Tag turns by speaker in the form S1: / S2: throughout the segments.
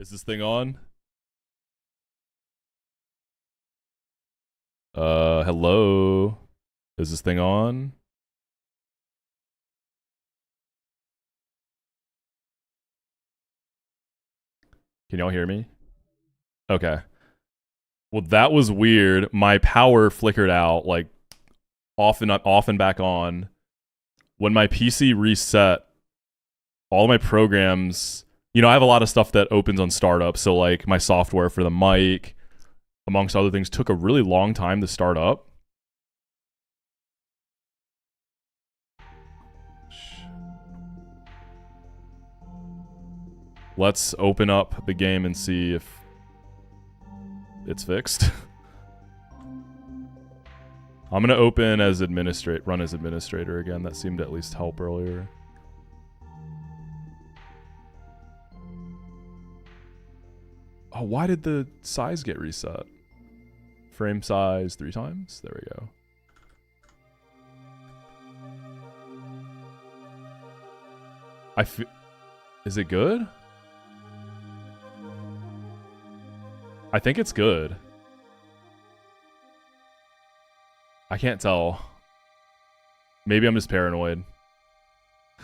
S1: Is this thing on? Hello? Is this thing on? Can y'all hear me? Okay. Well, that was weird. My power flickered out, like, off and back on. When my PC reset, all my programs... You know, I have a lot of stuff that opens on startup, so, like, my software for the mic, amongst other things, took a really long time to start up. Let's open up the game and see if it's fixed. I'm gonna open as run as administrator again. That seemed to at least help earlier. Oh, why did the size get reset? Frame size 3 times? There we go. Is it good? I think it's good. I can't tell. Maybe I'm just paranoid.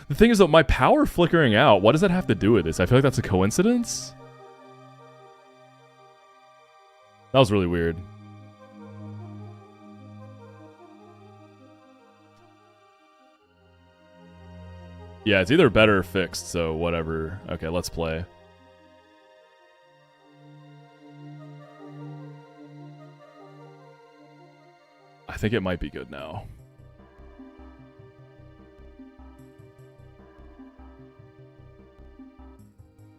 S1: The thing is, though, my power flickering out, what does that have to do with this? I feel like that's a coincidence. That was really weird. Yeah, it's either better or fixed, so whatever. Okay, let's play. I think it might be good now.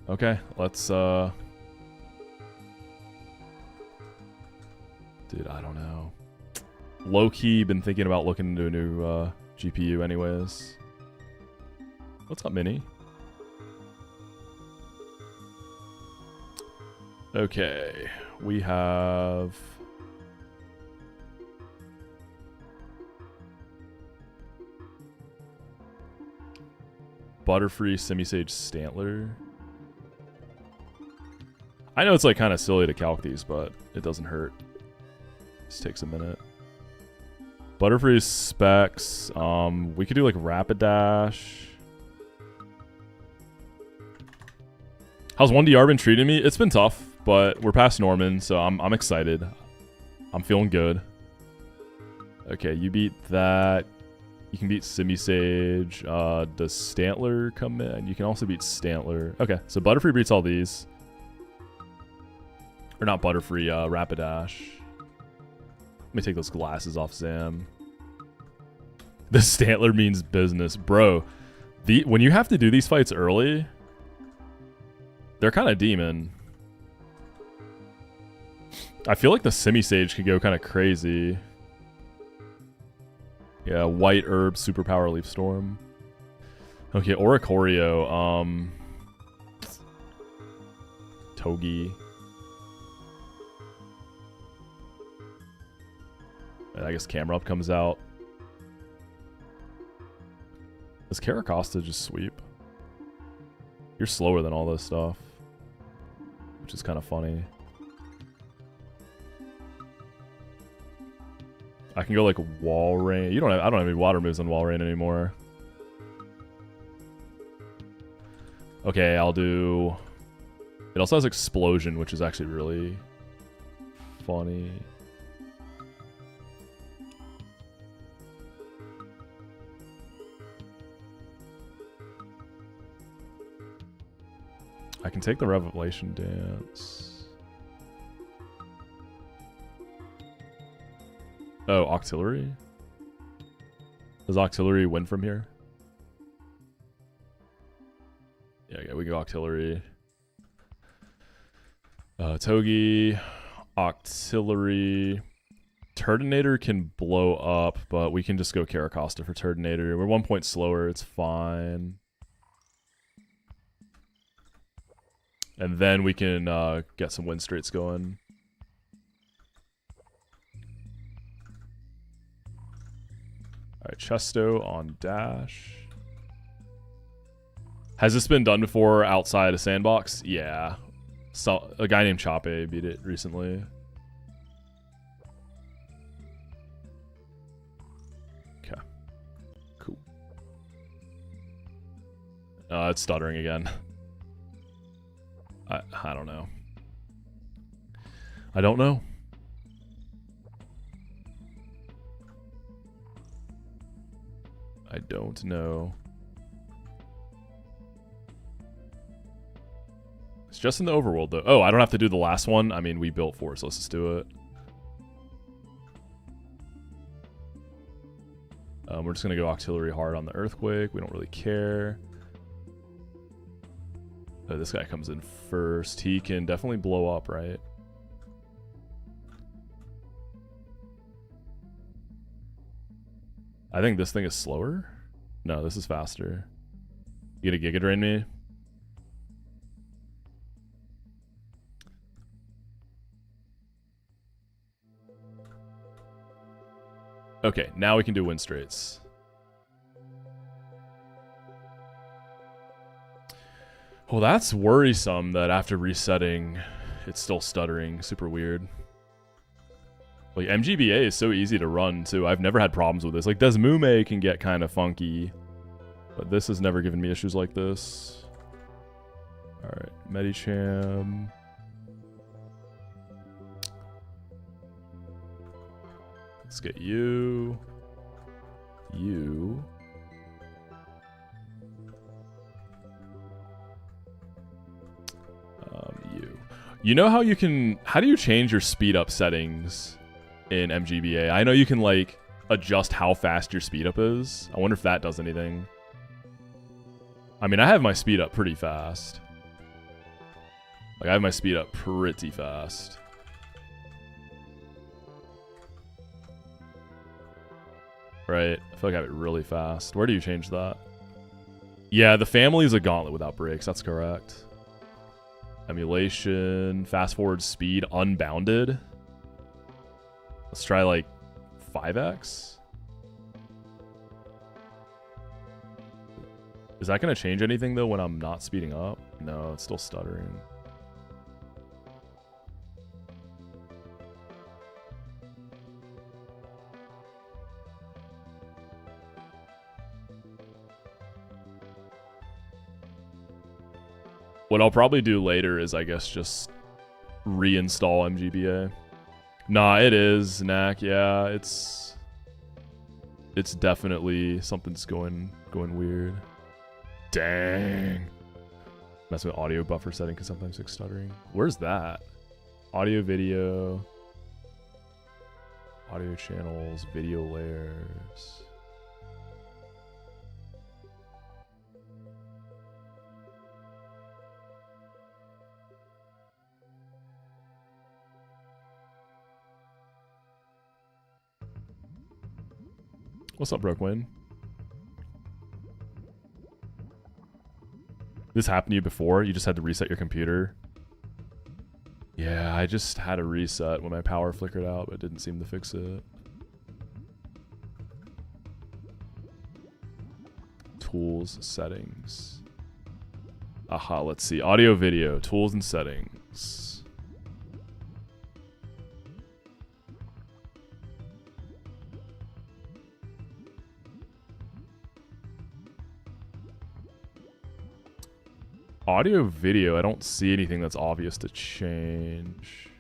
S1: Okay, let's, Dude, I don't know. Low-key been thinking about looking into a new, GPU anyways. What's up, Minnie? Okay, we have... Butterfree Semi-Sage Stantler. I know it's like kind of silly to calc these, but it doesn't hurt. This takes a minute. Butterfree specs. We could do like Rapidash. How's 1DR been treating me? It's been tough, but we're past Norman, so I'm excited. I'm feeling good. Okay, you beat that. You can beat Semi-Sage. Does Stantler come in? You can also beat Stantler. Okay, so Butterfree beats all these. Or not Butterfree, Rapidash. Let me take those glasses off Sam. The Stantler means business. Bro, when you have to do these fights early, they're kind of demon. I feel like the Semi-Sage could go kind of crazy. Yeah, White Herb, Superpower, Leaf Storm. Okay, Oricorio, Togi. And I guess Camera Up comes out. Does Caracosta just sweep? You're slower than all this stuff. Which is kind of funny. I can go like Wall Rain. I don't have any water moves on Wall Rain anymore. Okay, I'll do... It also has Explosion, which is actually really funny. I can take the Revelation Dance. Oh, auxiliary? Does auxiliary win from here? Yeah, okay, we go auxiliary. Togi, auxiliary. Turdinator can blow up, but we can just go Caracosta for Turdinator. We're 1 point slower, it's fine. And then we can get some Winstrates going. Alright, Chesto on dash. Has this been done before outside a sandbox? Yeah. So, a guy named Chape beat it recently. Okay. Cool. It's stuttering again. I don't know. I don't know. I don't know. It's just in the overworld, though. Oh, I don't have to do the last one? I mean, we built for it, so let's just do it. We're just going to go auxiliary hard on the earthquake. We don't really care. Oh, this guy comes in first. He can definitely blow up, right? I think this thing is slower. No, this is faster. You get a Giga Drain me? Okay, now we can do Winstrates. Well, that's worrisome that after resetting, it's still stuttering. Super weird. Like, MGBA is so easy to run, too. I've never had problems with this. Like, Desmume can get kind of funky, but this has never given me issues like this. Alright, Medicham. Let's get you. You. You. You know how you can... How do you change your speed up settings in MGBA? I know you can, like, adjust how fast your speed up is. I wonder if that does anything. I mean, I have my speed up pretty fast. Like, I have my speed up pretty fast. Right? I feel like I have it really fast. Where do you change that? Yeah, the family is a gauntlet without breaks. That's correct. Emulation, fast forward speed, unbounded. Let's try like 5x. Is that going to change anything though when I'm not speeding up? No, it's still stuttering. What I'll probably do later is, I guess, just reinstall MGBA. Nah, it is, Knack. Yeah, it's definitely something's going weird. Dang. Messing with audio buffer setting because sometimes it's stuttering. Where's that? Audio, video, audio channels, video layers. What's up, Brooklyn? This happened to you before? You just had to reset your computer? Yeah, I just had a reset when my power flickered out, but it didn't seem to fix it. Tools, settings. Aha, let's see. Audio, video, tools and settings. Audio, video, I don't see anything that's obvious to change.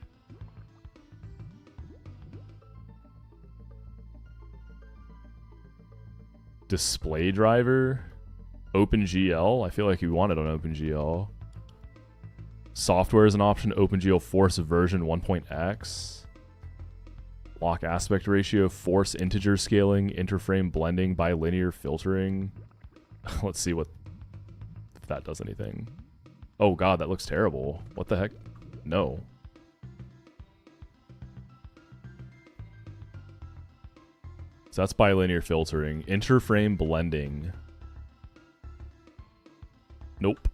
S1: Display driver? OpenGL? I feel like you want it on OpenGL. Software is an option. OpenGL Force version 1.x. Lock aspect ratio, force integer scaling, interframe blending, bilinear filtering. Let's see what if that does anything. Oh god, that looks terrible. What the heck? No. So that's bilinear filtering. Interframe blending. Nope.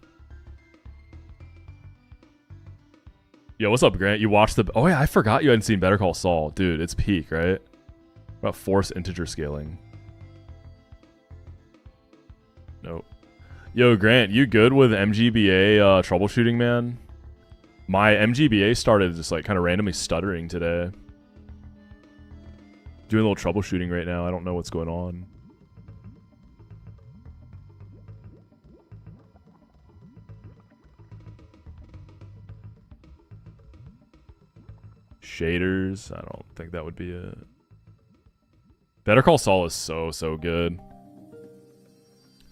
S1: Yo, what's up, Grant? You watched the... Oh, yeah, I forgot you hadn't seen Better Call Saul. Dude, it's peak, right? What about force integer scaling? Nope. Yo, Grant, you good with MGBA troubleshooting, man? My MGBA started just, like, kind of randomly stuttering today. Doing a little troubleshooting right now. I don't know what's going on. Shaders. I don't think that would be it. Better Call Saul is so good.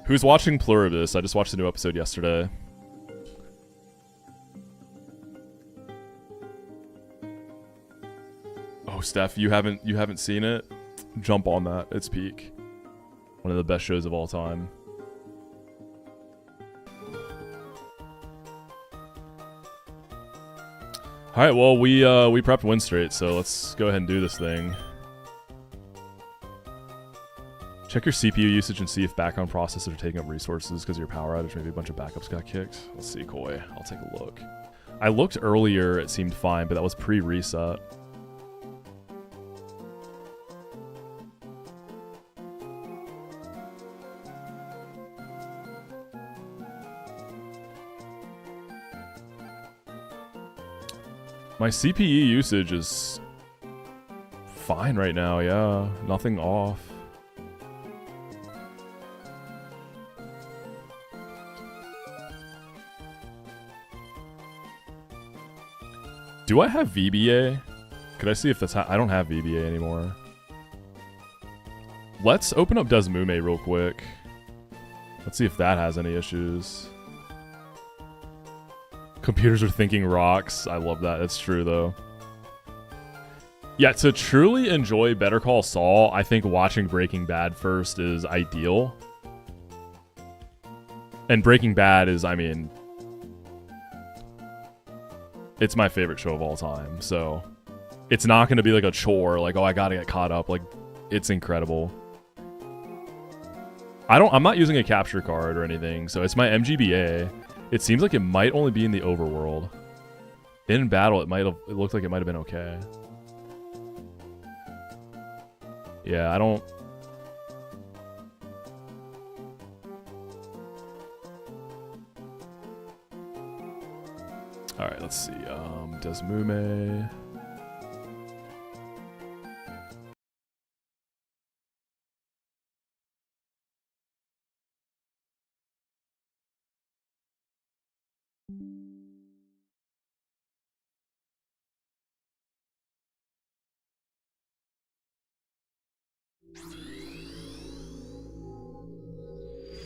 S1: Who's watching Pluribus? I just watched a new episode yesterday. Oh, Steph, you haven't seen it? Jump on that. It's peak. One of the best shows of all time. All right, well, we prepped Winstrate, so let's go ahead and do this thing. Check your CPU usage and see if background processors are taking up resources because of your power outage. Maybe a bunch of backups got kicked. Let's see, Koi. I'll take a look. I looked earlier, it seemed fine, but that was pre-reset. My CPU usage is fine right now, yeah. Nothing off. Do I have VBA? Could I see if that's I don't have VBA anymore. Let's open up Desmume real quick. Let's see if that has any issues. Computers are thinking rocks. I love that. It's true, though. Yeah, to truly enjoy Better Call Saul, I think watching Breaking Bad first is ideal. And Breaking Bad is, I mean... it's my favorite show of all time, so... it's not going to be like a chore, like, oh, I gotta get caught up. Like, it's incredible. I'm not using a capture card or anything, so it's my MGBA. It seems like it might only be in the overworld. In battle, it looked like it might have been okay. Yeah, I don't... Alright, let's see. Desmume...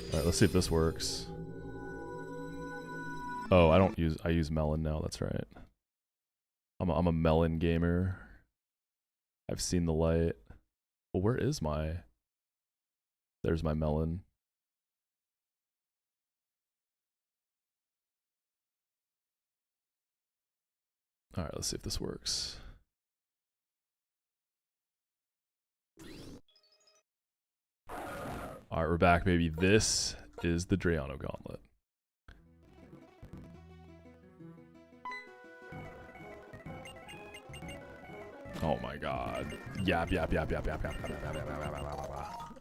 S1: Alright, let's see if this works. Oh, I use Melon now, that's right. I'm a Melon gamer. I've seen the light. Well, where is my... there's my Melon. Alright, let's see if this works. Alright, we're back, baby. This is the Drayano Gauntlet. Oh my god. Yap.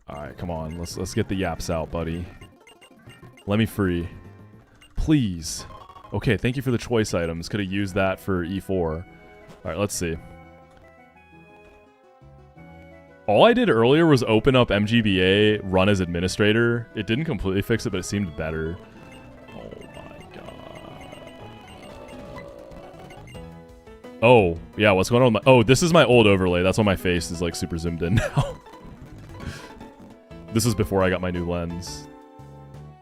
S1: Alright, come on. Let's get the yaps out, buddy. Let me free. Please. Okay, thank you for the choice items. Could have used that for E4. Alright, let's see. All I did earlier was open up MGBA, run as administrator. It didn't completely fix it, but it seemed better. Oh my god. Oh, yeah, what's going on with my... oh, this is my old overlay. That's why my face is like super zoomed in now. This is before I got my new lens.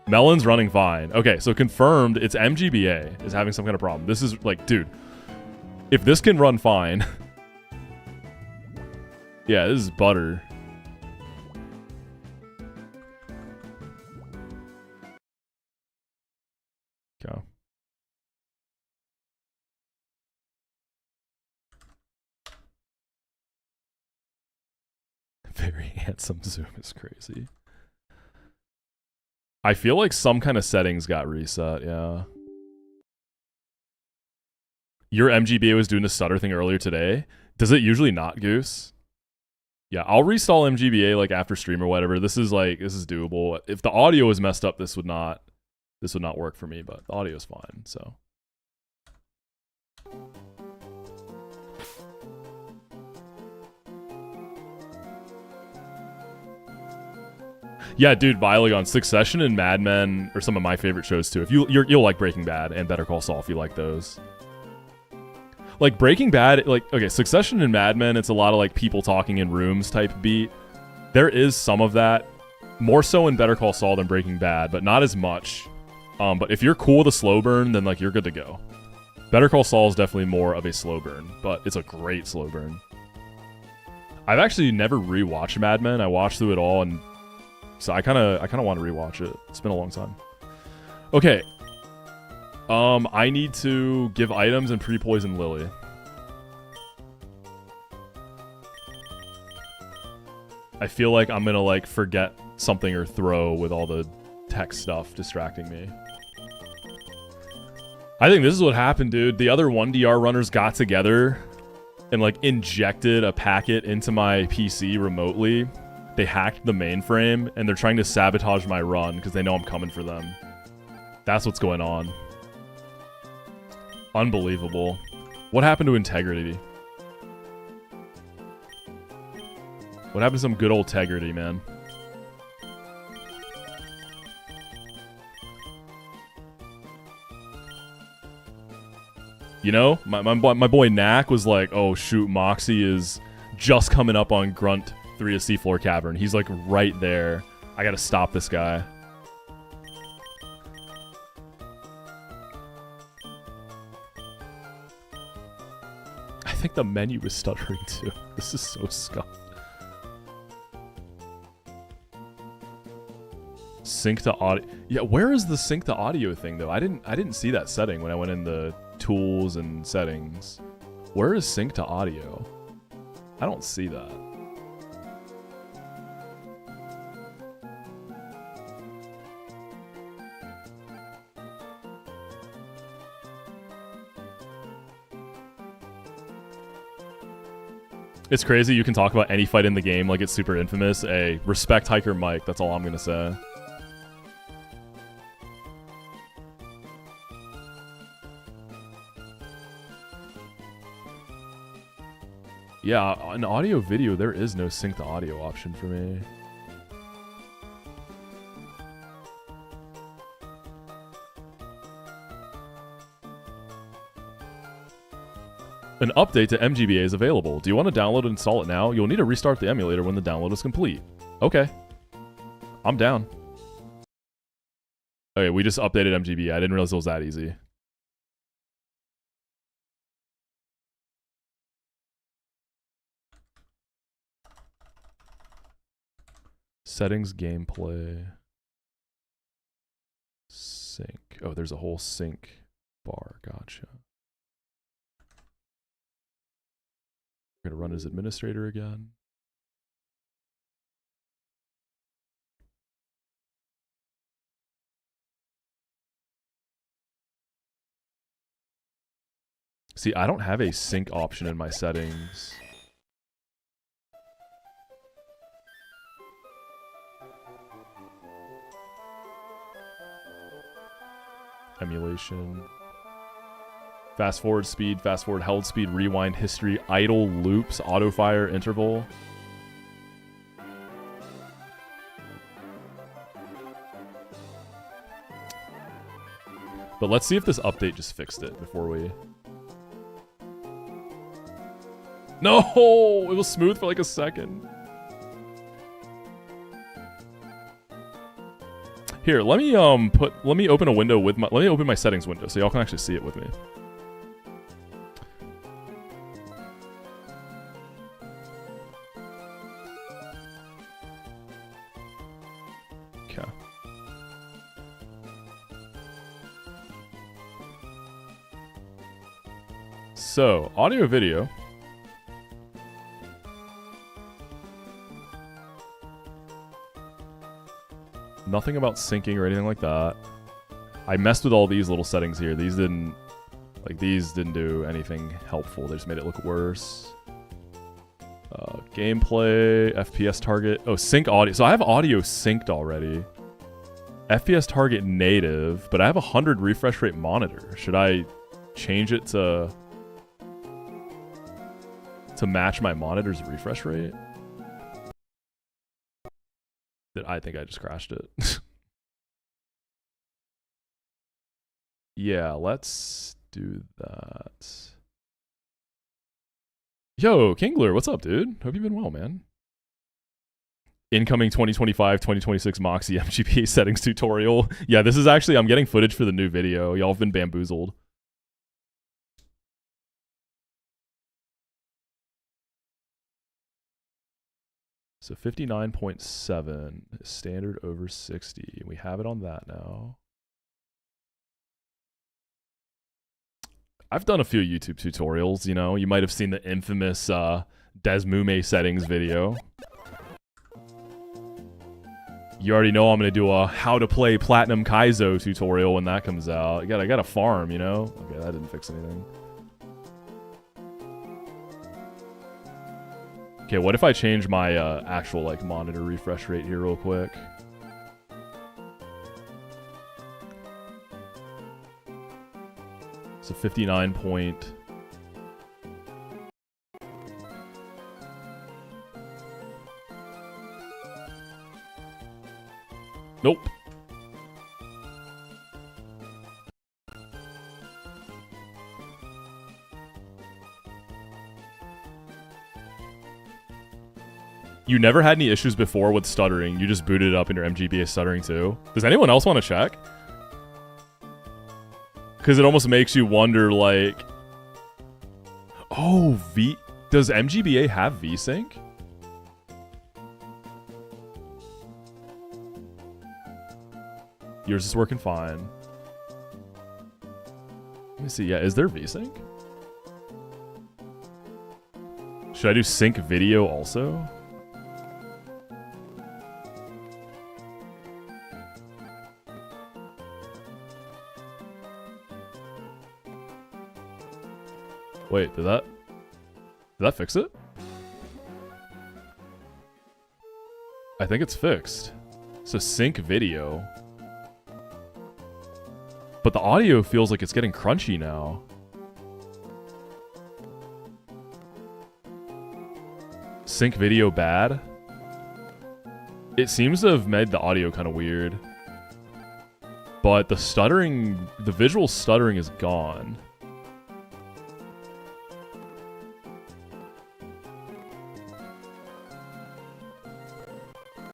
S1: Melon's running fine. Okay, so confirmed it's MGBA is having some kind of problem. This is like, dude, if this can run fine... Yeah, this is butter. Okay. Very handsome zoom is crazy. I feel like some kind of settings got reset, yeah. Your MGBA was doing a stutter thing earlier today. Does it usually not, Goose? Yeah, I'll restall MGBA like after stream or whatever. This is doable. If the audio is messed up, this would not work for me, but the audio is fine, so. Yeah, dude, Biolegon, Succession and Mad Men are some of my favorite shows too. If you'll like Breaking Bad and Better Call Saul if you like those. Like Breaking Bad, like okay, Succession and Mad Men, it's a lot of like people talking in rooms type beat. There is some of that, more so in Better Call Saul than Breaking Bad, but not as much. But if you're cool with a slow burn, then like you're good to go. Better Call Saul is definitely more of a slow burn, but it's a great slow burn. I've actually never rewatched Mad Men. I watched through it all, and so I kind of want to rewatch it. It's been a long time. Okay. I need to give items and pre-poison Lily. I feel like I'm gonna like forget something or throw with all the tech stuff distracting me. I think this is what happened, dude. The other 1DR runners got together and like injected a packet into my PC remotely. They hacked the mainframe and they're trying to sabotage my run because they know I'm coming for them. That's what's going on. Unbelievable. What happened to integrity? What happened to some good old integrity, man? You know, my boy Knack was like, oh shoot, Moxi is just coming up on Grunt 3 of Seafloor Cavern. He's like right there. I gotta stop this guy. I think the menu was stuttering too. This is so scuffed. Sync to audio. Yeah, where is the sync to audio thing though? I didn't see that setting when I went in the tools and settings. Where is sync to audio? I don't see that. It's crazy. You can talk about any fight in the game like it's super infamous. Hey, respect Hiker Mike. That's all I'm gonna say. Yeah, in audio video, there is no sync to audio option for me. An update to MGBA is available. Do you want to download and install it now? You'll need to restart the emulator when the download is complete. Okay. I'm down. Okay, we just updated MGBA. I didn't realize it was that easy. Settings, gameplay. Sync. Oh, there's a whole sync bar. Gotcha. We're gonna run as administrator again. See, I don't have a sync option in my settings. Emulation. Fast forward speed, fast forward held speed, rewind history, idle loops, auto fire, interval. But let's see if this update just fixed it before we... No! It was smooth for like a second. Here, let me open a window with my... Let me open my settings window so y'all can actually see it with me. So, audio video. Nothing about syncing or anything like that. I messed with all these little settings here. These didn't do anything helpful. They just made it look worse. Gameplay, FPS target. Oh, sync audio. So I have audio synced already. FPS target native, but I have 100 refresh rate monitor. Should I change it to match my monitor's refresh rate? I think I just crashed it. Yeah, let's do that. Yo, Kingler, what's up, dude? Hope you've been well, man. Incoming 2025-2026 Moxi MGPA settings tutorial. Yeah, this is actually, I'm getting footage for the new video. Y'all have been bamboozled. So 59.7 is standard over 60. We have it on that now. I've done a few YouTube tutorials, you know. You might have seen the infamous Desmume settings video. You already know I'm going to do a how to play Platinum Kaizo tutorial when that comes out. I gotta farm, you know? Okay, that didn't fix anything. Okay, what if I change my actual like monitor refresh rate here real quick? So 59 point. Nope. You never had any issues before with stuttering. You just booted it up and your MGBA stuttering too. Does anyone else want to check? Because it almost makes you wonder, like... Oh, does MGBA have VSync? Yours is working fine. Let me see. Yeah, is there VSync? Should I do sync video also? Wait, did that fix it? I think it's fixed. So sync video. But the audio feels like it's getting crunchy now. Sync video bad. It seems to have made the audio kind of weird. But the stuttering, the visual stuttering is gone.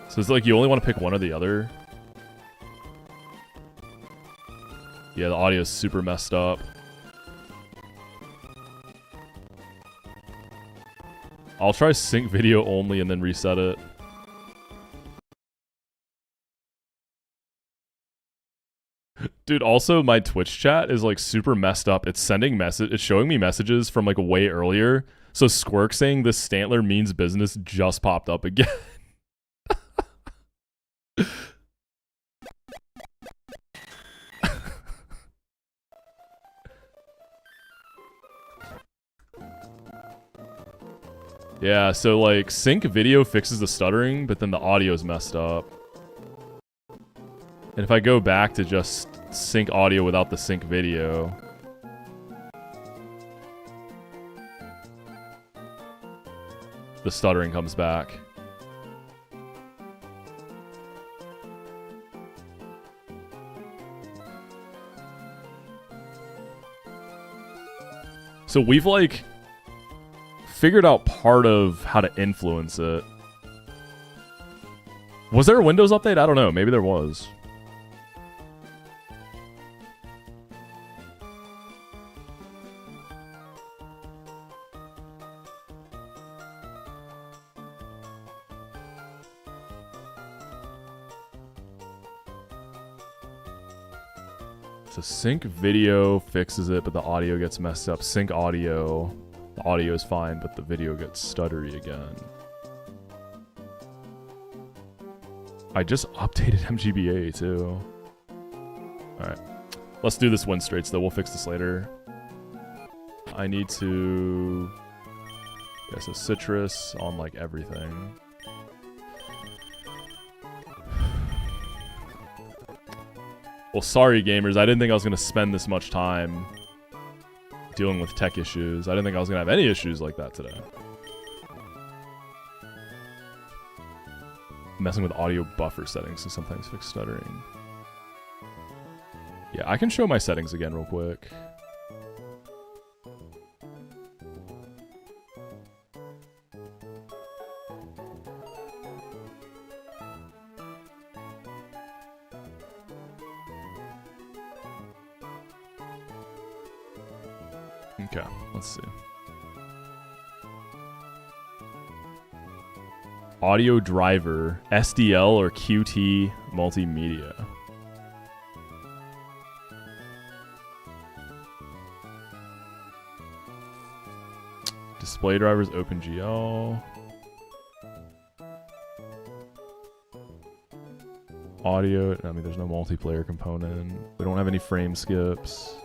S1: So it's like you only want to pick one or the other. Yeah, the audio is super messed up. I'll try sync video only and then reset it. Dude, also my Twitch chat is like super messed up. It's showing me messages from like way earlier. So Squirk saying this Stantler means business just popped up again. Yeah, so like sync video fixes the stuttering, but then the audio is messed up. And if I go back to just sync audio without the sync video, the stuttering comes back. So we've like figured out part of how to influence it. Was there a Windows update? I don't know. Maybe there was. So sync video fixes it, but the audio gets messed up. Sync audio. The audio is fine, but the video gets stuttery again. I just updated MGBA too. Alright. Let's do this Winstrates though. We'll fix this later. I need to... Yeah, so citrus on like everything. Well, sorry gamers, I didn't think I was going to spend this much time dealing with tech issues. I didn't think I was going to have any issues like that today. Messing with audio buffer settings to sometimes fix stuttering. Yeah, I can show my settings again real quick. Okay, let's see. Audio driver, SDL or QT multimedia. Display drivers, OpenGL. Audio, I mean, there's no multiplayer component. We don't have any frame skips.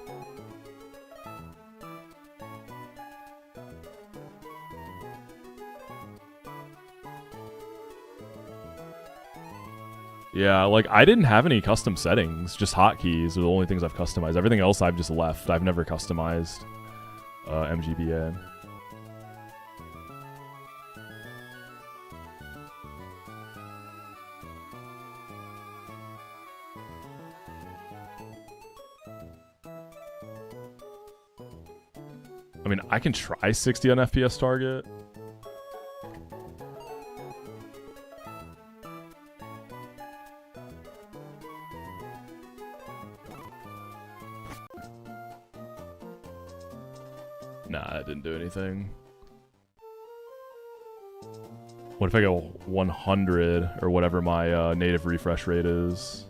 S1: Yeah, like, I didn't have any custom settings. Just hotkeys are the only things I've customized. Everything else I've just left. I've never customized MGBA. I mean, I can try 60 on FPS target. Nah, that didn't do anything. What if I go 100 or whatever my native refresh rate is?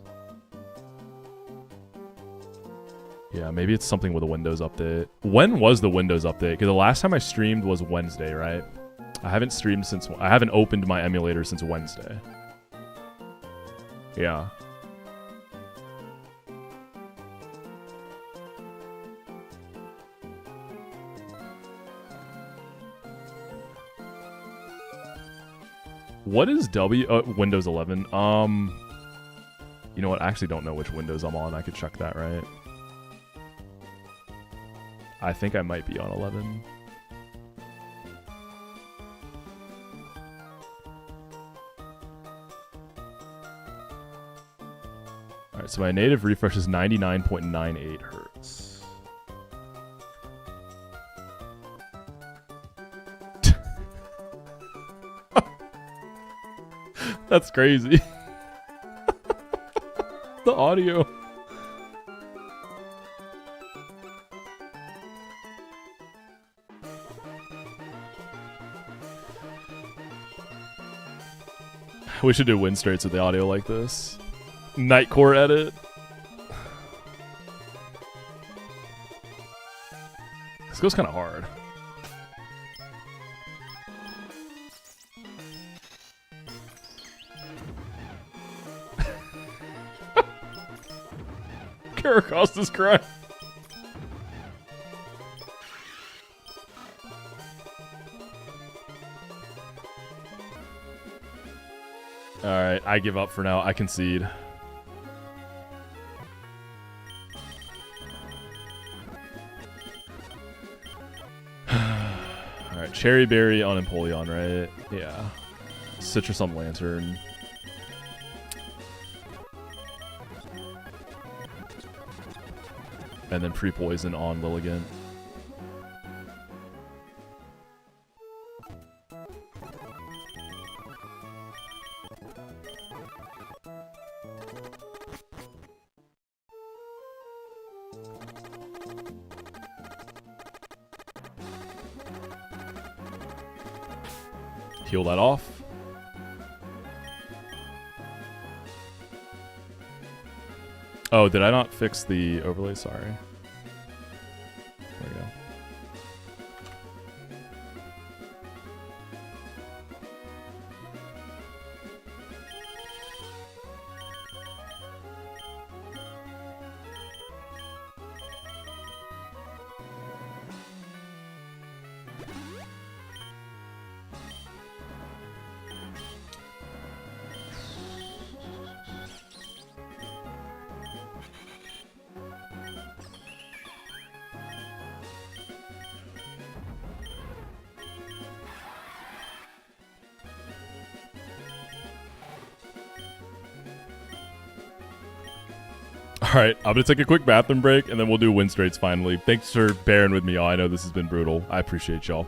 S1: Yeah, maybe it's something with a Windows update. When was the Windows update? Because the last time I streamed was Wednesday, right? I haven't streamed since... I haven't opened my emulator since Wednesday. Yeah. What is Windows 11? You know what? I actually don't know which Windows I'm on. I could check that, right? I think I might be on 11. Alright, so my native refresh is 99.98 hertz. That's crazy. The audio. We should do Winstrates with the audio like this. Nightcore edit. This goes kind of hard. Caracost is crying. Alright, I give up for now. I concede. Alright, Cherry Berry on Empoleon, right? Yeah. Citrus on Lantern. And then Pre-Poison on Lilligant. Heal that off. Oh, did I not fix the overlay? Sorry. There we go. All right, I'm going to take a quick bathroom break, and then we'll do Winstrates finally. Thanks for bearing with me, y'all. I know this has been brutal. I appreciate y'all.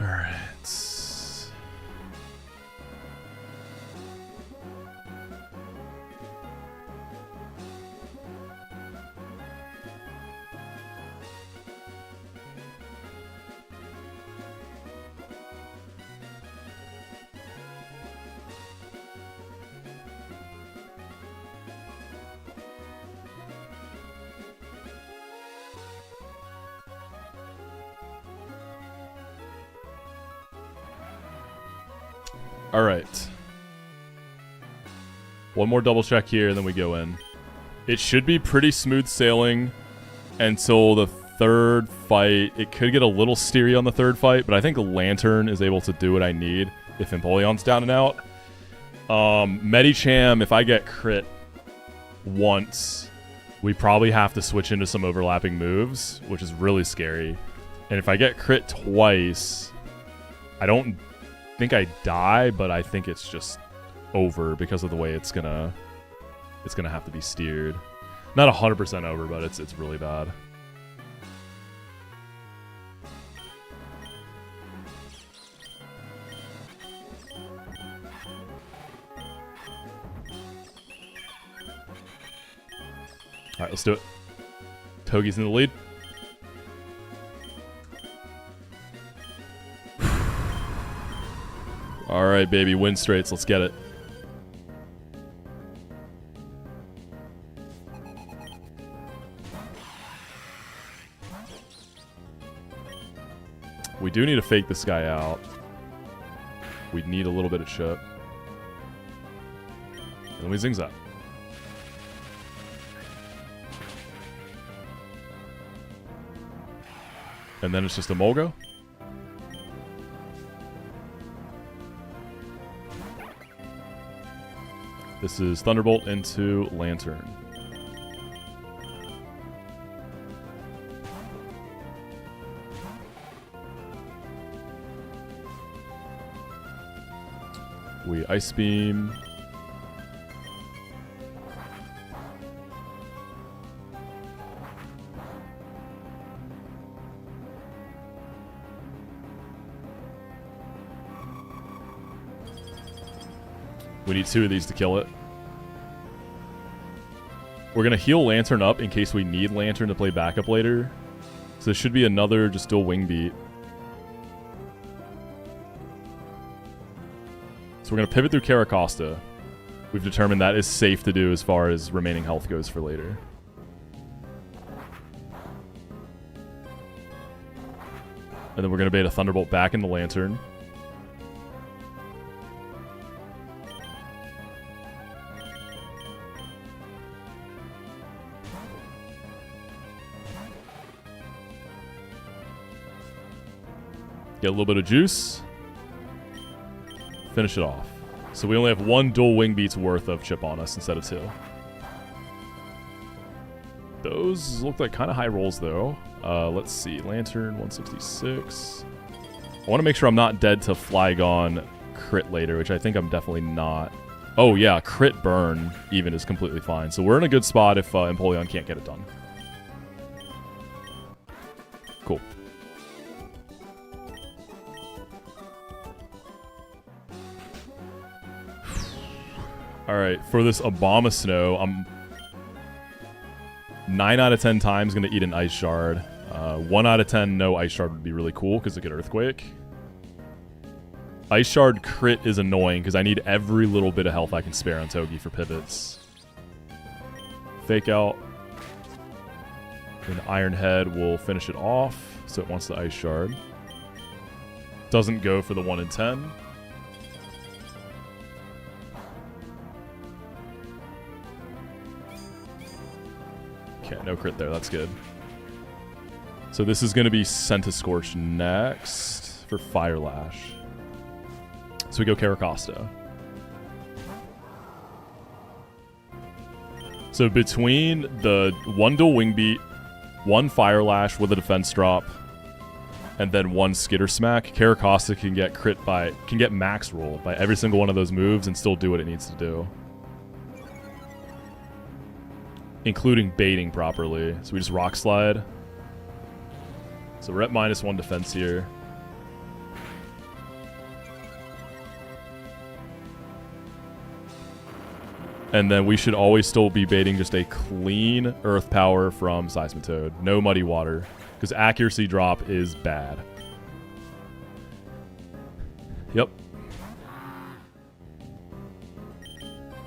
S1: All right. All right. One more double check here, and then we go in. It should be pretty smooth sailing until the third fight. It could get a little steery on the third fight, but I think Lantern is able to do what I need if Empoleon's down and out. Medicham, if I get crit once, we probably have to switch into some overlapping moves, which is really scary. And if I get crit twice, I don't think I die, but I think it's just over because of the way it's gonna have to be steered. Not 100% over, but it's really bad. All right, let's do it. Togi's in the lead. All right, baby, Winstrates, let's get it. We do need to fake this guy out. We need a little bit of chip. And then we zing zap. And then it's just a Molgo. This is Thunderbolt into Lantern. We Ice Beam. We need 2 of these to kill it. We're going to heal Lantern up in case we need Lantern to play backup later. So this should be another just dual Wing Beat. So we're going to pivot through Caracosta. We've determined that is safe to do as far as remaining health goes for later. And then we're going to bait a Thunderbolt back in the Lantern. Get a little bit of juice. Finish it off. So we only have 1 dual Wing Beat's worth of chip on us instead of 2. Those look like kind of high rolls, though. Let's see. Lantern, 166. I want to make sure I'm not dead to Flygon crit later, which I think I'm definitely not. Oh, yeah. Crit burn even is completely fine. So we're in a good spot if Empoleon can't get it done. Cool. Alright, for this Abomasnow, I'm 9 out of 10 times going to eat an Ice Shard. 1 out of 10, no Ice Shard would be really cool because it could Earthquake. Ice Shard crit is annoying because I need every little bit of health I can spare on Togi for pivots. Fake Out. And Iron Head will finish it off, so it wants the Ice Shard. Doesn't go for the 1 in 10. Okay, no crit there. That's good. So this is going to be Centiskorch next for Fire Lash. So we go Caracosta. So between the 1 dual Wing Beat, 1 Fire Lash with a defense drop, and then 1 Skitter Smack, Caracosta can get max roll by every single one of those moves and still do what it needs to do. Including baiting properly. So we just Rock Slide. So we're at -1 defense here. And then we should always still be baiting just a clean Earth Power from Seismitoad. No Muddy Water. Because accuracy drop is bad. Yep.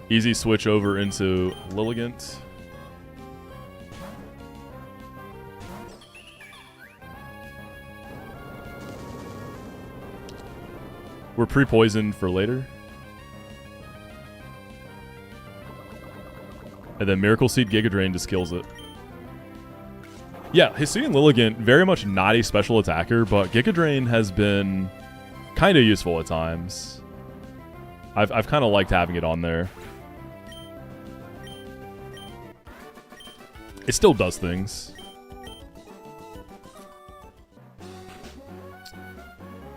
S1: Easy switch over into Lilligant. We're pre-poisoned for later. And then Miracle Seed Giga Drain just kills it. Yeah, Hisuian Lilligant, very much not a special attacker, but Giga Drain has been kind of useful at times. I've kind of liked having it on there. It still does things.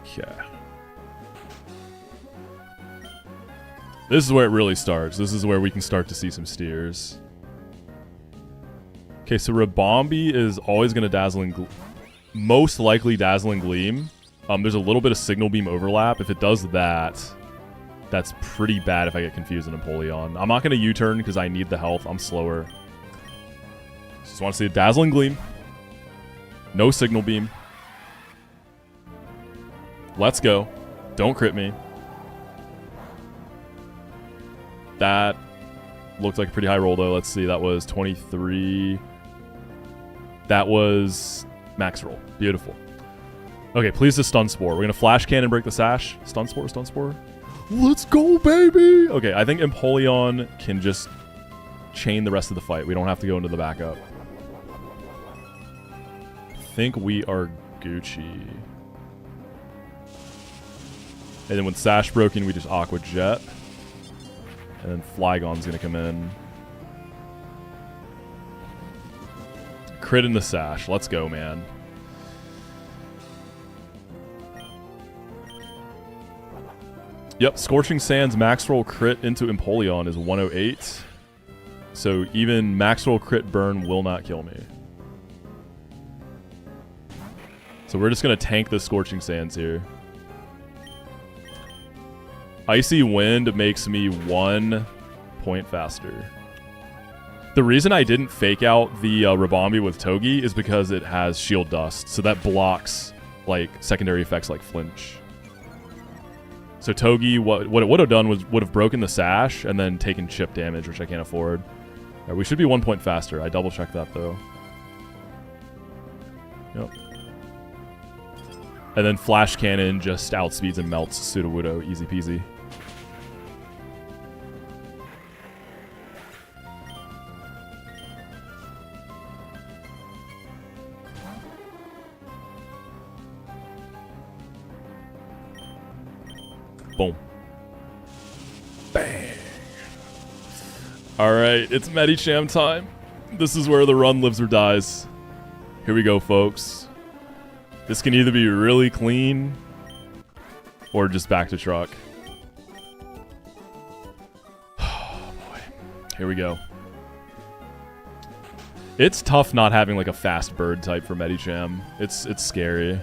S1: Okay. This is where it really starts. This is where we can start to see some steers. Okay, so Ribombee is always going to most likely Dazzling Gleam. There's a little bit of Signal Beam overlap. If it does that, that's pretty bad if I get confused in Empoleon. I'm not going to U-turn because I need the health. I'm slower. Just want to see a Dazzling Gleam. No Signal Beam. Let's go. Don't crit me. That looked like a pretty high roll, though. Let's see. That was 23. That was max roll. Beautiful. Okay, please just Stun Spore. We're going to Flash Cannon, break the Sash. Stun Spore, Stun Spore. Let's go, baby! Okay, I think Empoleon can just chain the rest of the fight. We don't have to go into the backup. I think we are Gucci. And then with Sash broken, we just Aqua Jet. And then Flygon's going to come in. Crit in the Sash. Let's go, man. Yep, Scorching Sands max roll crit into Empoleon is 108. So even max roll crit burn will not kill me. So we're just going to tank the Scorching Sands here. Icy Wind makes me 1 point faster. The reason I didn't fake out the Ribombee with Togi is because it has Shield Dust. So that blocks like secondary effects like Flinch. So Togi, what it would have done was would have broken the Sash and then taken chip damage, which I can't afford. All right, we should be 1 point faster. I double checked that though. Yep. And then Flash Cannon just outspeeds and melts Sudowoodo, easy peasy. Boom. Bang. Alright, it's Medicham time. This is where the run lives or dies. Here we go, folks. This can either be really clean or just back to truck. Oh boy. Here we go. It's tough not having like a fast bird type for Medicham. It's scary.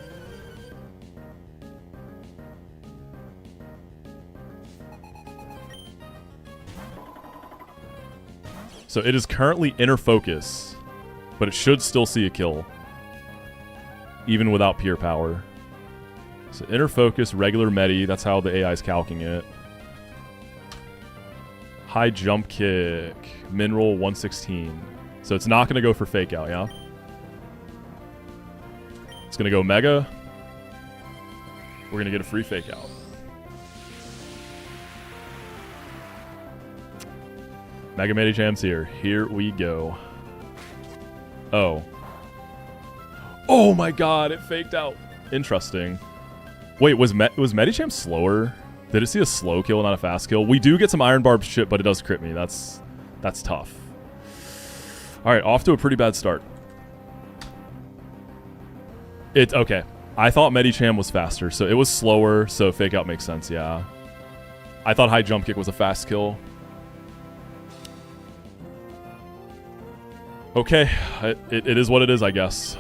S1: So it is currently Inner Focus, but it should still see a kill, even without Pure Power. So Inner Focus, regular Medi, that's how the AI is calcing it. High Jump Kick, Min Roll 116. So it's not going to go for Fake Out, yeah? It's going to go Mega. We're going to get a free Fake Out. Mega Medicham's here. Here we go. Oh. Oh my god, it faked out. Interesting. Wait, was Medicham slower? Did it see a slow kill, not a fast kill? We do get some Iron Barb shit, but it does crit me. That's tough. Alright, off to a pretty bad start. Okay. I thought Medicham was faster, so it was slower, so fake out makes sense, yeah. I thought High Jump Kick was a fast kill. Okay, it is what it is, I guess.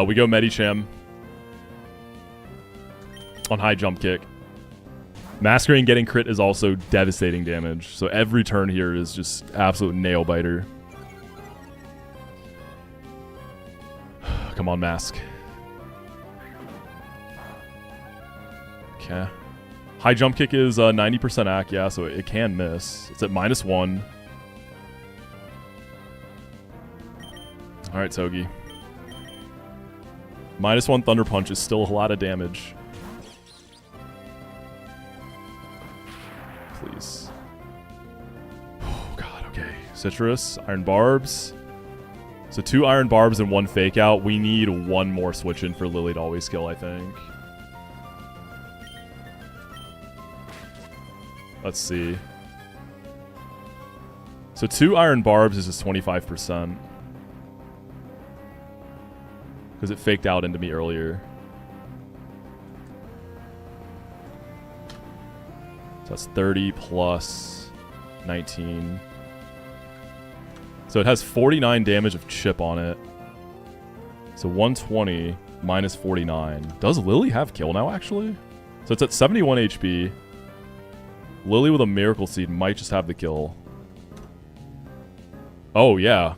S1: We go Medicham on High Jump Kick. Masquerade getting crit is also devastating damage, so every turn here is just absolute nail biter. Come on, Mask. Okay. High Jump Kick is 90% AC, yeah, so it can miss. It's at -1. Alright, Togi. -1 Thunder Punch is still a lot of damage. Please. Oh god, okay. Citrus, Iron Barbs. So 2 Iron Barbs and 1 Fake Out. We need 1 more switch in for Lily to always kill, I think. Let's see. So 2 Iron Barbs is just 25%. Because it faked out into me earlier. So that's 30 plus 19. So it has 49 damage of chip on it. So 120 minus 49. Does Lily have kill now, actually? So it's at 71 HP. Lily with a Miracle Seed might just have the kill. Oh, yeah.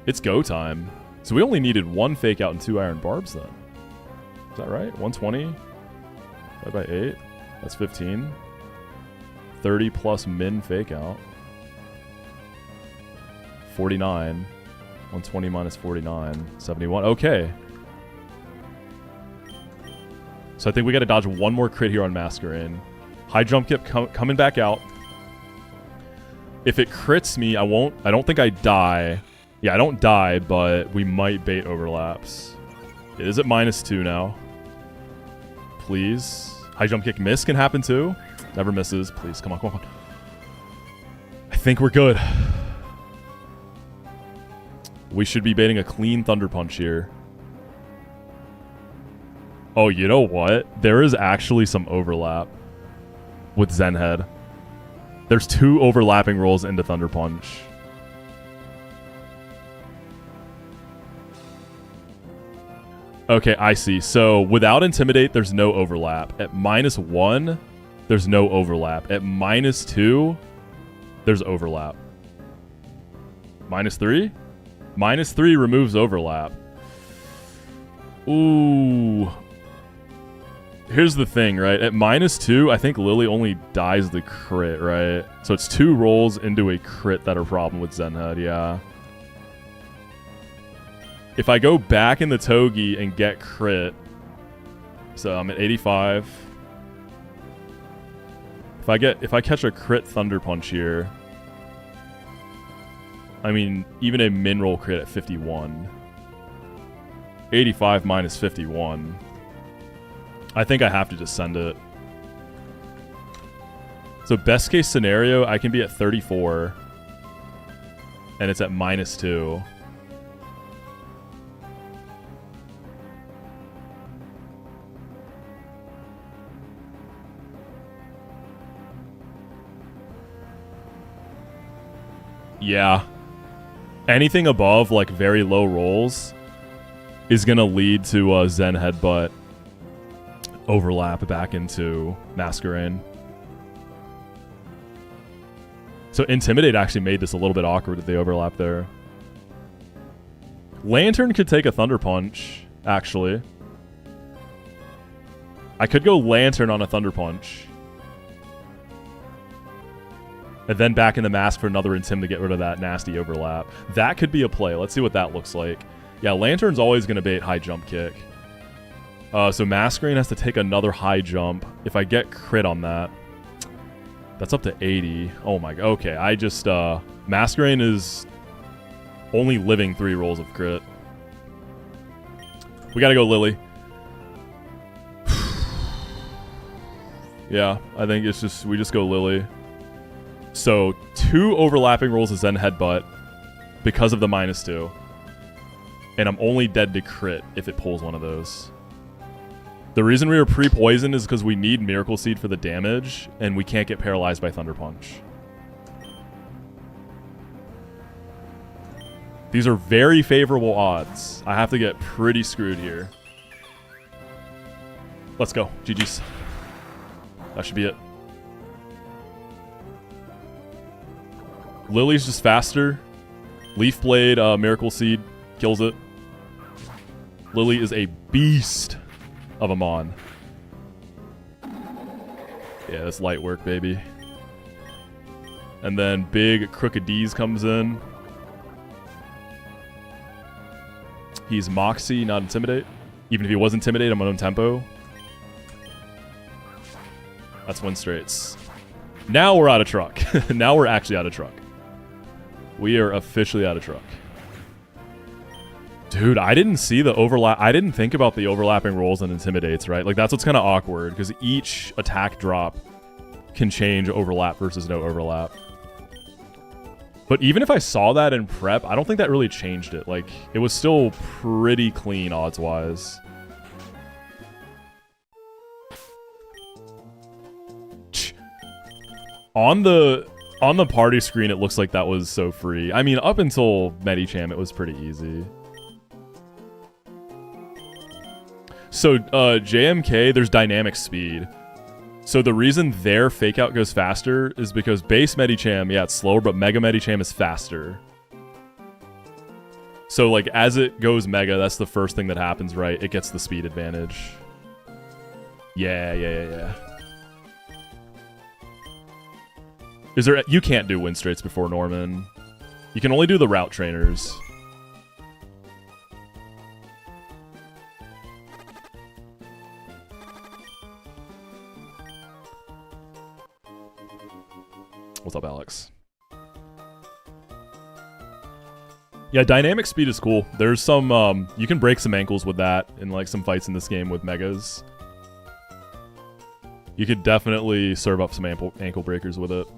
S1: It's go time. So we only needed 1 Fake Out and 2 Iron Barbs then. Is that right? 120 divided by 8. That's 15. 30 plus Min Fake Out. 49. 120 minus 49. 71. Okay. So I think we got to dodge 1 more crit here on Masquerade. High Jump Kick coming back out. If it crits me, I don't think I die. Yeah, I don't die, but we might bait overlaps. It is at -2 now. Please. High Jump Kick miss can happen too. Never misses. Please, come on, come on. I think we're good. We should be baiting a clean Thunder Punch here. Oh, you know what? There is actually some overlap. with Zen Head. There's 2 overlapping rolls into Thunder Punch. Okay, I see. So without Intimidate, there's no overlap. At -1, there's no overlap. At -2, there's overlap. -3? -3 removes overlap. Ooh. Here's the thing, right? At -2, I think Lily only dies the crit, right? So it's 2 rolls into a crit that are problem with Zen Head, yeah. If I go back in the Togi and get crit, so I'm at 85. If I catch a crit Thunder Punch here, I mean, even a min roll crit at 51. 85 minus 51. I think I have to just send it. So best case scenario, I can be at 34. And it's at -2. Yeah. Anything above, like, very low rolls is going to lead to Zen Headbutt overlap back into Masquerain. So Intimidate actually made this a little bit awkward with the overlap there. Lantern could take a Thunder Punch, actually. I could go Lantern on a Thunder Punch. And then back in the mask for another Intim to get rid of that nasty overlap. That could be a play. Let's see what that looks like. Yeah, Lantern's always going to bait high jump kick. So Masquerain has to take another high jump. If I get crit on that, that's up to 80. Oh my god. Okay, I just... Masquerain is only living 3 rolls of crit. We gotta go Lily. Yeah, I think it's just... We just go Lily. So, 2 overlapping rolls of Zen Headbutt because of the -2. And I'm only dead to crit if it pulls one of those. The reason we were pre-poisoned is because we need Miracle Seed for the damage, and we can't get paralyzed by Thunder Punch. These are very favorable odds. I have to get pretty screwed here. Let's go. GG's. That should be it. Lily's just faster. Leaf Blade, Miracle Seed kills it. Lily is a beast of a Mon. Yeah, that's light work, baby. And then big Crooked D's comes in. He's Moxi, not Intimidate. Even if he was Intimidate, I'm on tempo. That's Winstrates. Now we're out of truck. Now we're actually out of truck. We are officially out of truck. Dude, I didn't see the overlap. I didn't think about the overlapping rolls and Intimidates, right? Like, that's what's kind of awkward, because each attack drop can change overlap versus no overlap. But even if I saw that in prep, I don't think that really changed it. Like, it was still pretty clean odds-wise. On the party screen, it looks like that was so free. I mean, up until Medicham, it was pretty easy. So, JMK, there's dynamic speed. So the reason their fake out goes faster is because base Medicham, yeah, it's slower, but Mega Medicham is faster. So, like, as it goes Mega, that's the first thing that happens, right? It gets the speed advantage. Yeah. Is there... You can't do Winstrates before Norman. You can only do the route trainers. What's up, Alex? Yeah, dynamic speed is cool. There's some... you can break some ankles with that in, like, some fights in this game with Megas. You could definitely serve up some ankle breakers with it.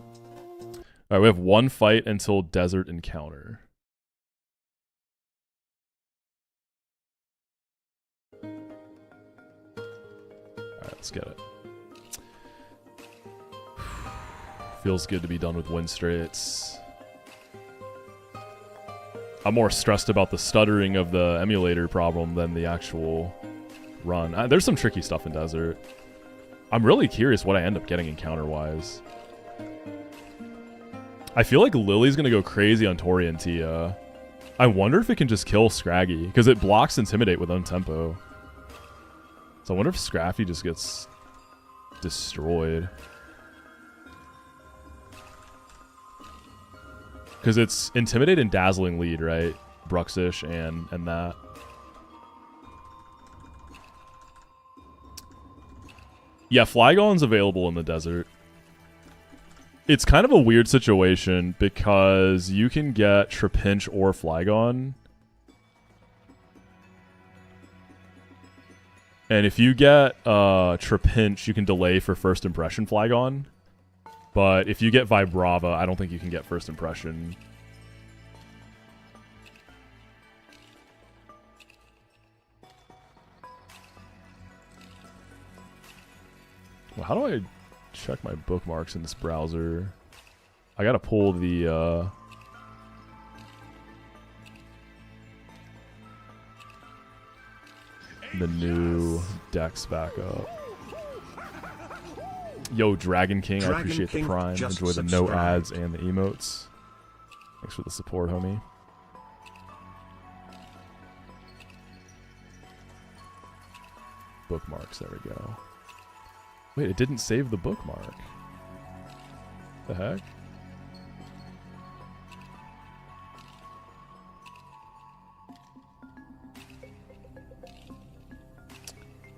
S1: Alright, we have 1 fight until Desert Encounter. Alright, let's get it. Feels good to be done with Winstrates. I'm more stressed about the stuttering of the emulator problem than the actual run. There's some tricky stuff in Desert. I'm really curious what I end up getting encounter-wise. I feel like Lily's gonna go crazy on Tori and Tia. I wonder if it can just kill Scraggy, because it blocks Intimidate with Untempo. So I wonder if Scraffy just gets destroyed. Because it's Intimidate and Dazzling lead, right? Bruxish and that. Yeah, Flygon's available in the desert. It's kind of a weird situation because you can get Trapinch or Flygon. And if you get Trapinch, you can delay for first impression Flygon. But if you get Vibrava, I don't think you can get first impression. Well, how do I check my bookmarks in this browser? I gotta pull the new decks back up. Yo, Dragon King, I appreciate the prime. Enjoy the no ads and the emotes. Thanks for the support, homie. Bookmarks, there we go. Wait, it didn't save the bookmark. The heck?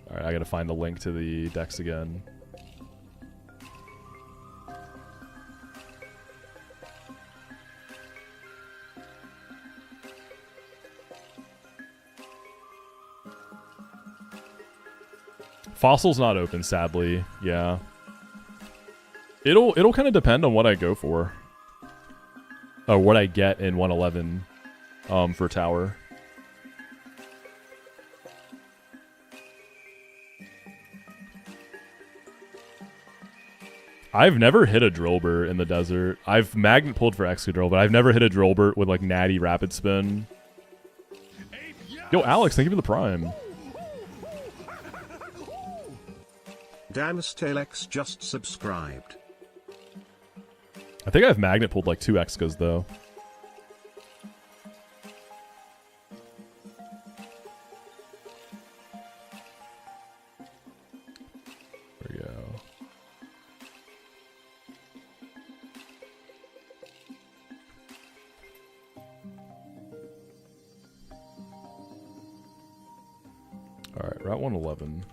S1: Alright, I gotta find the link to the decks again. Fossil's not open, sadly. Yeah. It'll kind of depend on what I go for. Or what I get in 111 for tower. I've never hit a Drillburt in the desert. I've magnet pulled for Excadrill, but I've never hit a Drillburt with like natty rapid spin. Yo, Alex, thank you for the prime.
S2: Damstalex just subscribed.
S1: I think I've magnet pulled like 2 Excas though. There we go. Alright, Route 111.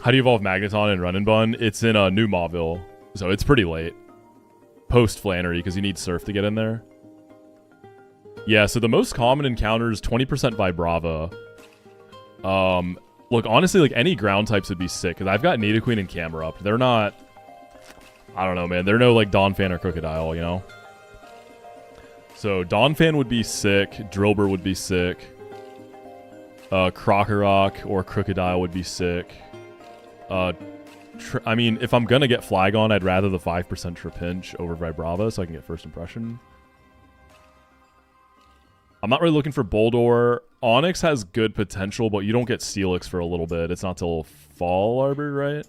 S1: How do you evolve Magneton in Run and Bun? It's in New Mauville, so it's pretty late. Post Flannery, because you need Surf to get in there. Yeah, so the most common encounters, 20% Vibrava. Look, honestly, like any ground types would be sick, because I've got Nidoqueen and Camerupt. They're not... I don't know, man. They're no like Donphan or Crocodile, you know? So Donphan would be sick. Drillbur would be sick. Krokorok or Crocodile would be sick. I mean, if I'm gonna get Flygon, I'd rather the 5% Trapinch over Vibrava so I can get first impression. I'm not really looking for Boldore. Onix has good potential, but you don't get Steelix for a little bit. It's not till Fall Arbor, right?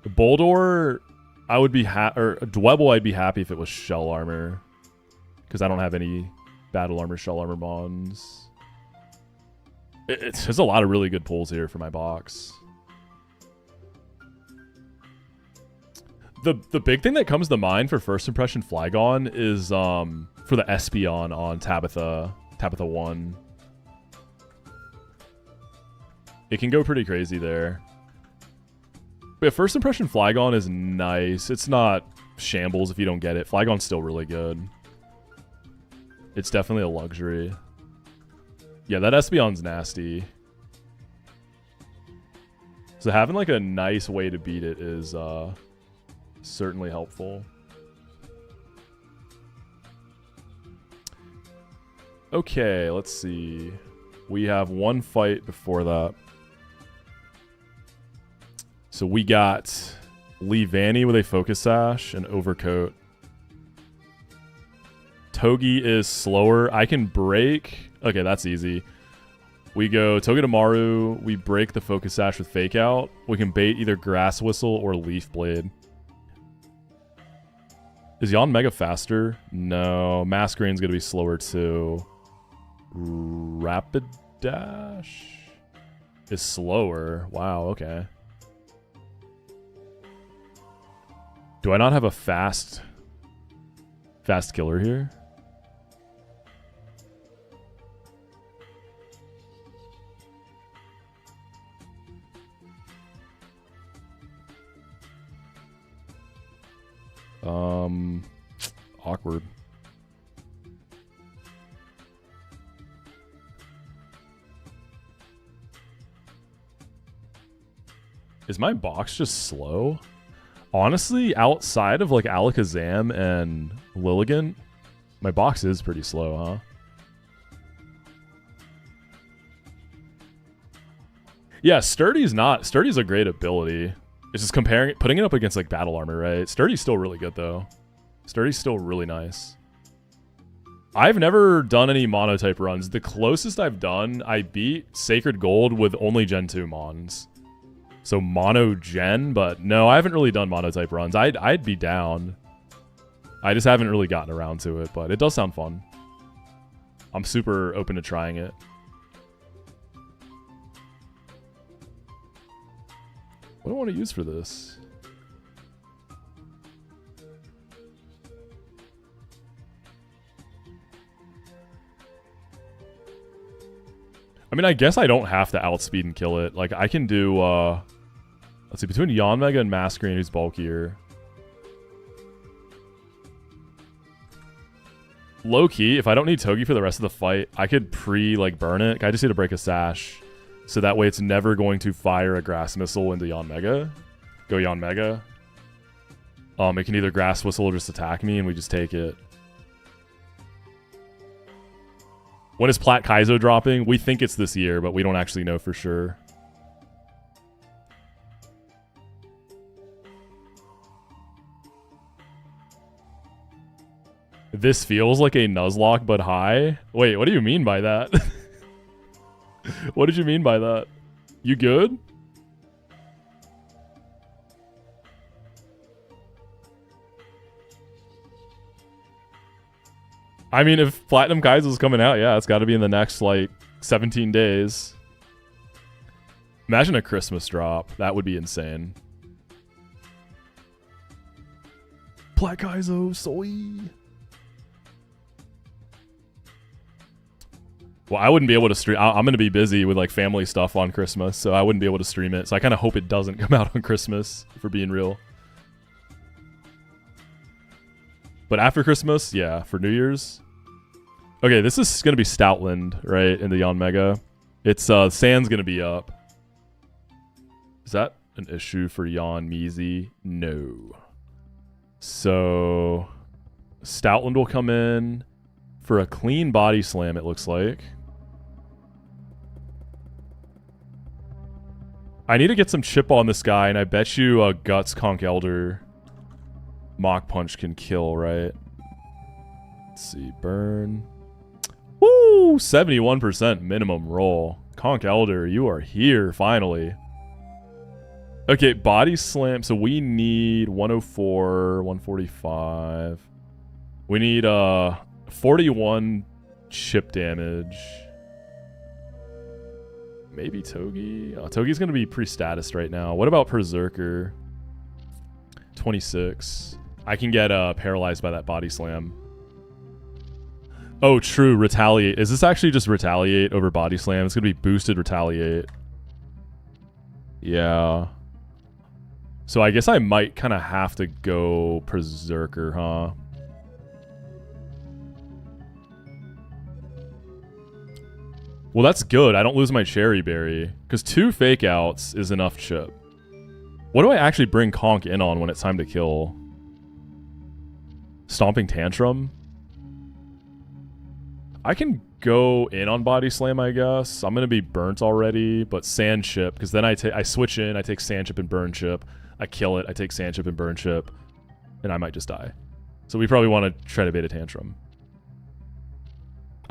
S1: Boldore, I would be or Dwebble, I'd be happy if it was Shell Armor. Because I don't have any Battle Armor, Shell Armor Mons. There's a lot of really good pulls here for my box. The big thing that comes to mind for first impression Flygon is for the Espeon on Tabitha 1. It can go pretty crazy there. But first impression Flygon is nice. It's not shambles if you don't get it. Flygon's still really good. It's definitely a luxury. Yeah, that Espeon's nasty. So having like a nice way to beat it is certainly helpful. Okay, let's see. We have one fight before that. So we got Lee Vanny with a Focus Sash and Overcoat. Togi is slower. I can break. Okay, that's easy. We go Togedemaru. We break the Focus Sash with Fake Out. We can bait either Grass Whistle or Leaf Blade. Is Yon Mega faster? No. Masquerade's going to be slower too. Rapid Dash is slower. Wow, okay. Do I not have a fast killer here? Awkward. Is my box just slow? Honestly, outside of like Alakazam and Lilligant, my box is pretty slow, huh? Yeah, Sturdy's a great ability. It's just putting it up against like battle armor, right? Sturdy's still really good though. Sturdy's still really nice. I've never done any monotype runs. The closest I've done, I beat Sacred Gold with only Gen 2 Mons. So mono gen, but no, I haven't really done monotype runs. I'd be down. I just haven't really gotten around to it, but it does sound fun. I'm super open to trying it. What do I want to use for this? I mean, I guess I don't have to outspeed and kill it. Like, I can do, let's see, between Yanmega and Masquerain, who's bulkier. Low-key, if I don't need Togi for the rest of the fight, I could burn it. I just need to break a Sash. So that way it's never going to fire a Grass Missile into Yanmega. Go Yanmega. It can either Grass Whistle or just attack me, and we just take it. When is Plat Kaizo dropping? We think it's this year, but we don't actually know for sure. This feels like a Nuzlocke, but high? Wait, what do you mean by that? What did you mean by that? You good? I mean, if Platinum Kaizo's coming out, yeah, it's got to be in the next, like, 17 days. Imagine a Christmas drop. That would be insane. Plat Kaizo, soy. Well, I wouldn't be able to stream. I'm going to be busy with, like, family stuff on Christmas, so I wouldn't be able to stream it. So I kind of hope it doesn't come out on Christmas, for being real. But after Christmas, yeah, for New Year's. Okay, this is going to be Stoutland, right, in the Yanmega. It's, Sand's going to be up. Is that an issue for Yan Meezy? No. So, Stoutland will come in for a clean body slam, it looks like. I need to get some chip on this guy, and I bet you Guts Conch Elder Mach Punch can kill, right? Let's see, burn. Woo! 71% minimum roll. Conch Elder, you are here, finally. Okay, body slam. So we need 104, 145. We need 41 chip damage. Maybe Togi? Oh, Togi's going to be pre-statused right now. What about Berserker? 26. I can get paralyzed by that body slam. Oh, true. Retaliate. Is this actually just Retaliate over body slam? It's going to be boosted Retaliate. Yeah. So I guess I might kind of have to go Berserker, huh? Well, that's good. I don't lose my Cherry Berry. Because 2 fake outs is enough chip. What do I actually bring Conch in on when it's time to kill? Stomping Tantrum? I can go in on body slam, I guess. I'm gonna be burnt already, but sand chip, because then I switch in, I take sand chip and burn chip. I kill it, I take sand chip and burn chip, and I might just die. So we probably want to try to bait a tantrum.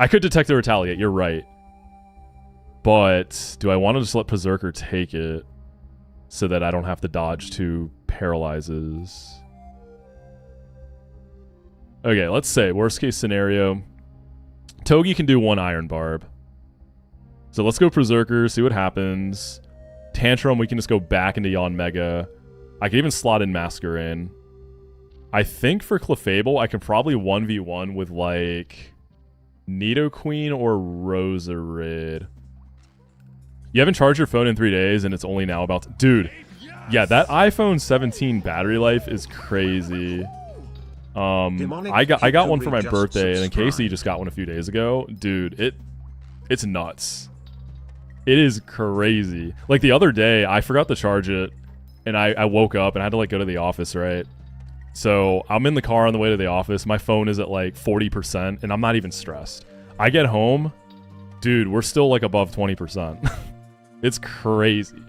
S1: I could detect the retaliate, you're right. But do I want to just let Berserker take it so that I don't have to dodge 2 paralyzes? Okay, let's say, worst case scenario, Togi can do 1 Iron Barb. So let's go Berserker, see what happens. Tantrum, we can just go back into Yon Mega. I can even slot in Masquerain. I think for Clefable, I can probably 1v1 with, like, Nidoqueen or Rosarid. You haven't charged your phone in 3 days, and it's only now about to... Dude, yeah, that iPhone 17 battery life is crazy. I got one for my birthday, and then Casey just got one a few days ago. Dude, it's nuts. It is crazy. Like, the other day, I forgot to charge it, and I woke up, and I had to, like, go to the office, right? So, I'm in the car on the way to the office. My phone is at, like, 40%, and I'm not even stressed. I get home, dude, we're still, like, above 20%. It's crazy.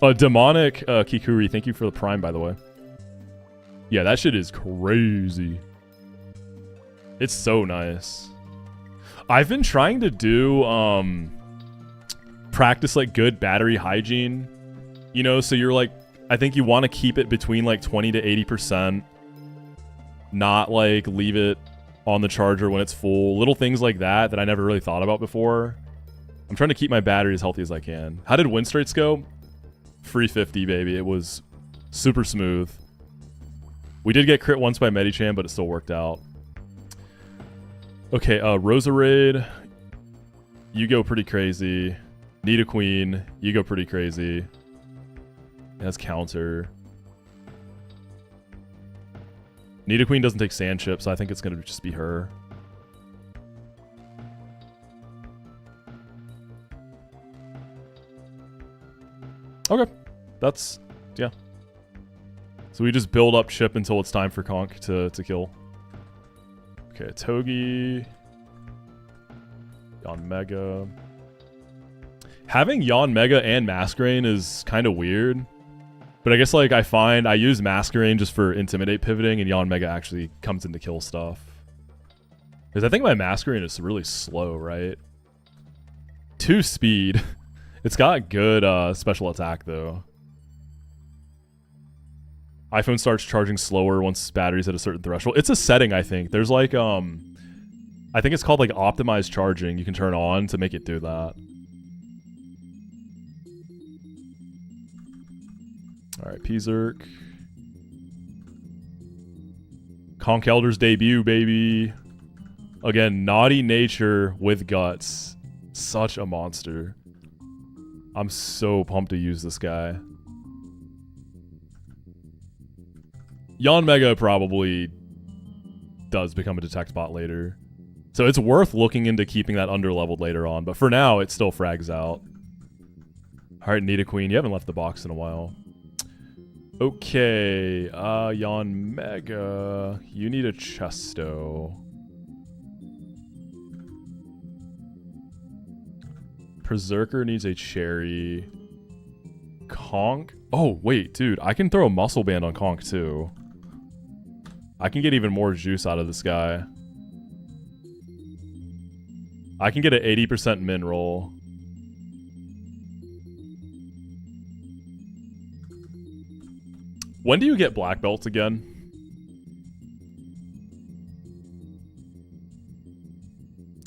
S1: Demonic Kikuri, thank you for the Prime, by the way. Yeah, that shit is crazy. It's so nice. I've been trying to do, practice, like, good battery hygiene. You know, so you're, like, I think you want to keep it between, like, 20 to 80%. Not, like, leave it on the charger when it's full. Little things like that that I never really thought about before. I'm trying to keep my battery as healthy as I can. How did Winstrates go? Free 50, baby. It was super smooth. We did get crit once by Medicham, but it still worked out. Okay, Rosarid. You go pretty crazy. Nidoqueen. You go pretty crazy. It has counter. Nidoqueen doesn't take sand chip, so I think it's going to just be her. Okay. That's... yeah. So we just build up chip until it's time for Conk to kill. Okay, Togi. Yon Mega. Having Yon Mega and Masquerain is kind of weird. But I guess, like, I use Masquerain just for Intimidate pivoting, and Yon Mega actually comes in to kill stuff. Because I think my Masquerain is really slow, right? 2 speed. It's got good special attack, though. iPhone starts charging slower once battery's at a certain threshold. It's a setting, I think. There's, like, I think it's called, like, optimized charging. You can turn on to make it do that. Alright, P-Zerk. Conk Elder's debut, baby. Again, naughty nature with guts. Such a monster. I'm so pumped to use this guy. Yon Mega probably does become a detect bot later. So it's worth looking into keeping that underleveled later on. But for now, it still frags out. Alright, Nidoqueen. You haven't left the box in a while. Okay. Yon Mega. You need a Chesto. Berserker needs a Cherry. Conk? Oh, wait, dude. I can throw a Muscle Band on Conk, too. I can get even more juice out of this guy. I can get an 80% min roll. When do you get black belts again?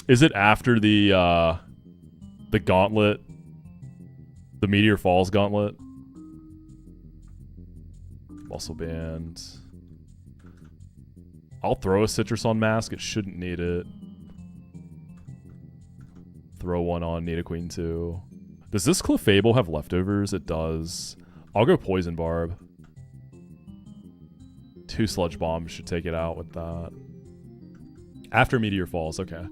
S1: Is it after the gauntlet? The Meteor Falls gauntlet? Muscle Band. I'll throw a Citrus on Mask. It shouldn't need it. Throw one on Nidoqueen too. Does this Clefable have leftovers? It does. I'll go Poison Barb. 2 Sludge Bombs should take it out with that. After Meteor Falls, okay.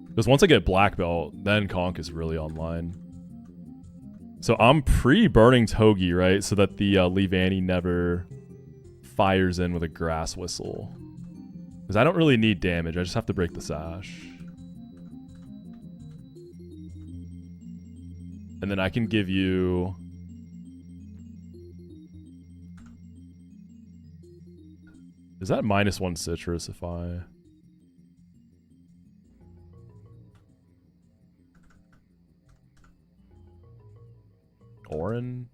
S1: Because once I get Black Belt, then Conk is really online. So I'm pre-burning Togi, right? So that the Leavanny never fires in with a Grass Whistle. Because I don't really need damage. I just have to break the Sash. And then I can give you... Is that -1 citrus if I... Orin?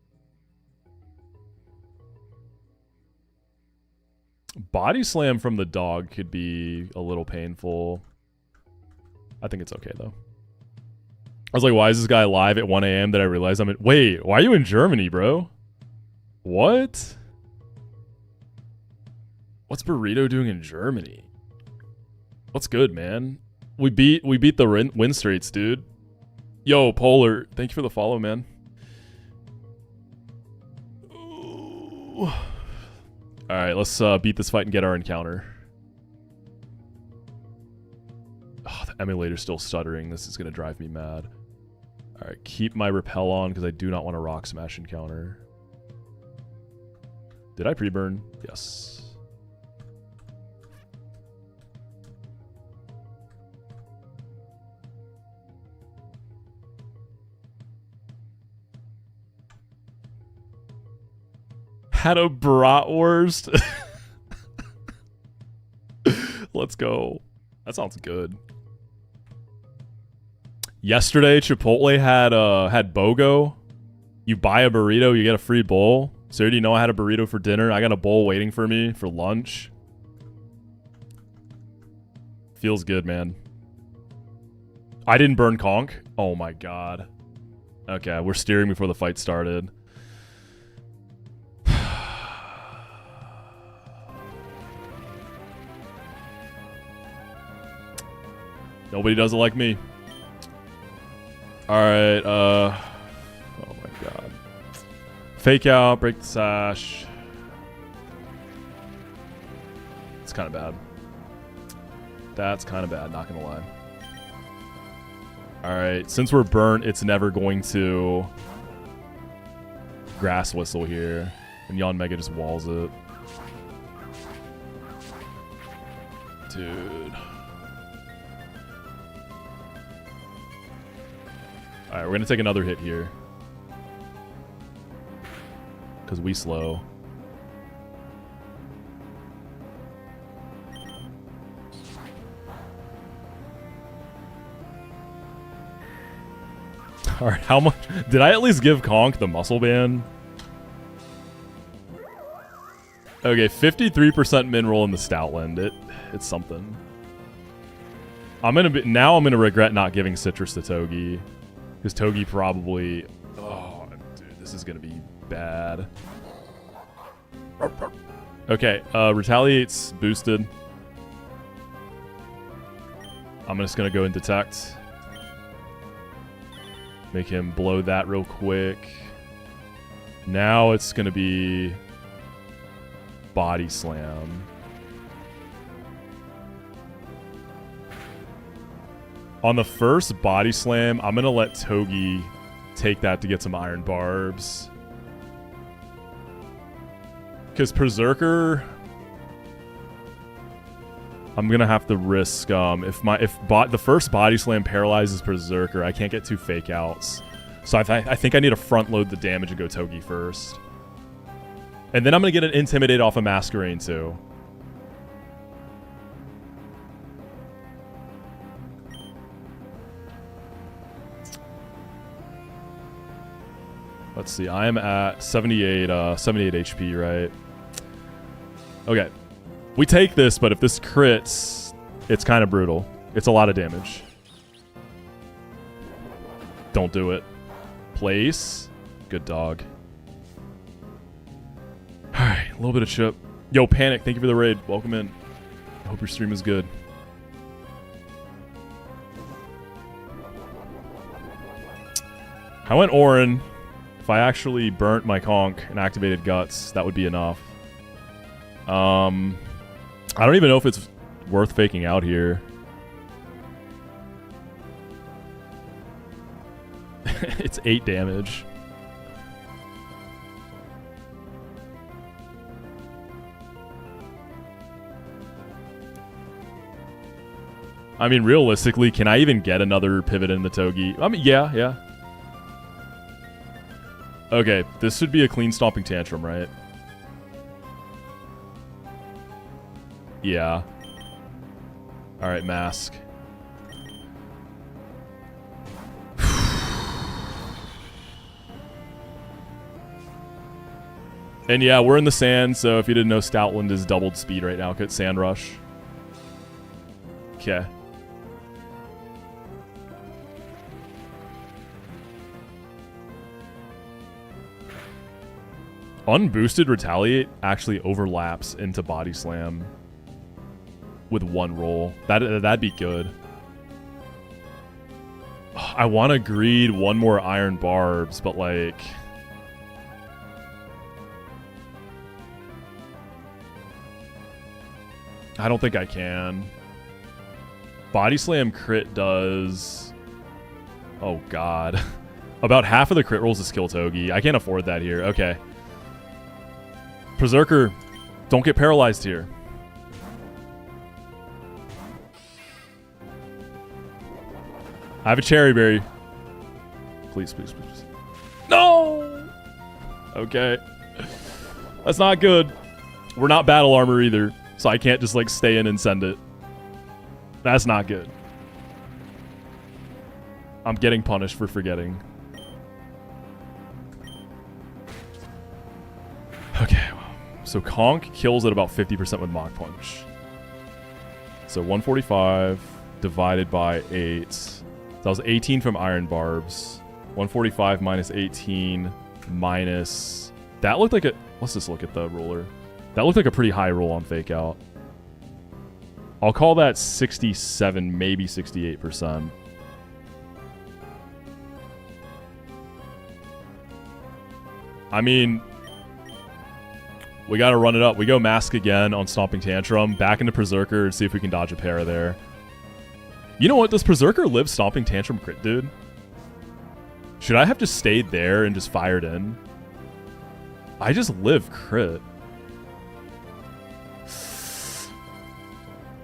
S1: Body slam from the dog could be a little painful. I think it's okay though. I was like, why is this guy live at 1 a.m. that I realized I'm in... Wait, why are you in Germany, bro? What? What's Burrito doing in Germany? What's good, man? We beat the Winstrates, dude. Yo, Polar, thank you for the follow, man. Ooh. All right, let's beat this fight and get our encounter. Oh, the emulator's still stuttering. This is gonna drive me mad. All right, keep my repel on because I do not want a rock smash encounter. Did I pre-burn? Yes. Had a bratwurst. Let's go. That sounds good. Yesterday, Chipotle had BOGO. You buy a burrito, you get a free bowl. So you know I had a burrito for dinner. I got a bowl waiting for me for lunch. Feels good, man. I didn't burn conch. Oh my god. Okay, we're steering before the fight started. Nobody does it like me. Alright, oh my god. Fake out, break the sash. It's kind of bad. That's kind of bad, not gonna lie. Alright, since we're burnt, it's never going to grass whistle here. And Yon Mega just walls it. Dude. Alright, we're gonna take another hit here. Because we slow. Alright, how much... Did I at least give Conch the muscle band? Okay, 53% mineral in the Stoutland. It's something. I'm gonna regret not giving citrus to Togi. Because Togi probably... Oh, dude, this is going to be bad. Okay, Retaliate's boosted. I'm just going to go and detect. Make him blow that real quick. Now it's going to be... Body Slam. On the first body slam, I'm going to let Togi take that to get some iron barbs. Because Berserker... I'm going to have to risk... if the first body slam paralyzes Berserker, I can't get 2 fake outs. So I think I need to front load the damage and go Togi first. And then I'm going to get an Intimidate off of Masquerain too. Let's see, I am at 78 HP, right? Okay. We take this, but if this crits, it's kind of brutal. It's a lot of damage. Don't do it. Place. Good dog. Alright, a little bit of chip. Yo, Panic, thank you for the raid. Welcome in. I hope your stream is good. I went Orin. If I actually burnt my conch and activated guts, that would be enough. I don't even know if it's worth faking out here. It's 8 damage. I mean, realistically, can I even get another pivot in the Togi? I mean, yeah. Okay, this should be a clean stomping tantrum, right? Yeah. Alright, mask. And yeah, we're in the sand, so if you didn't know, Stoutland is doubled speed right now. Get Sand Rush. Okay. Unboosted Retaliate actually overlaps into Body Slam with one roll. That'd be good. I want to greed one more Iron Barbs, but like... I don't think I can. Body Slam crit does... Oh god. About half of the crit rolls is Skill Togi. I can't afford that here. Okay. Berserker, don't get paralyzed here. I have a Cherry Berry. Please, please, please. No! Okay. That's not good. We're not battle armor either, so I can't just like stay in and send it. That's not good. I'm getting punished for forgetting. Okay. So Conk kills at about 50% with Mach Punch. So 145 divided by 8. So that was 18 from Iron Barbs. 145 minus 18 minus... That looked like a... Let's just look at the roller. That looked like a pretty high roll on Fake Out. I'll call that 67, maybe 68%. I mean... We gotta run it up. We go Mask again on Stomping Tantrum. Back into Berserker and see if we can dodge a para there. You know what? Does Berserker live Stomping Tantrum crit, dude? Should I have just stayed there and just fired in? I just live crit.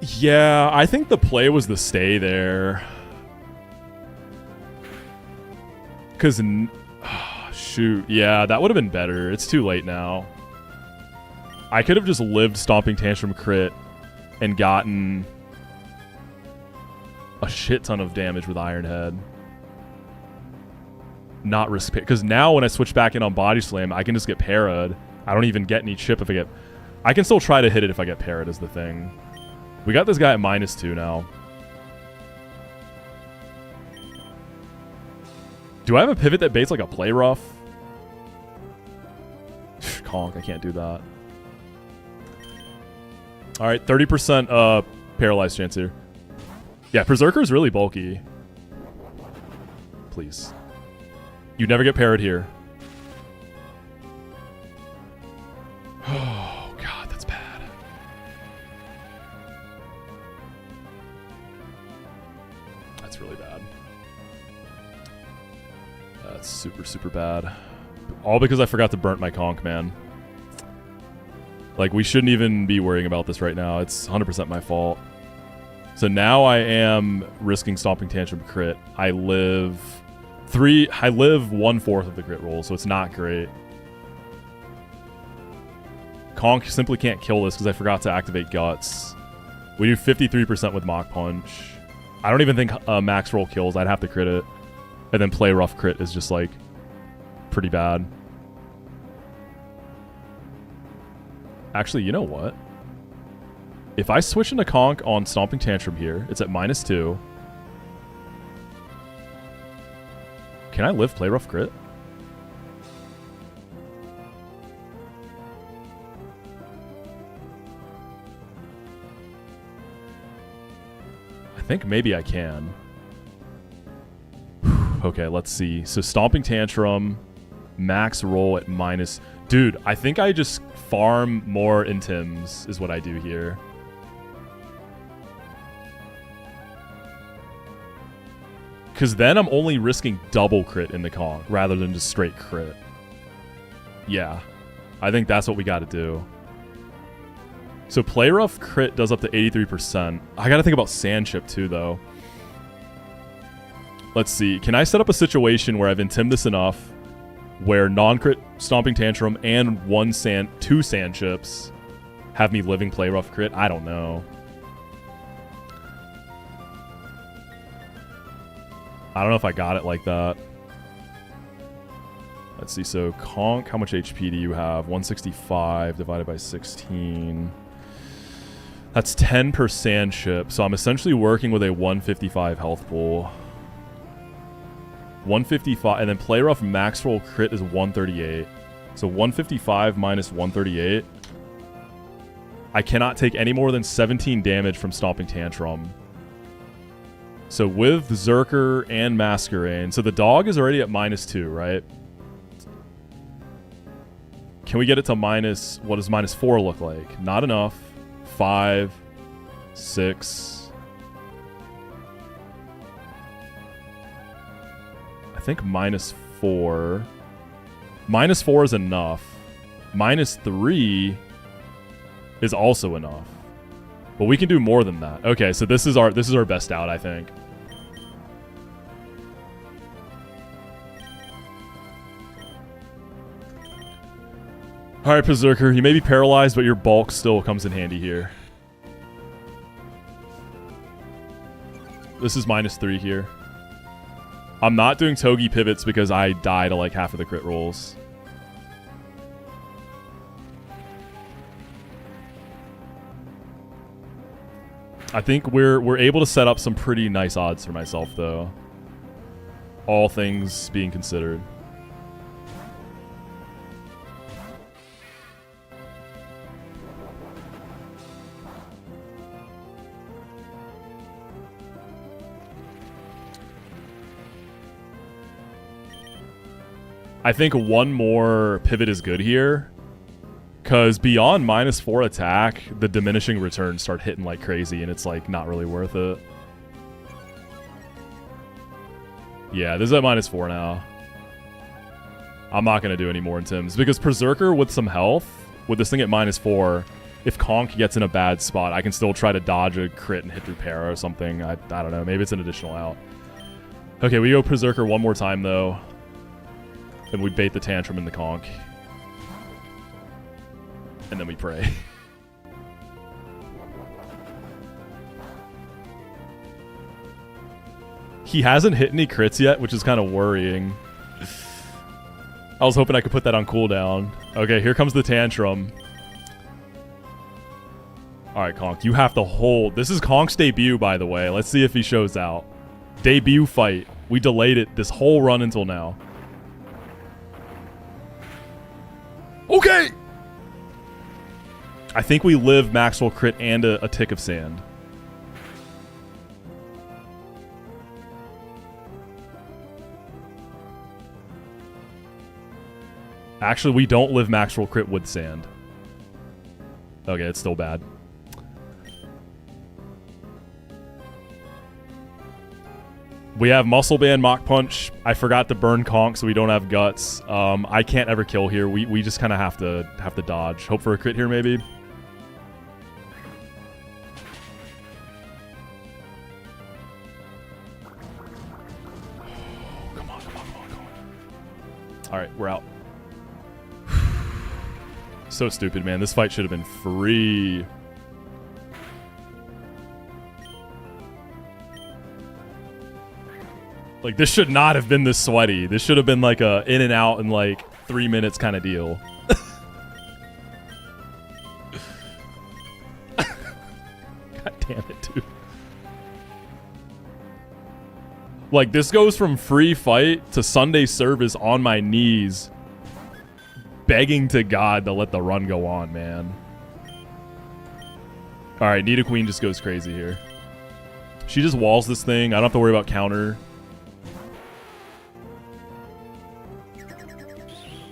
S1: Yeah, I think the play was the stay there. Because... shoot. Yeah, that would have been better. It's too late now. I could have just lived Stomping Tantrum crit and gotten a shit ton of damage with Iron Head. Not risk pay. Because now when I switch back in on Body Slam, I can just get parried. I don't even get any chip if I get... I can still try to hit it if I get parried is the thing. We got this guy at -2 now. Do I have a pivot that baits like a play rough? Conk, I can't do that. Alright, 30% paralyzed chance here. Yeah, Berserker is really bulky. Please. You never get parried here. Oh, God, that's bad. That's really bad. That's super, super bad. All because I forgot to burnt my conch, man. Like, we shouldn't even be worrying about this right now. It's 100% my fault. So now I am risking Stomping Tantrum crit. I live 1/4 of the crit roll, so it's not great. Conch simply can't kill this because I forgot to activate Guts. We do 53% with Mach Punch. I don't even think max roll kills. I'd have to crit it. And then play rough crit is just, like, pretty bad. Actually, you know what? If I switch into Conch on Stomping Tantrum here, it's at -2. Can I live play rough crit? I think maybe I can. Okay, let's see. So Stomping Tantrum, max roll at -... Dude, I think I just farm more Intims is what I do here. Because then I'm only risking double crit in the Conch rather than just straight crit. Yeah, I think that's what we got to do. So play rough crit does up to 83%. I got to think about Sand Chip too, though. Let's see. Can I set up a situation where I've Intim this enough where non-crit Stomping Tantrum and two sand chips have me living play rough crit. I don't know. I don't know if I got it like that. Let's see. So Conk, how much HP do you have? 165 divided by 16. That's 10 per sand chip. So I'm essentially working with a 155 health pool. 155, and then play rough max roll crit is 138. So 155 minus 138. I cannot take any more than 17 damage from Stomping Tantrum. So with Zerker and Masquerain, so the dog is already at -2, right? Can we get it to minus, what does -4 look like? Not enough. 5, 6. I think -4. -4 is enough. -3 is also enough. But we can do more than that. Okay, so this is our best out, I think. Alright, Berserker, you may be paralyzed, but your bulk still comes in handy here. This is -3 here. I'm not doing Togi pivots because I die to like half of the crit rolls. I think we're able to set up some pretty nice odds for myself, though. All things being considered. I think one more pivot is good here. Because beyond -4 attack, the diminishing returns start hitting like crazy, and it's like not really worth it. Yeah, this is at -4 now. I'm not going to do any more Intims, because Berserker with some health, with this thing at -4, if Conk gets in a bad spot, I can still try to dodge a crit and hit through para or something. I don't know, maybe it's an additional out. Okay, we go Berserker one more time, though. Then we bait the Tantrum in the Conk. And then we pray. He hasn't hit any crits yet, which is kind of worrying. I was hoping I could put that on cooldown. Okay, here comes the Tantrum. Alright, Conk, you have to hold. This is Conk's debut, by the way. Let's see if he shows out. Debut fight. We delayed it this whole run until now. Okay! I think we live Maxwell crit and a tick of sand. Actually, we don't live Maxwell crit with sand. Okay, it's still bad. We have Muscle Band, Mach Punch. I forgot to burn Conk, so we don't have Guts. I can't ever kill here. We just kind of have to dodge. Hope for a crit here, maybe. Come on. All right, we're out. So stupid, man. This fight should have been free. Like, this should not have been this sweaty. This should have been like a in and out in like 3 minutes kind of deal. God damn it, dude. Like, this goes from free fight to Sunday service on my knees, begging to God to let the run go on, man. Alright, Nita Queen just goes crazy here. She just walls this thing. I don't have to worry about counter.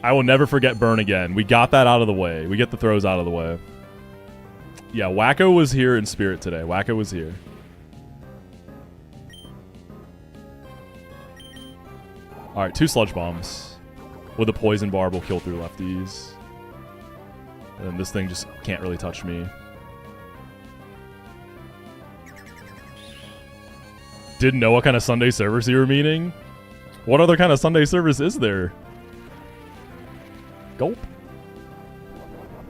S1: I will never forget burn again. We got that out of the way. We get the throws out of the way. Yeah, Wacko was here in spirit today. Wacko was here. Alright, 2 sludge bombs. With a poison barb will kill through lefties. And this thing just can't really touch me. Didn't know what kind of Sunday service you were meaning? What other kind of Sunday service is there? Gulp.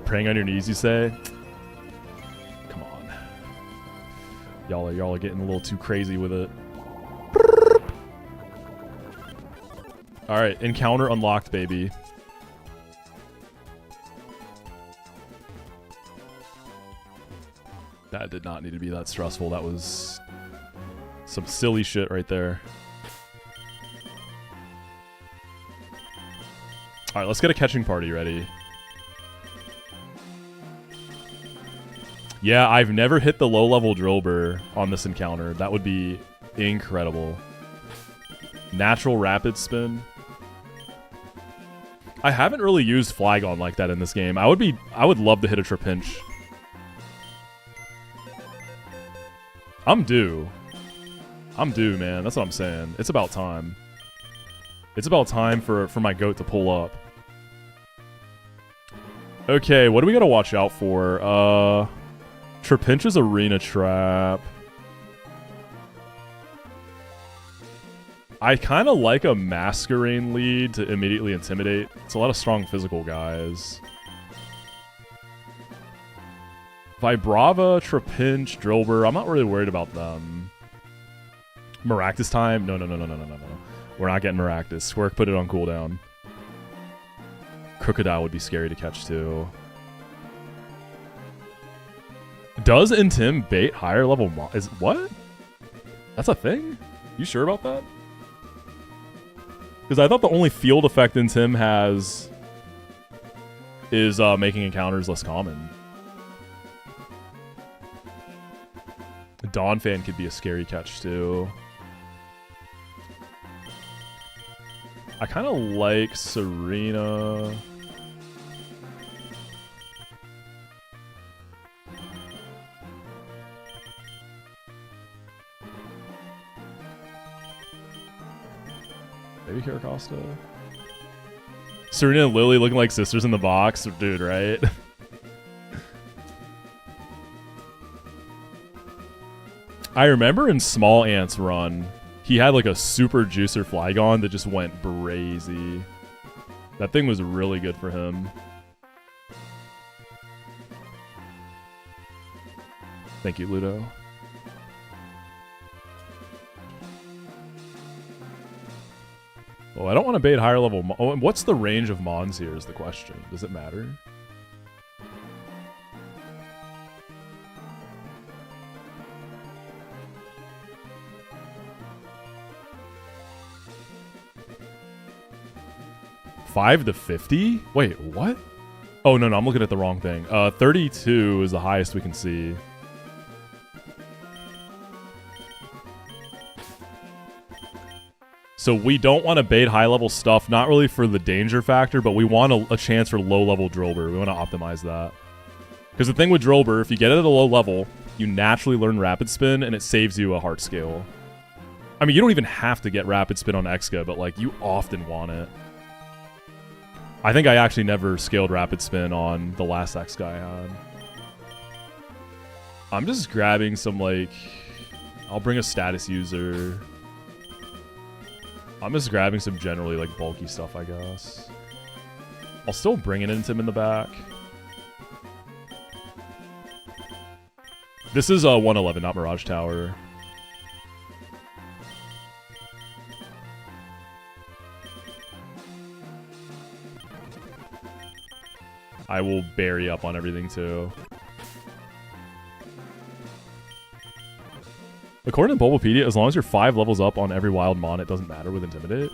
S1: Praying on your knees, you say? Come on. Y'all are getting a little too crazy with it. Alright, encounter unlocked, baby. That did not need to be that stressful. That was some silly shit right there. Alright, let's get a catching party ready. Yeah, I've never hit the low-level drill burr on this encounter. That would be incredible. Natural rapid spin. I haven't really used Flygon like that in this game. I would love to hit a Trapinch. I'm due. I'm due, man. That's what I'm saying. It's about time. It's about time for my goat to pull up. Okay, what do we gotta watch out for? Trapinch's Arena Trap. I kind of like a Masquerain lead to immediately intimidate. It's a lot of strong physical guys. Vibrava, Trapinch, Drillbur. I'm not really worried about them. Maractus time? No. We're not getting Maractus. Squirk put it on cooldown. Crocodile would be scary to catch too. Does Intim bait higher level is what? That's a thing? You sure about that? Because I thought the only field effect Intim has is making encounters less common. Donphan could be a scary catch too. I kind of like Serena. Maybe Caracosta. Serena and Lily looking like sisters in the box. Dude, right? I remember in Small Ant's run, he had like a super juicer Flygon that just went brazy. That thing was really good for him. Thank you, Ludo. Oh, I don't want to bait higher level. Oh, what's the range of Mons here is the question. Does it matter? $5 to $50? Wait, what? Oh, no, I'm looking at the wrong thing. 32 is the highest we can see. So we don't want to bait high-level stuff, not really for the danger factor, but we want a chance for low-level Drillbur. We want to optimize that. Because the thing with Drillbur, if you get it at a low level, you naturally learn Rapid Spin, and it saves you a heart scale. I mean, you don't even have to get Rapid Spin on Exca, but, like, you often want it. I think I actually never scaled Rapid Spin on the last X guy I had. I'm just grabbing some, like... I'll bring a status user... I'm just grabbing some generally, like, bulky stuff, I guess. I'll still bring an Intim in the back. This is 111, not Mirage Tower. I will bury up on everything, too. According to Bulbapedia, as long as you're 5 levels up on every wild mon, it doesn't matter with Intimidate.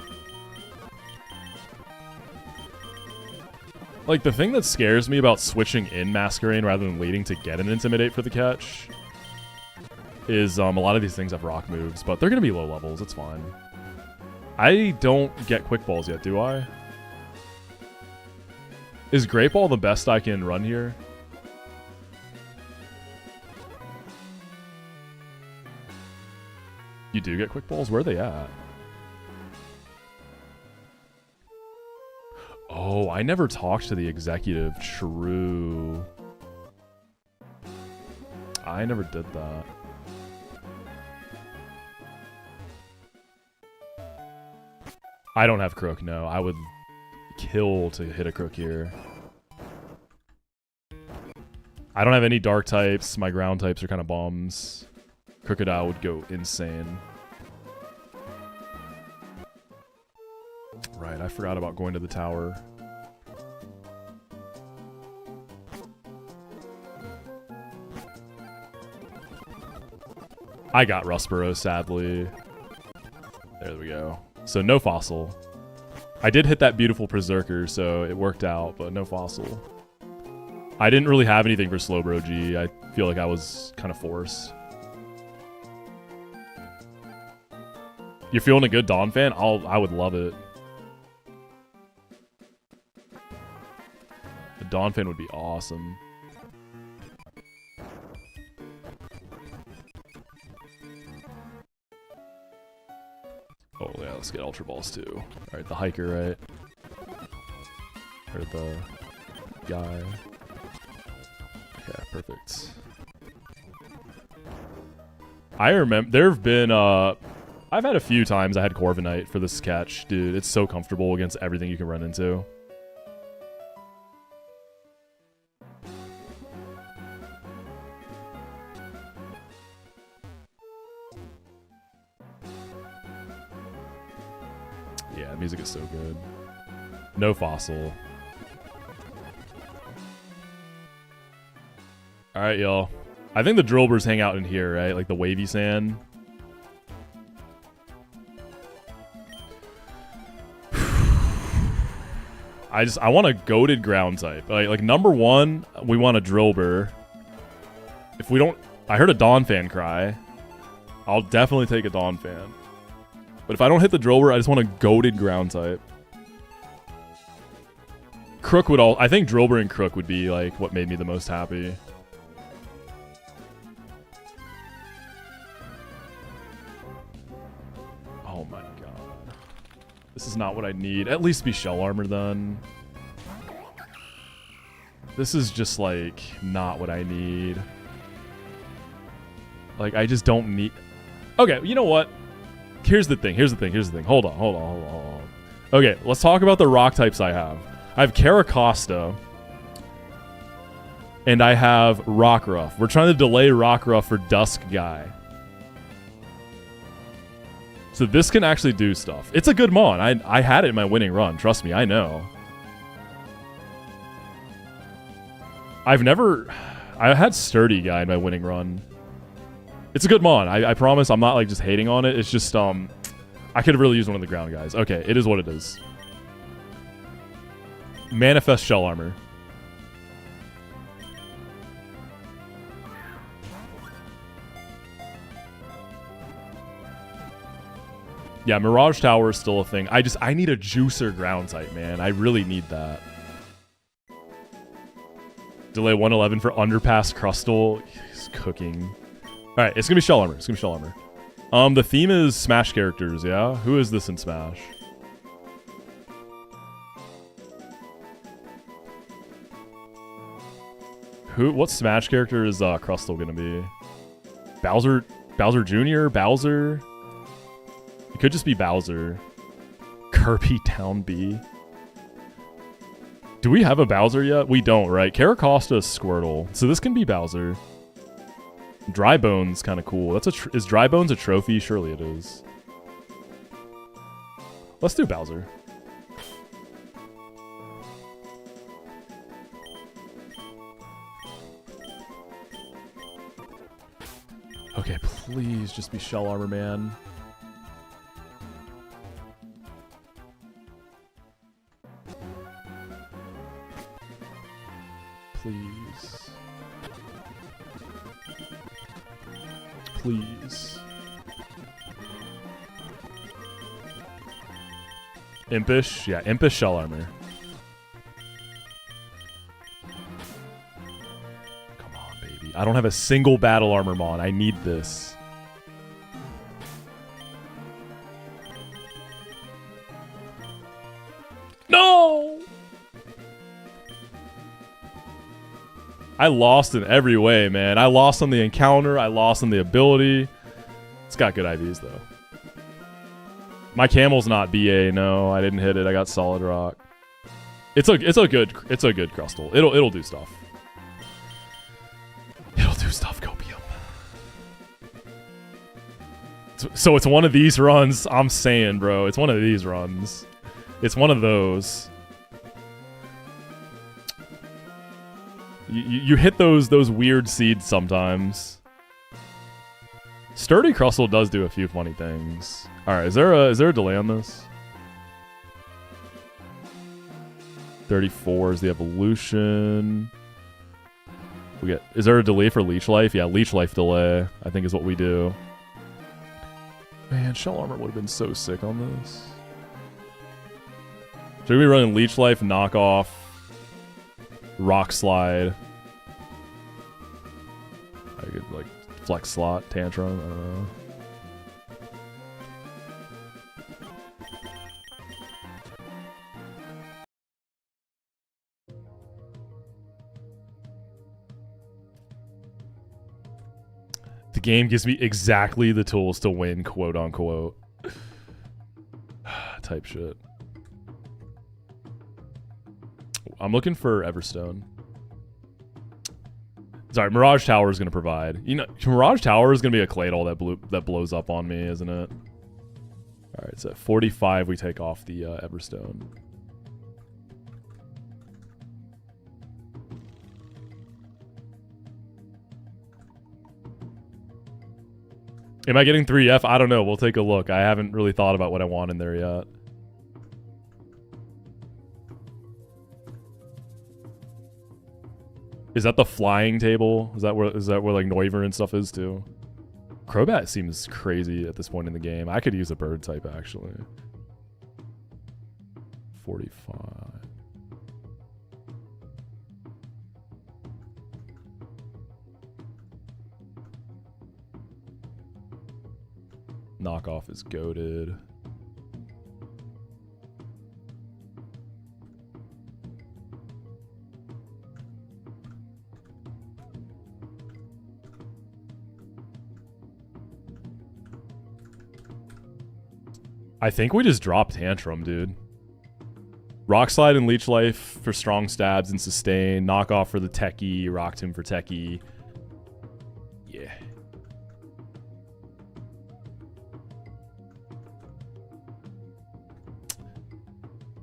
S1: Like, the thing that scares me about switching in Masquerain rather than waiting to get an Intimidate for the catch is a lot of these things have rock moves, but they're going to be low levels. It's fine. I don't get Quick Balls yet, do I? Is Great Ball the best I can run here? You do get Quick Balls? Where are they at? Oh, I never talked to the executive. True. I never did that. I don't have Croak, no. I would... kill to hit a crook here. I don't have any dark types. My ground types are kind of bombs. Crocodile would go insane. Right, I forgot about going to the tower. I got Rustboro, sadly. There we go. So no fossil. I did hit that beautiful Berserker, so it worked out, but no fossil. I didn't really have anything for Slowbro G. I feel like I was kind of forced. You're feeling a good Dawn fan? I would love it. A Dawn fan would be awesome. Oh yeah, let's get Ultra Balls too. Alright, the hiker, right? Or the guy. Yeah, perfect. I remember there have been I've had a few times I had Corviknight for this catch. Dude, it's so comfortable against everything you can run into. Yeah, music is so good. No fossil. Alright, y'all. I think the Drillbers hang out in here, right? Like the wavy sand. I want a goated ground type. Like number one, we want a Drillbur. If we don't... I heard a Dawn fan cry. I'll definitely take a Dawn fan. But if I don't hit the Drillbur, I just want a goated ground type. Crook would all... I think Drillbur and Crook would be like what made me the most happy. Oh my god. This is not what I need. At least be shell armor then. This is just like not what I need. Like I just don't need... Okay, you know what? Here's the thing. Hold on. Okay, let's talk about the rock types I have. I have Caracosta. And I have Rockruff. We're trying to delay Rockruff for Dusk Guy. So this can actually do stuff. It's a good mon. I had it in my winning run. Trust me, I know. I had Sturdy Guy in my winning run. It's a good mon. I promise I'm not like just hating on it. It's just, I could have really used one of the ground guys. Okay, it is what it is. Manifest Shell Armor. Yeah, Mirage Tower is still a thing. I need a juicer ground type, man. I really need that. Delay 111 for Underpass Crustal. He's cooking. Alright, it's gonna be Shell Armor. The theme is Smash characters, yeah? Who is this in Smash? What Smash character is Crustal gonna be? Bowser Jr.? Bowser? It could just be Bowser. Kirby Town B. Do we have a Bowser yet? We don't, right? Caracosta is Squirtle. So this can be Bowser. Dry Bones kind of cool. Is Dry Bones a trophy? Surely it is. Let's do Bowser. Okay, please just be Shell Armor, man. Please. Please. Impish? Yeah, Impish Shell Armor. Come on, baby. I don't have a single Battle Armor mon. I need this. No! I lost in every way, man. I lost on the encounter. I lost on the ability. It's got good IVs, though. My Camel's not BA. No, I didn't hit it. I got Solid Rock. It's a good Crustle. It'll do stuff. It'll do stuff, Copium. So it's one of these runs. I'm saying, bro, it's one of these runs. It's one of those. You hit those weird seeds sometimes. Sturdy Crustle does do a few funny things. All right, is there a delay on this? 34 is the evolution. Is there a delay for Leech Life? Yeah, Leech Life delay, I think, is what we do. Man, Shell Armor would have been so sick on this. Should we be running Leech Life, Knock Off, Rock Slide? I could, like, Flex Slot, Tantrum, I don't know. The game gives me exactly the tools to win, quote unquote. Type shit. I'm looking for Everstone. Sorry, Mirage Tower is going to provide. You know, Mirage Tower is going to be a Claydol that blows up on me, isn't it? All right, so at 45 we take off the Everstone. Am I getting 3F? I don't know. We'll take a look. I haven't really thought about what I want in there yet. Is that the flying table? Is that where like Noivern and stuff is too? Crobat seems crazy at this point in the game. I could use a bird type actually. 45. Knockoff is goated. I think we just dropped Tantrum, dude. Rock Slide and Leech Life for strong stabs and sustain. Knockoff for the techie. Rock Tomb for techie. Yeah.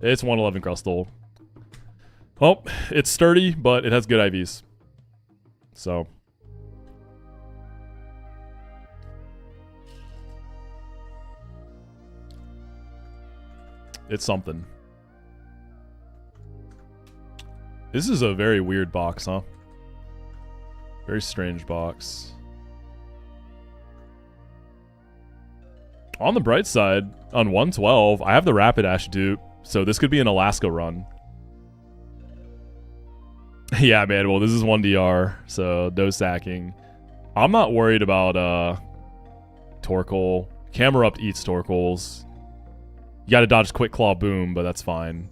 S1: It's 111 Crustle. Oh, it's sturdy, but it has good IVs. So. It's something. This is a very weird box, huh? Very strange box. On the bright side, on 112, I have the Rapid Ash dupe, so this could be an Alaska run. Yeah, man, well, this is 1DR, so no sacking. I'm not worried about Torkoal. Camerupt eats Torkoals. You gotta dodge Quick Claw Boom, but that's fine.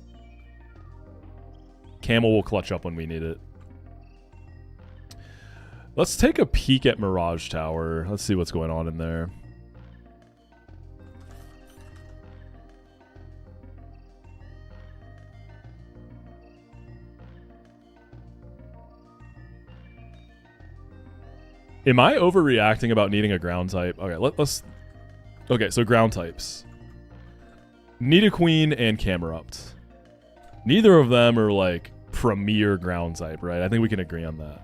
S1: Camel will clutch up when we need it. Let's take a peek at Mirage Tower. Let's see what's going on in there. Am I overreacting about needing a ground type? Okay, let's... Okay, so ground types. Nidoqueen and Camerupt. Neither of them are like premier ground type, right? I think we can agree on that.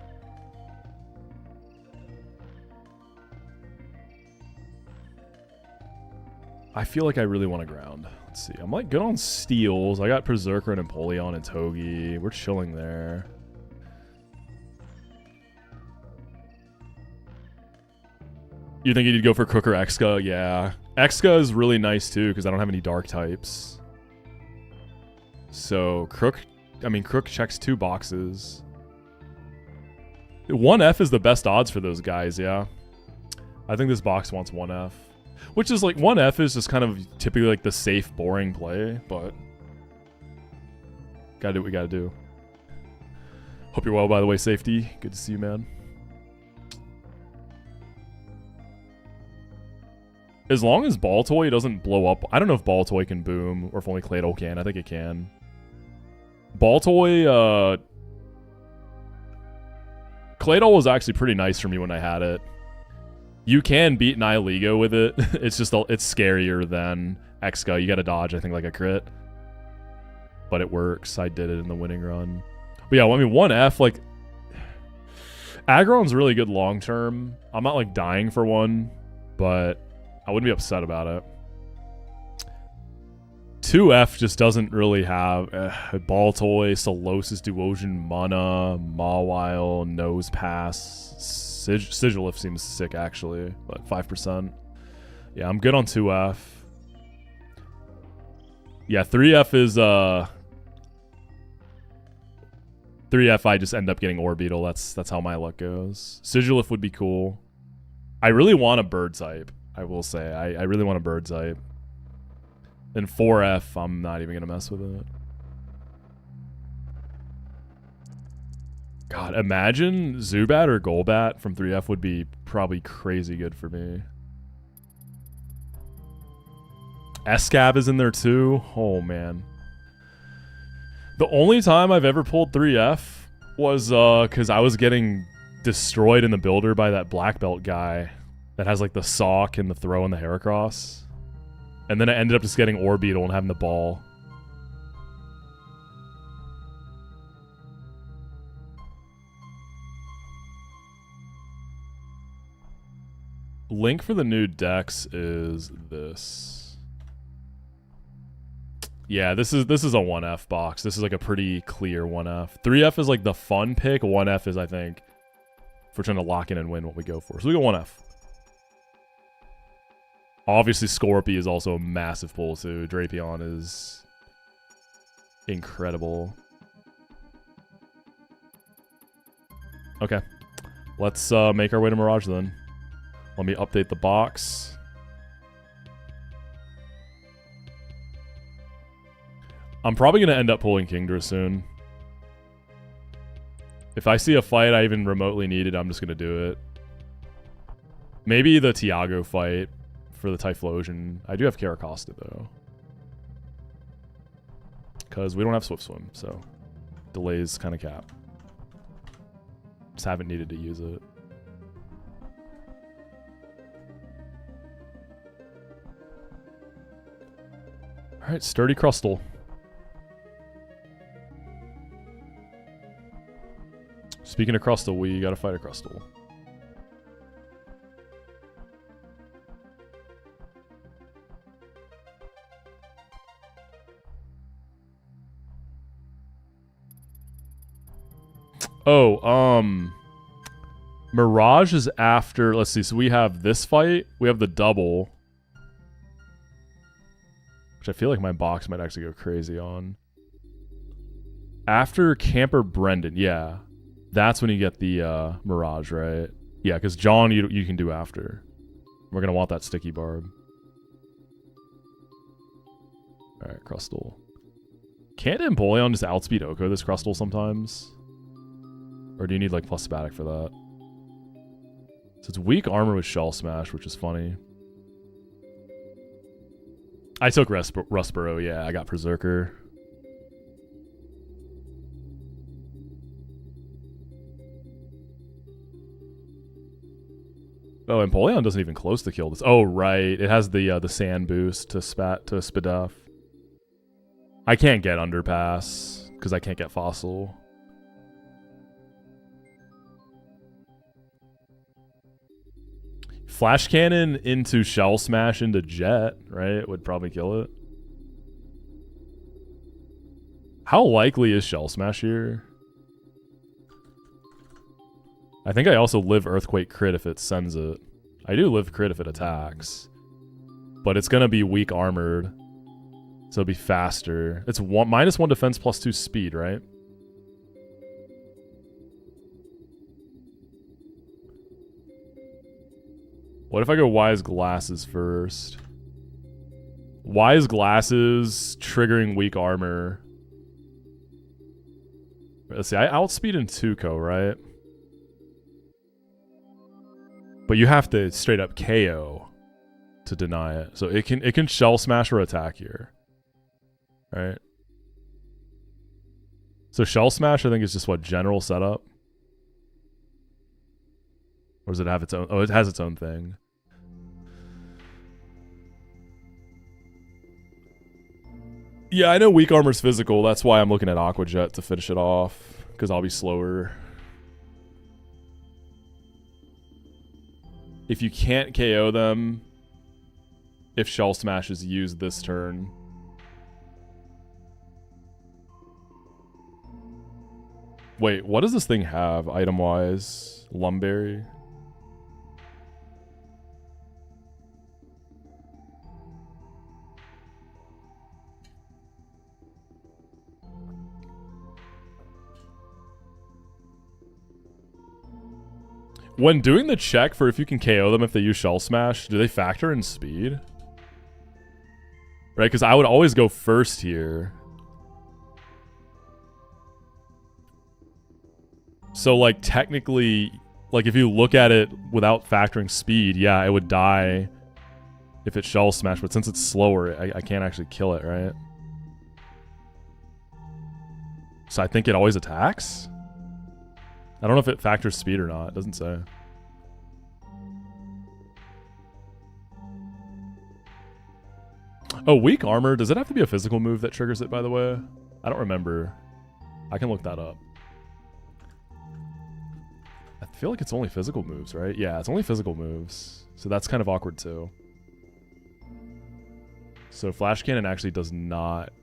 S1: I feel like I really want to ground. Let's see. I'm like good on steals. I got Berserker and Empoleon and Togi. We're chilling there. You think you'd go for Crook or Exca? Yeah. Exca is really nice too because I don't have any dark types. So Crook checks 2 boxes. 1F is the best odds for those guys, yeah. I think this box wants 1F. Which is like 1F is just kind of typically like the safe, boring play, but gotta do what we gotta do. Hope you're well, by the way, Safety. Good to see you, man. As long as Ball Toy doesn't blow up. I don't know if Ball Toy can boom or if only Claydol can. I think it can. Baltoy, Claydol was actually pretty nice for me when I had it. You can beat Nihilego with it. It's just, it's scarier than Exca. You gotta dodge, I think, like a crit. But it works. I did it in the winning run. But yeah, well, I mean, 1F, like, Aggron's really good long term. I'm not, like, dying for one, but I wouldn't be upset about it. 2F just doesn't really have Baltoy, Solosis, Duosion, Mana, Mawile, Nose Pass. Sigilif seems sick, actually, but 5%. Yeah, I'm good on 2F. Yeah, 3F is 3F, I just end up getting Orbeetle. That's how my luck goes. Sigilif would be cool. I really want a bird type, I will say. I really want a bird type. And 4F, I'm not even going to mess with it. God, imagine Zubat or Golbat from 3F would be probably crazy good for me. Escab is in there too. Oh, man. The only time I've ever pulled 3F was because I was getting destroyed in the builder by that black belt guy that has like the sock and the throw and the Heracross. And then I ended up just getting Orbeetle and having the ball. Link for the new decks is this. Yeah, this is a 1F box. This is like a pretty clear 1F. 3F is like the fun pick. 1F is, I think, if we're trying to lock in and win what we go for. So we go 1F. Obviously, Scorpy is also a massive pull too. Drapion is incredible. Okay. Let's make our way to Mirage then. Let me update the box. I'm probably going to end up pulling Kingdra soon. If I see a fight I even remotely needed, I'm just going to do it. Maybe the Tiago fight for the Typhlosion. I do have Caracosta though. Because we don't have Swift Swim, so delays kind of cap. Just haven't needed to use it. Alright, Sturdy Crustle. Speaking of Crustle, we gotta fight a Crustle. Oh, Mirage is after, let's see, so we have this fight, we have the double, which I feel like my box might actually go crazy on. After Camper Brendan, yeah, that's when you get the Mirage, right? Yeah, because John you can do after. We're going to want that Sticky Barb. Alright, Crustle. Can't Empoleon just outspeed Oko this Crustle sometimes? Or do you need like plus Spatic for that? So it's weak armor with Shell Smash, which is funny. I took Rustboro, yeah, I got Berserker. Oh, Empoleon doesn't even close to kill this. Oh, right. It has the sand boost to Spadaf. I can't get Underpass because I can't get Fossil. Flash Cannon into Shell Smash into Jet, right? Would probably kill it. How likely is Shell Smash here? I think I also live Earthquake crit if it sends it. I do live crit if it attacks. But it's going to be weak armored. So it'll be faster. It's -1 defense plus 2 speed, right? What if I go Wise Glasses first? Wise Glasses triggering weak armor. Let's see, I outspeed in Tuco, right? But you have to straight up KO to deny it. So it can Shell Smash or attack here. Right? So Shell Smash, I think, is just what, general setup? Or does it have its own? Oh, it has its own thing. Yeah, I know weak armor's physical. That's why I'm looking at Aqua Jet to finish it off. Because I'll be slower. If you can't KO them, if Shell Smash is used this turn. Wait, what does this thing have item-wise? Lumberry? When doing the check for if you can KO them if they use Shell Smash, do they factor in speed? Right, because I would always go first here. So, like, technically, like, if you look at it without factoring speed, yeah, it would die if it Shell Smash, but since it's slower, I can't actually kill it, right? So I think it always attacks? I don't know if it factors speed or not. It doesn't say. Oh, weak armor. Does it have to be a physical move that triggers it, by the way? I don't remember. I can look that up. I feel like it's only physical moves, right? Yeah, it's only physical moves. So that's kind of awkward, too. So Flash Cannon actually does not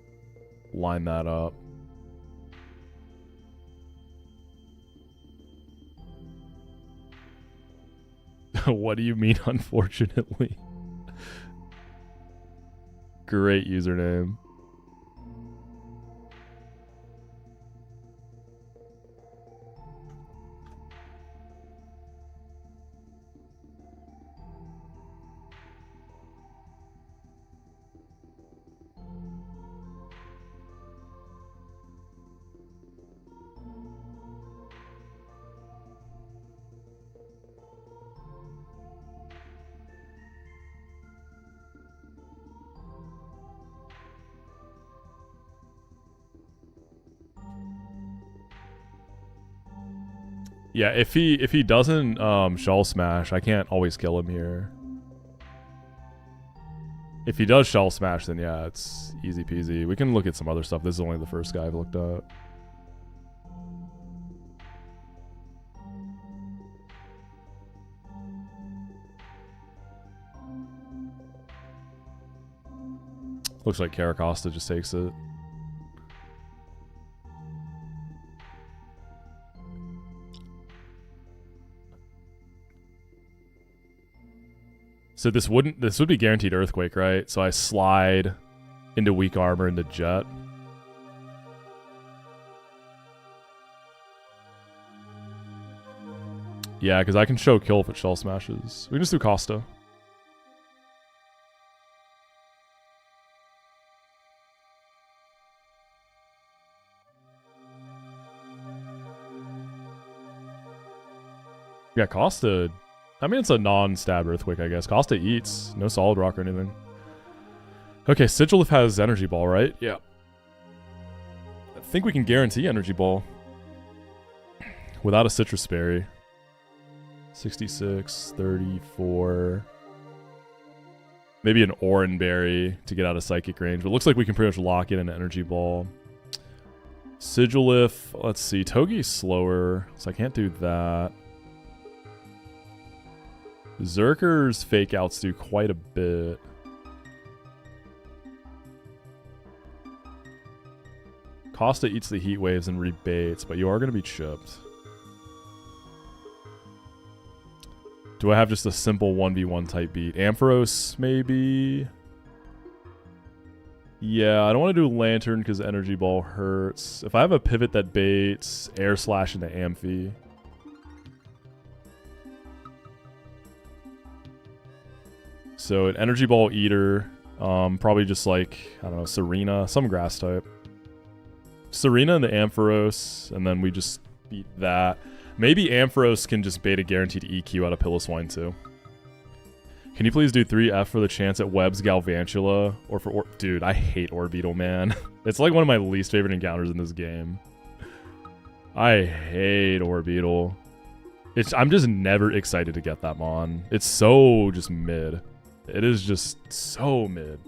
S1: line that up. What do you mean, unfortunately? Great username. Yeah, if he doesn't Shell Smash, I can't always kill him here. If he does Shell Smash, then yeah, it's easy peasy. We can look at some other stuff. This is only the first guy I've looked at. Looks like Caracosta just takes it. So this would be guaranteed Earthquake, right? So I slide into weak armor into Jet. Yeah, because I can show kill if it Shell Smashes. We can just do Costa. Yeah, Costa. I mean, it's a non-stab Earthquake, I guess. Costa eats. No Solid Rock or anything. Okay, Sigilif has Energy Ball, right? Yeah. I think we can guarantee Energy Ball. Without a Citrus Berry. 66, 34. Maybe an Oran Berry to get out of Psychic range. But it looks like we can pretty much lock in an Energy Ball. Sigilif. Let's see. Togi's slower, so I can't do that. Zerker's fake outs do quite a bit. Costa eats the heat waves and rebates, but you are going to be chipped. Do I have just a simple 1v1 type beat? Ampharos, maybe? Yeah, I don't want to do Lantern because Energy Ball hurts. If I have a pivot that baits, Air Slash into Amphi. So an Energy Ball Eater, probably just like, I don't know, Serena, some grass type. Serena and the Ampharos, and then we just beat that. Maybe Ampharos can just bait a guaranteed EQ out of Piloswine too. Can you please do 3F for the chance at Webb's Galvantula? Or for... Dude, I hate Orbeetle, man. It's like one of my least favorite encounters in this game. I hate Orbeetle. I'm just never excited to get that mon. It's so just mid. It is just so mid.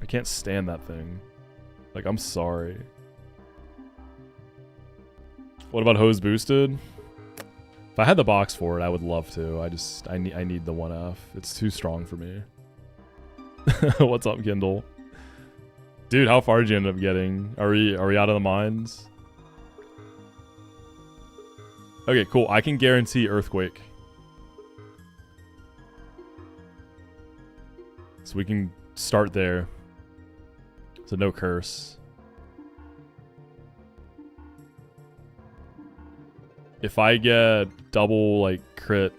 S1: I can't stand that thing. Like, I'm sorry. What about Hose Boosted? If I had the box for it, I would love to. I need the 1F. It's too strong for me. What's up, Kindle? Dude, how far did you end up getting? Are we out of the mines? Okay, cool. I can guarantee Earthquake. So we can start there. So no curse. If I get double, like, crit,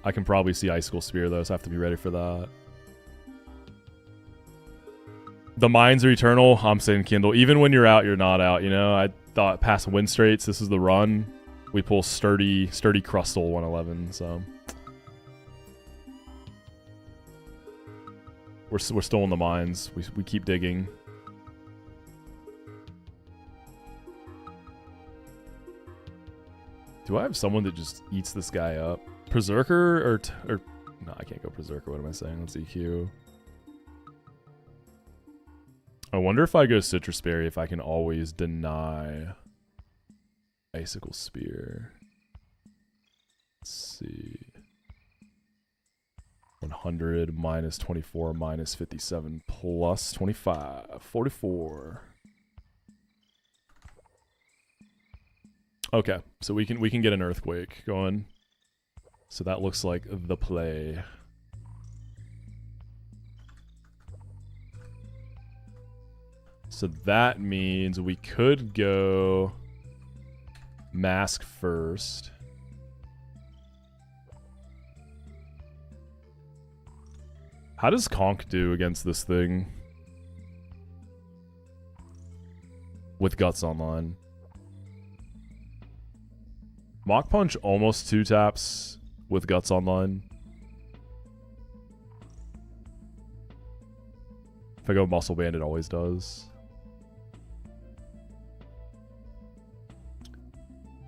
S1: I can probably see Icicle Spear, though, so I have to be ready for that. The mines are eternal. I'm saying Kindle. Even when you're out, you're not out, you know? I thought past Winstrates, this is the run. We pull sturdy Crustal 111, so... We're still in the mines. We keep digging. Do I have someone that just eats this guy up? Berserker or no, I can't go Berserker. What am I saying? Let's EQ. I wonder if I go Citrus Berry if I can always deny Icicle Spear. Let's see. 100 minus 24 minus 57 plus 25. 44. Okay, so we can get an Earthquake going. So that looks like the play. So that means we could go Mask first. How does Conk do against this thing? With Guts Online. Mach Punch almost 2 taps with Guts Online. If I go Muscle Band, it always does.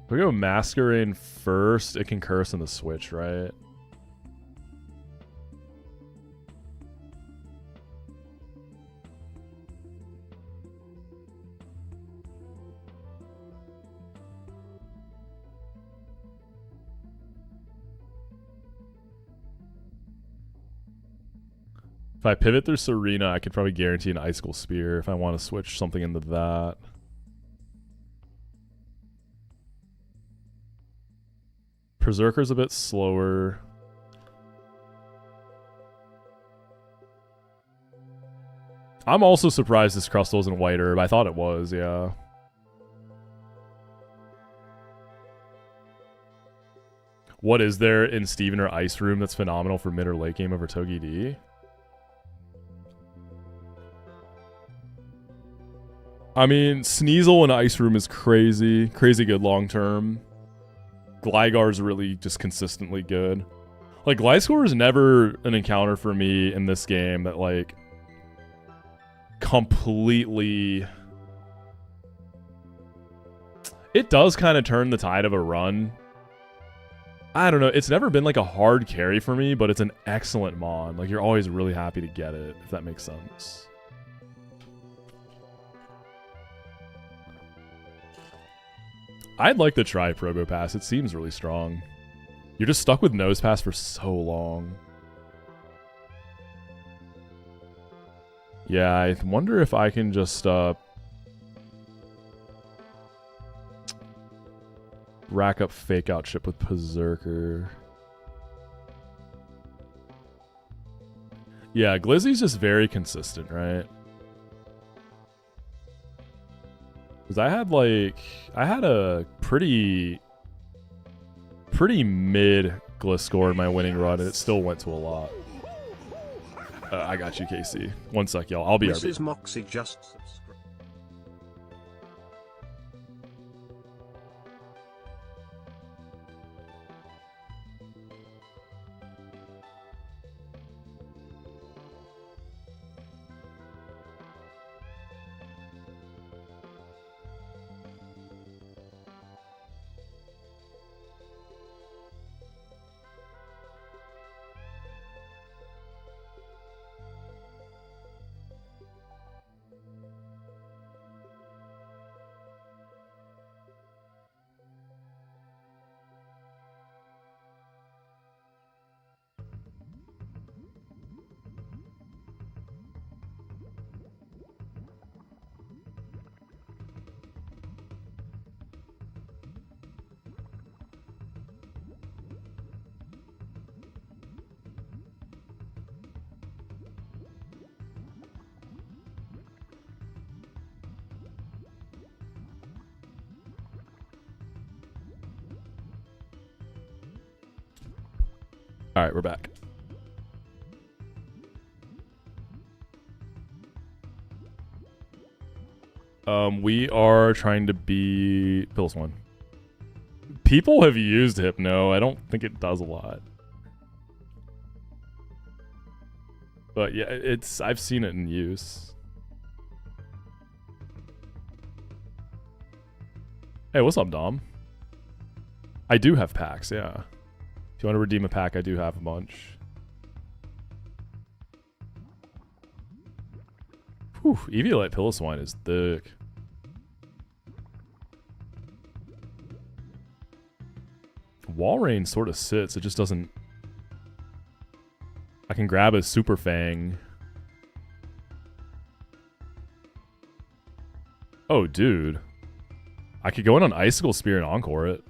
S1: If I go Masquerain first, it can curse on the switch, right? If I pivot through Serena, I could probably guarantee an Icicle Spear if I want to switch something into that. Berserker's a bit slower. I'm also surprised this Crustal isn't White Herb. I thought it was, yeah. What is there in Steven or Ice Room that's phenomenal for mid or late game over Togi D? I mean, Sneasel in Ice Room is crazy. Crazy good long term. Gligar's really just consistently good. Like, Gliscor is never an encounter for me in this game that, like, completely... It does kind of turn the tide of a run. I don't know. It's never been, like, a hard carry for me, but it's an excellent mon. Like, you're always really happy to get it, if that makes sense. I'd like to try Probo Pass. It seems really strong. You're just stuck with Nose Pass for so long. Yeah, I wonder if I can just rack up Fake Out Chip with Berserker. Yeah, Glizzy's just very consistent, right? Because I had a pretty mid Gliscor in my winning run, and it still went to a lot. I got you, Casey. One sec, y'all. I'll be
S2: Mrs.
S1: RB.
S2: Moxi just subscribed.
S1: All right, we're back. We are trying to be Pills one. People have used Hypno. I don't think it does a lot. But yeah, I've seen it in use. Hey, what's up, Dom? I do have packs, yeah. If you want to redeem a pack, I do have a bunch. Whew, Eviolite Piloswine is thick. Walrein sort of sits, it just doesn't... I can grab a Super Fang. Oh, dude. I could go in on Icicle Spear and Encore it.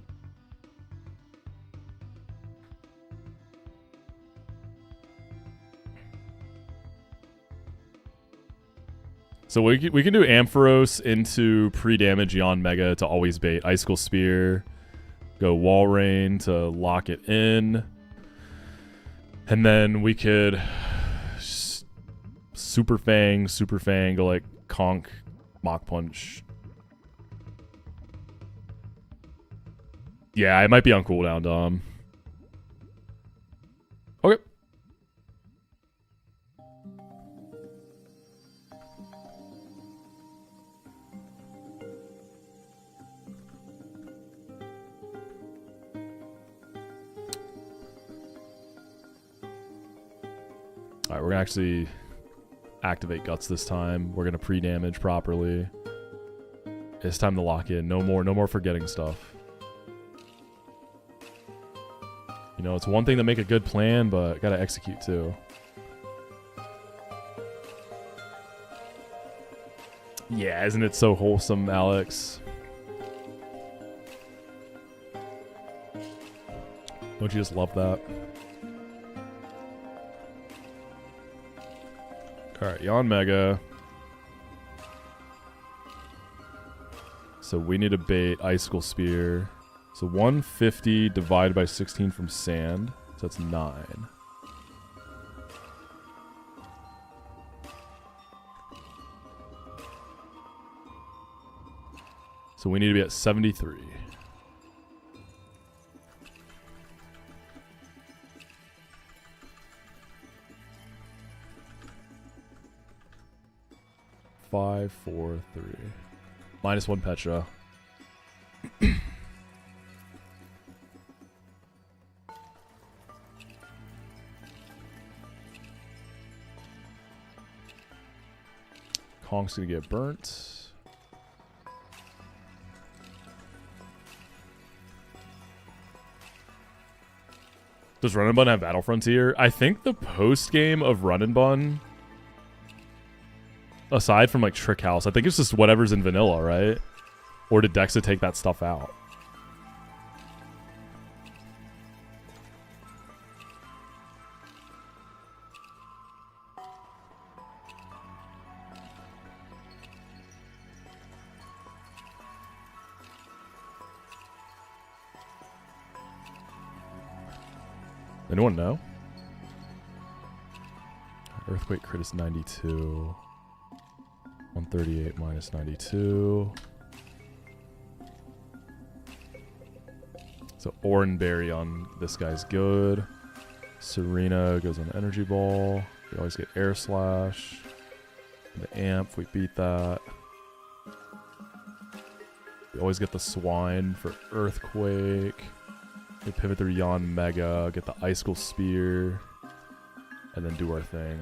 S1: So we can do Ampharos into pre-damage Yanmega to always bait Icicle Spear. Go Walrein to lock it in. And then we could Super Fang, go like Conk, Mach Punch. Yeah, it might be on cooldown, Dom. Okay. Alright, we're gonna actually activate Guts this time. We're gonna pre-damage properly. It's time to lock in. No more forgetting stuff. You know, it's one thing to make a good plan, but gotta execute too. Yeah, isn't it so wholesome, Alex? Don't you just love that? Alright, Yanmega. So we need to bait Icicle Spear. So 150 divided by 16 from sand. So that's 9. So we need to be at 73. Five, 4, 3. -1 Petra. Konk's gonna get burnt. Does Run and Bun have Battle Frontier? I think the post game of Run and Bun, aside from like Trick House, I think it's just whatever's in vanilla, right? Or did Dexa take that stuff out? Anyone know? Earthquake crit is 92. 138 minus 92. So Oranberry on this guy's good. Serena goes on Energy Ball. We always get Air Slash. The Amp, we beat that. We always get the Swine for Earthquake. We pivot through Yanmega, get the Icicle Spear, and then do our thing.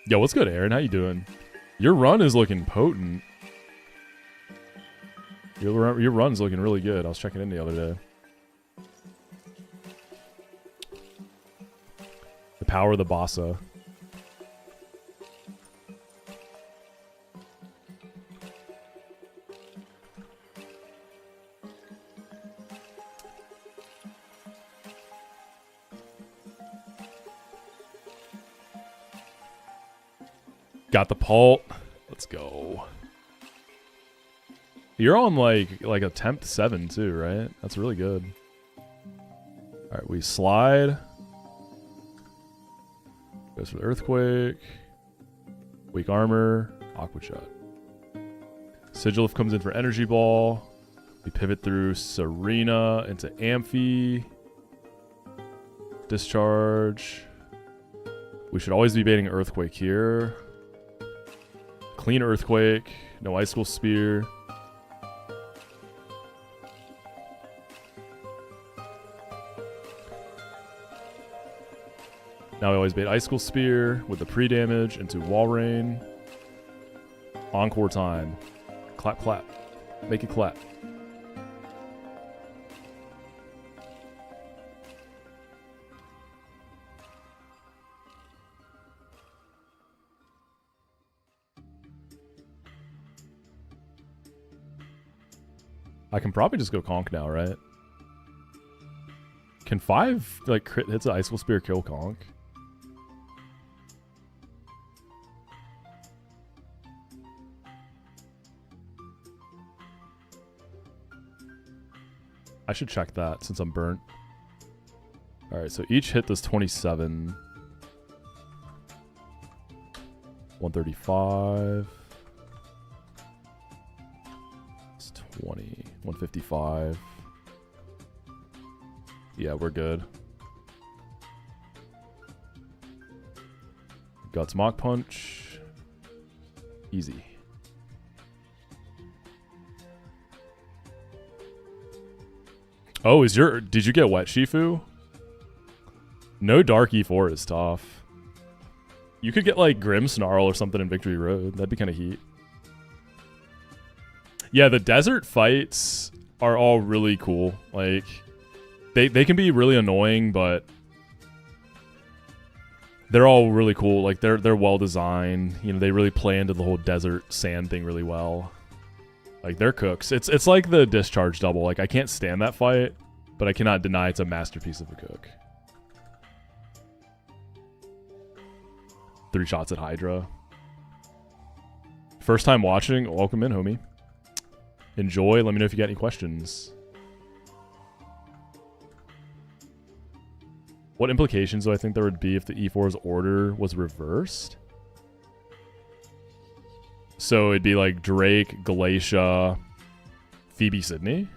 S1: Yo, what's good, Aaron? How you doing? Your run is looking potent. Your run's looking really good. I was checking in the other day. The power of the Bassa. Got the Pult. Let's go. You're on like a temp 7 too, right? That's really good. All right, we slide. Goes for the earthquake. Weak armor. Aqua shot. Sigil comes in for energy ball. We pivot through Serena into Amphi. Discharge. We should always be baiting earthquake here. Clean earthquake. No icicle spear. Now we always bait icicle spear with the pre-damage into wall rain. Encore time. Clap, clap. Make it clap. I can probably just go conk now, right? Can 5 like crit hits an icicle spear kill conk? I should check that since I'm burnt. Alright, so each hit does 27. 135. It's 20. 155. Yeah, we're good. Guts Mach Punch. Easy. Oh, did you get wet, Shifu? No Dark E4 is tough. You could get like Grim Snarl or something in Victory Road. That'd be kind of heat. Yeah, the desert fights are all really cool. Like, they can be really annoying, but they're all really cool. Like, they're well designed. You know, they really play into the whole desert sand thing really well. Like, they're cooks. It's like the discharge double. Like, I can't stand that fight, but I cannot deny it's a masterpiece of a cook. 3 shots at Hydra. First time watching, welcome in, homie. Enjoy. Let me know if you got any questions. What implications do I think there would be if the E4's order was reversed? So it'd be like Drake, Glacia, Phoebe, Sydney.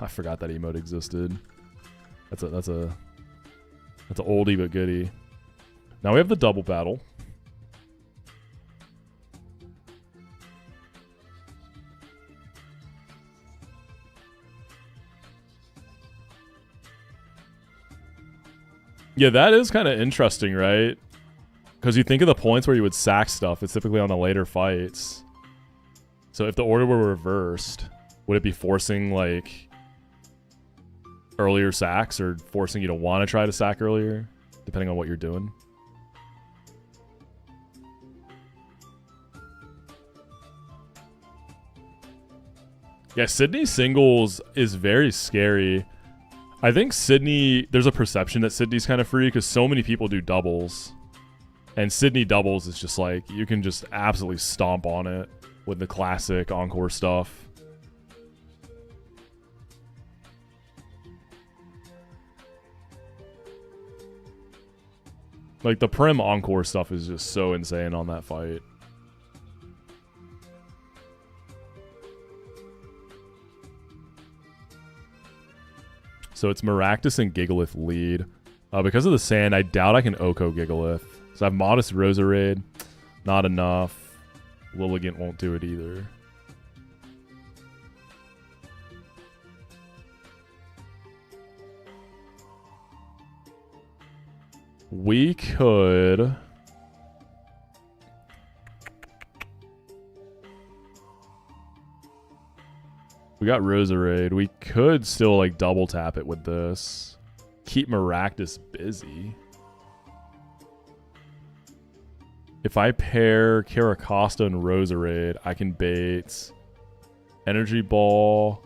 S1: I forgot that emote existed. That's an oldie but goodie. Now we have the double battle. Yeah, that is kind of interesting, right? Because you think of the points where you would sack stuff, it's typically on the later fights. So if the order were reversed, would it be forcing, like, earlier sacks or forcing you to want to try to sack earlier, depending on what you're doing? Yeah, Sydney singles is very scary. I think Sydney, there's a perception that Sydney's kind of free because so many people do doubles. And Sydney doubles is just like, you can just absolutely stomp on it with the classic encore stuff. Like, the Prim encore stuff is just so insane on that fight. So it's Maractus and Gigalith lead. Because of the sand, I doubt I can Oko Gigalith. So I have Modest Roserade. Not enough. Lilligant won't do it either. We could... We got Roserade. We could still, like, double tap it with this. Keep Maractus busy. If I pair Caracosta and Roserade, I can bait Energy Ball,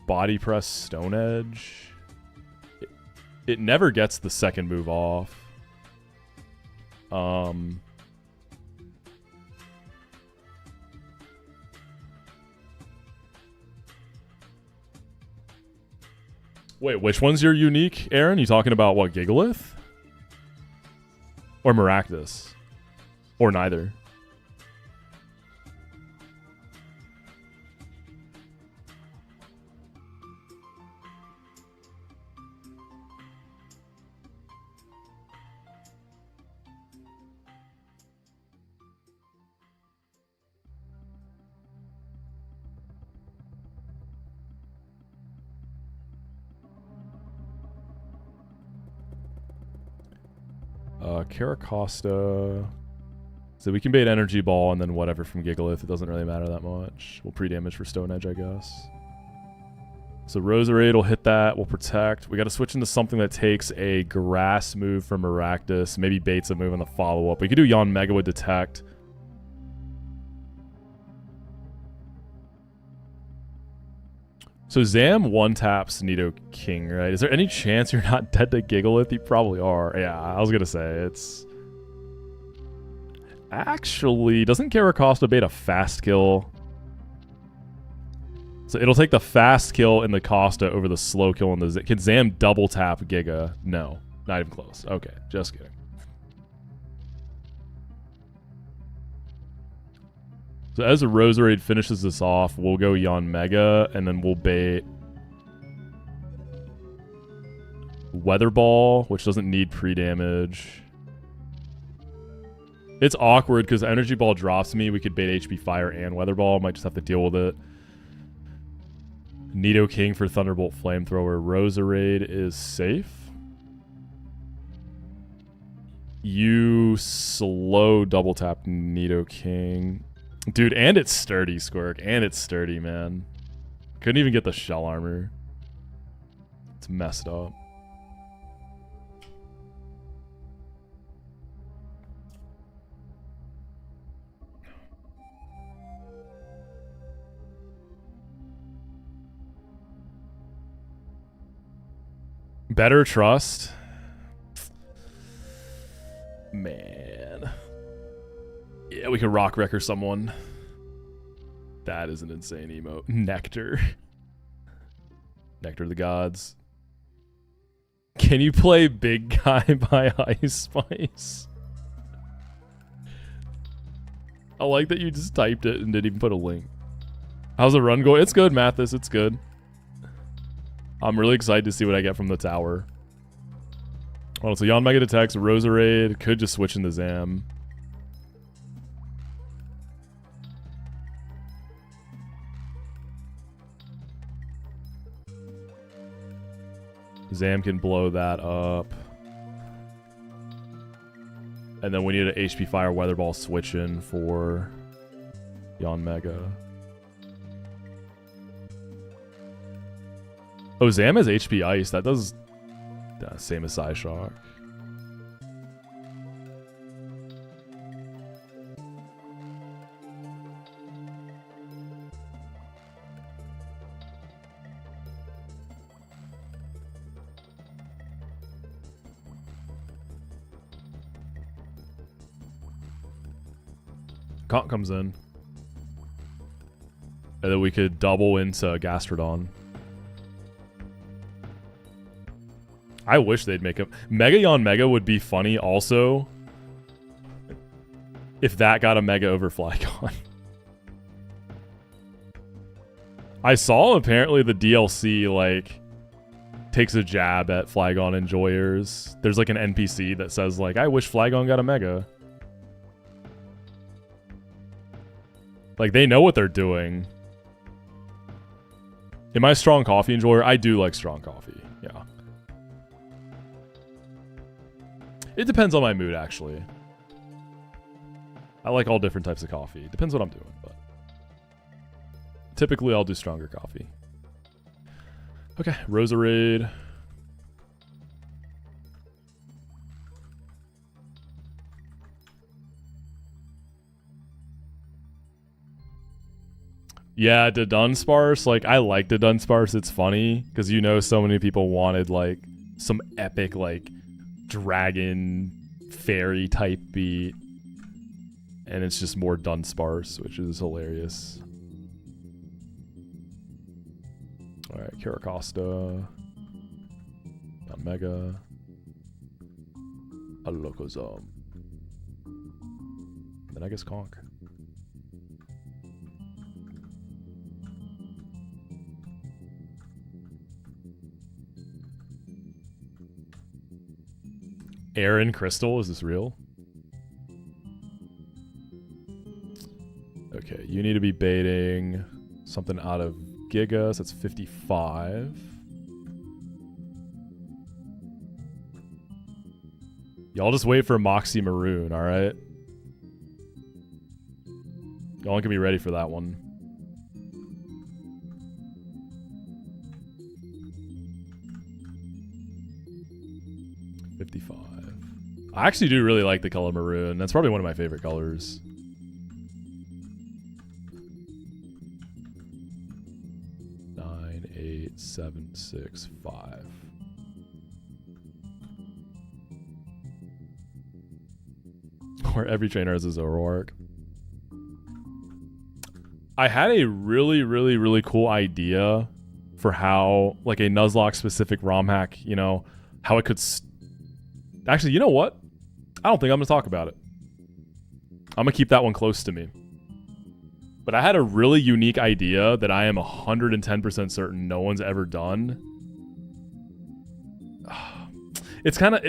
S1: Body Press, Stone Edge. It never gets the second move off. Wait, which one's your unique, Aaron? You talking about what, Gigalith? Or Maractus? Or neither? Caracosta. So we can bait Energy Ball and then whatever from Gigalith. It doesn't really matter that much. We'll pre-damage for Stone Edge, I guess. So Roserade will hit that. We'll protect. We got to switch into something that takes a grass move from Maractus. Maybe baits a move on the follow-up. We could do Yon Mega with Detect. So Zam one-taps Nidoking, right? Is there any chance you're not dead to Gigalith? You probably are. Yeah, I was going to say, it's... Actually, doesn't Caracosta bait a fast kill? So it'll take the fast kill in the Costa over the slow kill in the... Can Zam double-tap Giga? No, not even close. Okay, just kidding. So as a Roserade finishes this off, we'll go Yon Mega, and then we'll bait Weather Ball, which doesn't need pre-damage. It's awkward because Energy Ball drops me. We could bait HP Fire and Weather Ball. Might just have to deal with it. Nidoking for Thunderbolt Flamethrower. Roserade is safe. You slow double tap Nidoking. Dude, and it's sturdy, Squirk. And it's sturdy, man. Couldn't even get the shell armor. It's messed up. Better trust? Man. Yeah, we could rock wrecker someone. That is an insane emote. Nectar. Nectar of the gods. Can you play Big Guy by Ice Spice? I like that you just typed it and didn't even put a link. How's the run going? It's good, Mathis. It's good. I'm really excited to see what I get from the tower. Well, so Yon Mega detects Roserade. Could just switch into Zam. Zam can blow that up. And then we need an HP Fire Weather Ball switch in for Yon Mega. Oh, Zam has HP Ice. That does same as Psyshock. Conk comes in. And then we could double into Gastrodon. I wish they'd make him. Mega Yon Mega would be funny also if that got a Mega over Flygon. I saw apparently the DLC like takes a jab at Flygon enjoyers. There's like an NPC that says like, I wish Flygon got a Mega. Like they know what they're doing. Am I a strong coffee enjoyer? I do like strong coffee. Yeah. It depends on my mood, actually. I like all different types of coffee. Depends what I'm doing, but typically I'll do stronger coffee. Okay, Roserade. Yeah, the Dunsparce. Like, I like the Dunsparce. It's funny because you know so many people wanted like some epic like dragon fairy type beat. And it's just more done sparse, which is hilarious. Alright, Kiracosta. Mega. Alokazam. Then I guess Conk. Aaron Crystal, is this real? Okay, you need to be baiting something out of Gigas. That's 55. Y'all just wait for Moxi Maroon, alright? Y'all can be ready for that one. $55. I actually do really like the color maroon. That's probably one of my favorite colors. Nine, 8, 7, 6, 5. Where every trainer has his Zoroark. I had a really cool idea for how, like, a Nuzlocke specific ROM hack, you know, how it could... Actually, you know what? I don't think I'm going to talk about it. I'm going to keep that one close to me. But I had a really unique idea that I am 110% certain no one's ever done. It's kind of...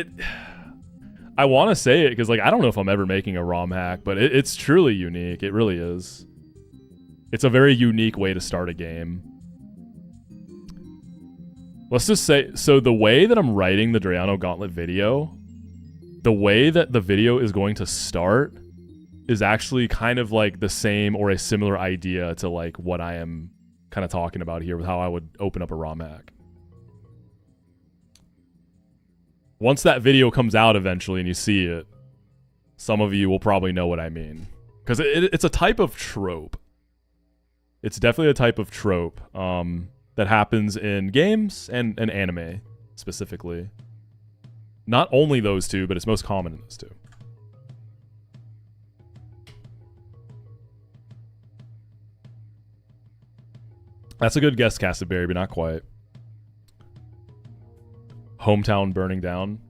S1: I want to say it because, like, I don't know if I'm ever making a ROM hack, but it's truly unique. It really is. It's a very unique way to start a game. Let's just say, so the way that I'm writing the Drayano Gauntlet video, the way that the video is going to start is actually kind of like the same or a similar idea to like what I am kind of talking about here with how I would open up a ROM hack. Once that video comes out eventually and you see it, some of you will probably know what I mean. Because it's a type of trope. It's definitely a type of trope that happens in games and anime, specifically. Not only those two, but it's most common in those two. That's a good guess, Castleberry, but not quite. Hometown burning down.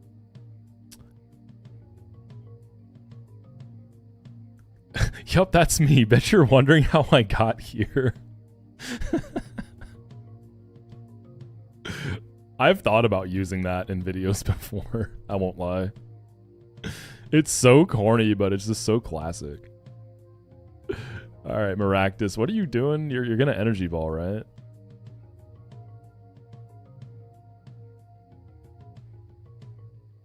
S1: Yup, that's me. Bet you're wondering how I got here. I've thought about using that in videos before. I won't lie. It's so corny, but it's just so classic. All right, Maractus, what are you doing? You're gonna energy ball, right?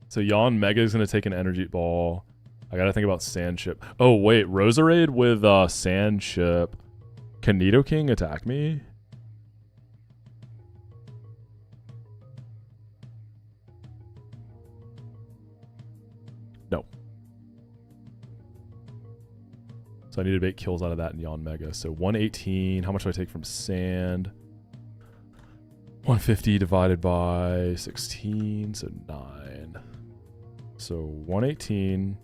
S1: So Yon Mega is gonna take an energy ball. I gotta think about Sandship. Oh wait, Roserade with Sandship. Can Nidoking attack me? No. So I need to make kills out of that in Yon Mega. So 118. How much do I take from Sand? 150 divided by 16. So 9. So 118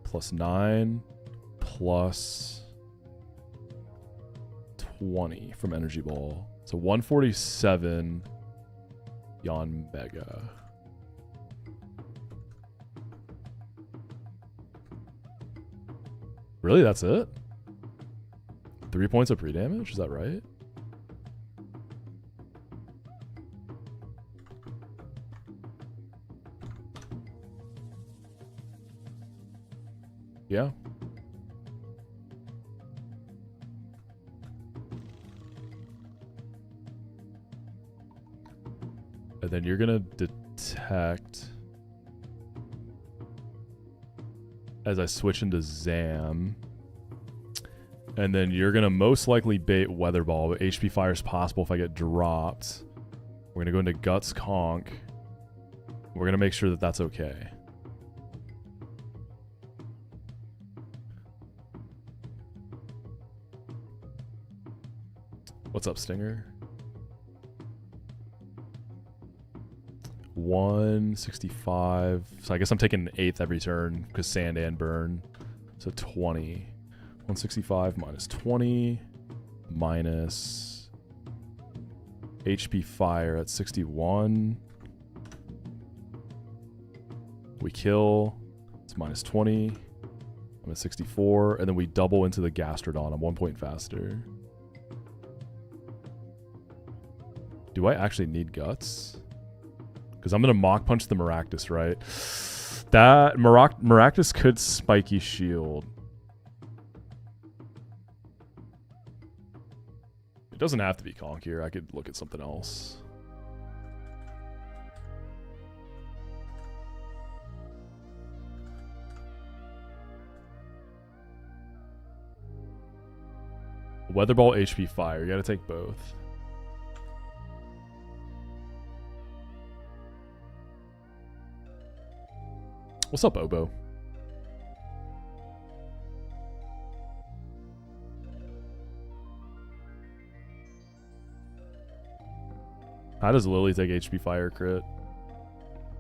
S1: plus 9 plus 20 from Energy Ball. So 147 Yon Mega. Really? That's it? 3 points of pre-damage? Is that right? Yeah. And then you're gonna detect as I switch into Zam. And then you're gonna most likely bait Weather Ball, but HP Fire is possible if I get dropped. We're gonna go into Guts Conk. We're gonna make sure that that's okay. What's up, Stinger? 165. So I guess I'm taking an eighth every turn because sand and burn. So 20. 165 minus 20 minus HP fire at 61. We kill. It's minus 20. I'm at 64. And then we double into the Gastrodon. I'm 1 point faster. Do I actually need guts? Because I'm going to Mach Punch the Maractus, right? That Maractus could Spiky Shield. It doesn't have to be Conk here. I could look at something else. Weather Ball, HP Fire. You got to take both. What's up, Obo? How does Lily take HP Fire crit?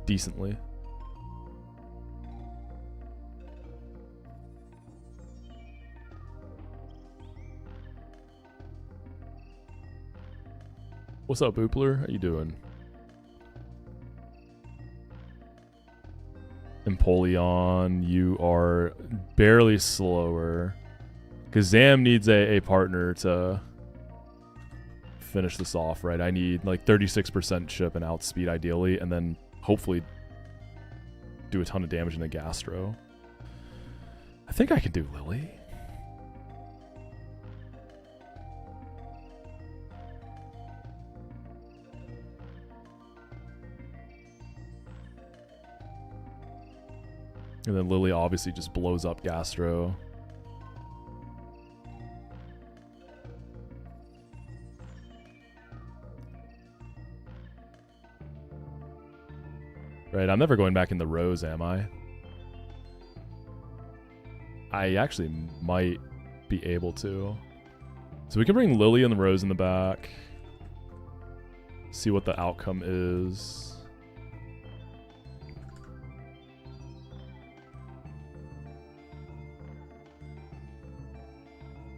S1: Decently. What's up, Boopler? How you doing? Empoleon, you are barely slower. Because Zam needs a partner to finish this off, right? I need like 36% chip and outspeed ideally, and then hopefully do a ton of damage in the Gastro. I think I can do Lily. And then Lily obviously just blows up Gastro. Right, I'm never going back in the Rose, am I? I actually might be able to. So we can bring Lily and the Rose in the back. See what the outcome is.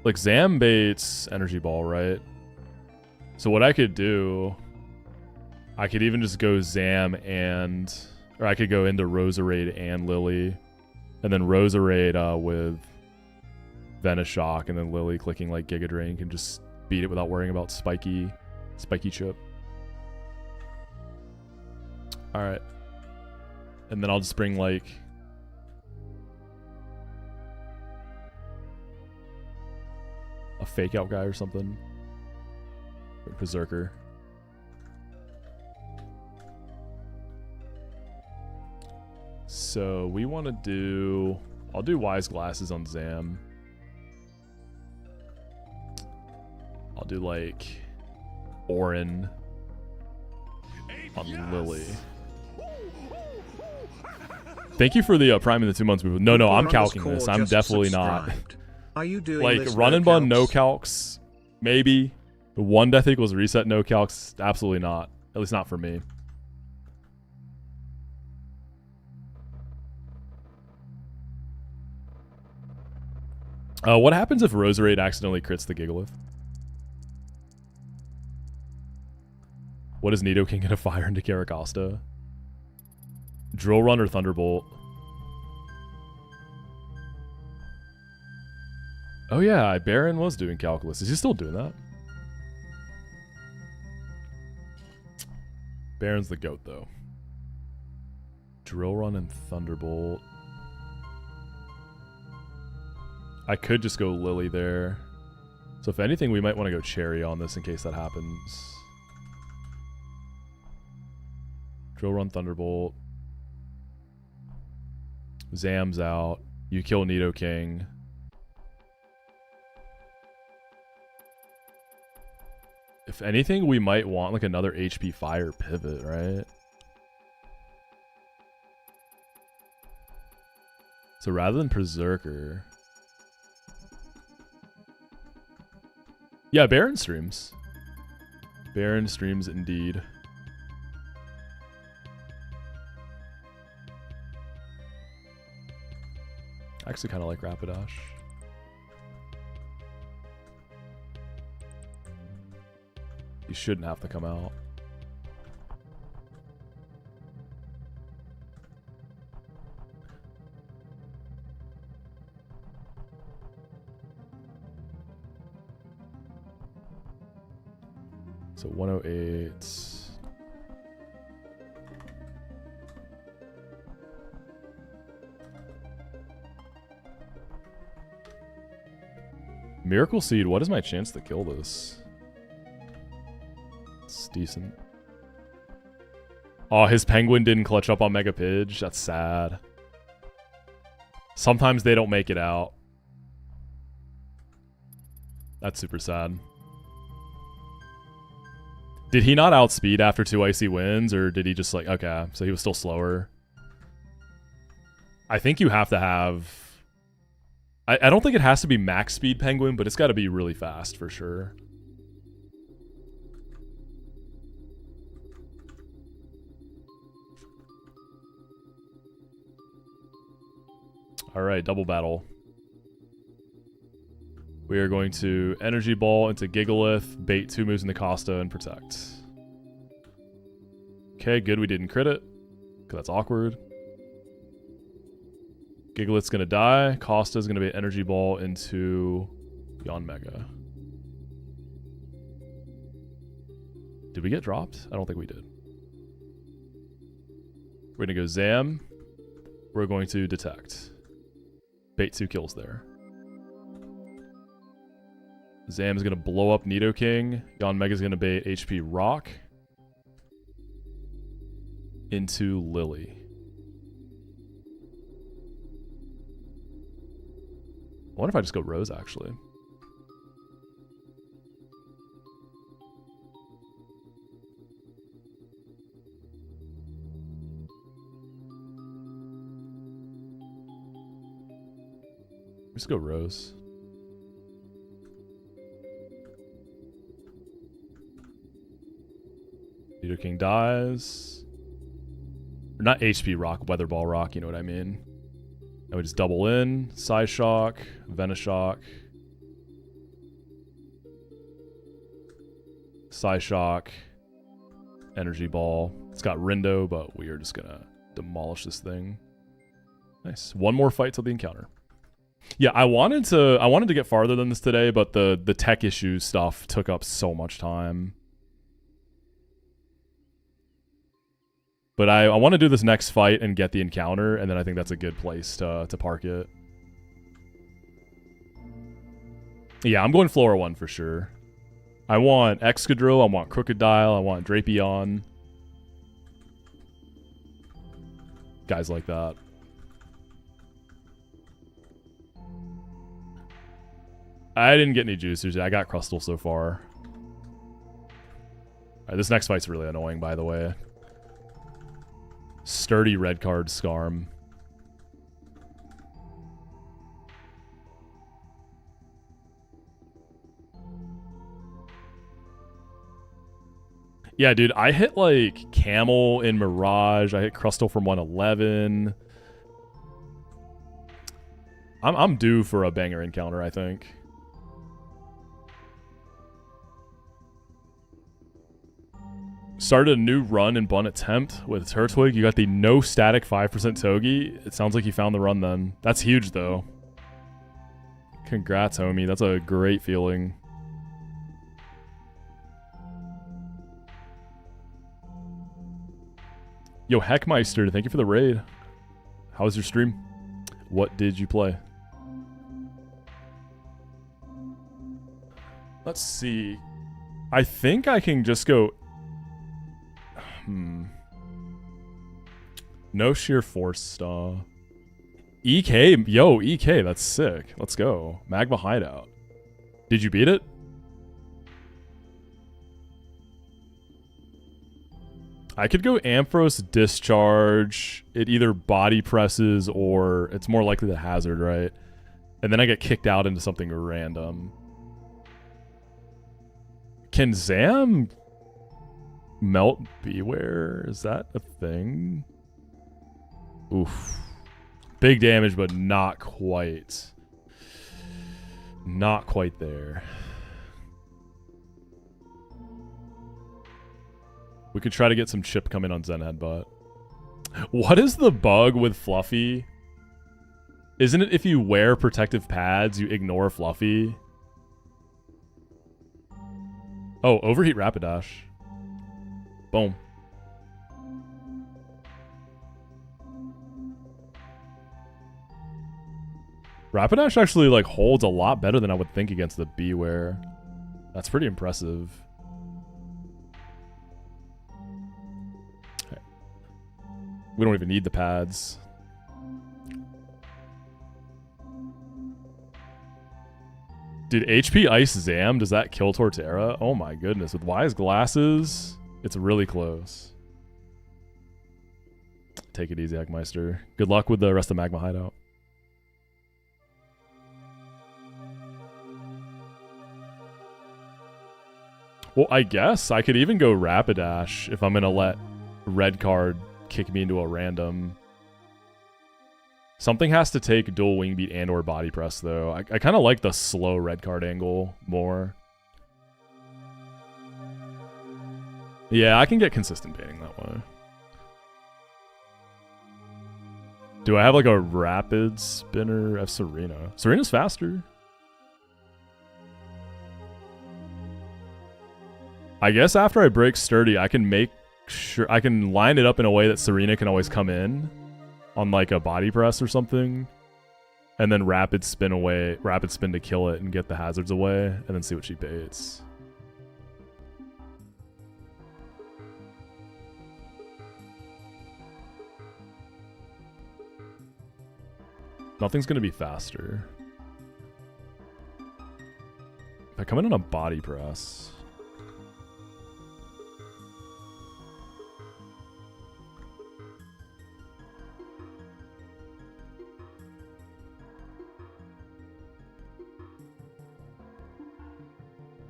S1: Like, Zam baits Energy Ball, right? So what I could do, I could even just go Zam and... Or I could go into Roserade and Lily. And then Roserade with Venoshock, and then Lily clicking like Giga Drink and just beat it without worrying about spiky chip. Alright. And then I'll just bring like... a fake out guy or something. Or Berserker. So we want to do... I'll do Wise Glasses on Zam. I'll do like Orin on Lily. Thank you for the Prime in the 2 months. No, I'm calcing this. I'm definitely not.
S2: Are you doing
S1: like
S2: this
S1: Run and Bun, no
S2: calcs?
S1: calcs, maybe. The 1 death equals reset, no calcs, absolutely not. At least not for me. What happens if Roserade accidentally crits the Gigalith? What is Nidoking gonna fire into Caracosta? Drill Run or Thunderbolt? Oh yeah, Baron was doing Calculus. Is he still doing that? Baron's the GOAT though. Drill Run and Thunderbolt. I could just go Lily there. So if anything, we might want to go Cherry on this in case that happens. Drill Run, Thunderbolt. Zam's out. You kill Nidoking. If anything, we might want like another HP Fire pivot, right? So rather than Berserker... Yeah, Baron streams. Baron streams indeed. I actually kind of like Rapidash. He shouldn't have to come out. So 108. Miracle Seed, what is my chance to kill this? It's decent. Oh, his penguin didn't clutch up on Mega Pidge. That's sad. Sometimes they don't make it out. That's super sad. Did he not outspeed after 2 icy winds, or did he just like, okay, so he was still slower? I think you have to have... I don't think it has to be max speed penguin, but it's got to be really fast for sure. All right, double battle. We are going to Energy Ball into Gigalith, bait 2 moves into Costa, and protect. Okay, good we didn't crit it, because that's awkward. Gigalith's going to die. Costa's going to be Energy Ball into Yanmega. Did we get dropped? I don't think we did. We're going to go Zam. We're going to Detect. Bait 2 kills there. Zam is going to blow up Nidoking. Yanmega is going to bait HP Rock into Lily. I wonder if I just go Rose, actually. Just go Rose. Nidoking dies. Or not HP Rock, Weather Ball Rock, you know what I mean. And we just double in. Psyshock, Venoshock. Psyshock. Energy Ball. It's got Rindo, but we are just gonna demolish this thing. Nice. One more fight till the encounter. Yeah, I wanted to get farther than this today, but the tech issues stuff took up so much time. But I want to do this next fight and get the encounter, and then I think that's a good place to park it. Yeah, I'm going Flora 1 for sure. I want Excadrill, I want Crocodile, I want Drapion. Guys like that. I didn't get any juicers yet. I got Crustle so far. Alright, this next fight's really annoying, by the way. Sturdy red card Skarm. Yeah, dude, I hit like Camel in Mirage. I hit Crustle from 111. I'm due for a banger encounter, I think. Started a new run and bun attempt with Turtwig. You got the no static 5% Togi. It sounds like you found the run then. That's huge though. Congrats, homie. That's a great feeling. Yo, Heckmeister, thank you for the raid. How was your stream? What did you play? Let's see. I think I can just go... No sheer force star. EK, yo, EK, that's sick. Let's go. Magma Hideout. Did you beat it? I could go Ampharos Discharge. It either body presses or it's more likely the hazard, right? And then I get kicked out into something random. Can Zam melt Beware? Is that a thing? Oof. Big damage, but not quite. Not quite there. We could try to get some chip coming on Zen Headbutt. What is the bug with Fluffy? Isn't it if you wear protective pads, you ignore Fluffy? Oh, overheat Rapidash. Boom. Rapidash actually like holds a lot better than I would think against the Beware. That's pretty impressive. Okay. We don't even need the pads. Dude, HP Ice Zam, does that kill Torterra? Oh my goodness. With Wise Glasses, it's really close. Take it easy, Heckmeister. Good luck with the rest of Magma Hideout. Well, I guess I could even go Rapidash if I'm going to let red card kick me into a random. Something has to take dual wing beat and or body press, though. I kind of like the slow red card angle more. Yeah, I can get consistent baiting that way. Do I have like a rapid spinner? I have Serena. Serena's faster. I guess after I break Sturdy, I can make sure I can line it up in a way that Serena can always come in on like a body press or something, and then rapid spin to kill it and get the hazards away, and then see what she baits. Nothing's gonna be faster. If I come in on a body press.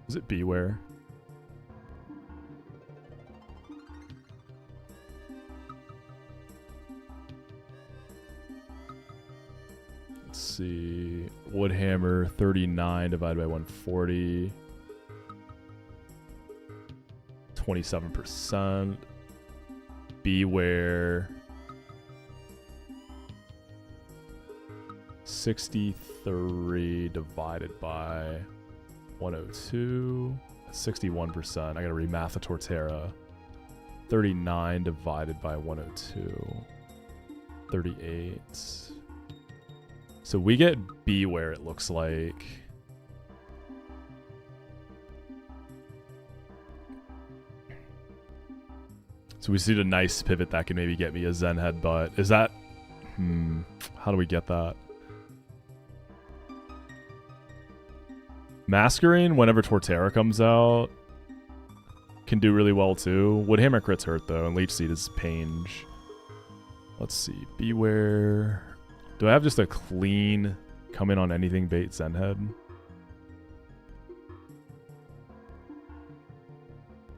S1: Is it Beware? Let's see. Woodhammer 39 divided by 140. 27%. Beware. 63 divided by 102, 61%. I gotta remath the Torterra. 39 divided by 102. 38. So we get Beware, it looks like. So we see a nice pivot that can maybe get me a Zen Headbutt. Is that... how do we get that? Masquerade, whenever Torterra comes out, can do really well too. Woodhammer crits hurt though, and Leech Seed is Pange. Let's see. Beware. Do I have just a clean come in on anything bait Zenhead?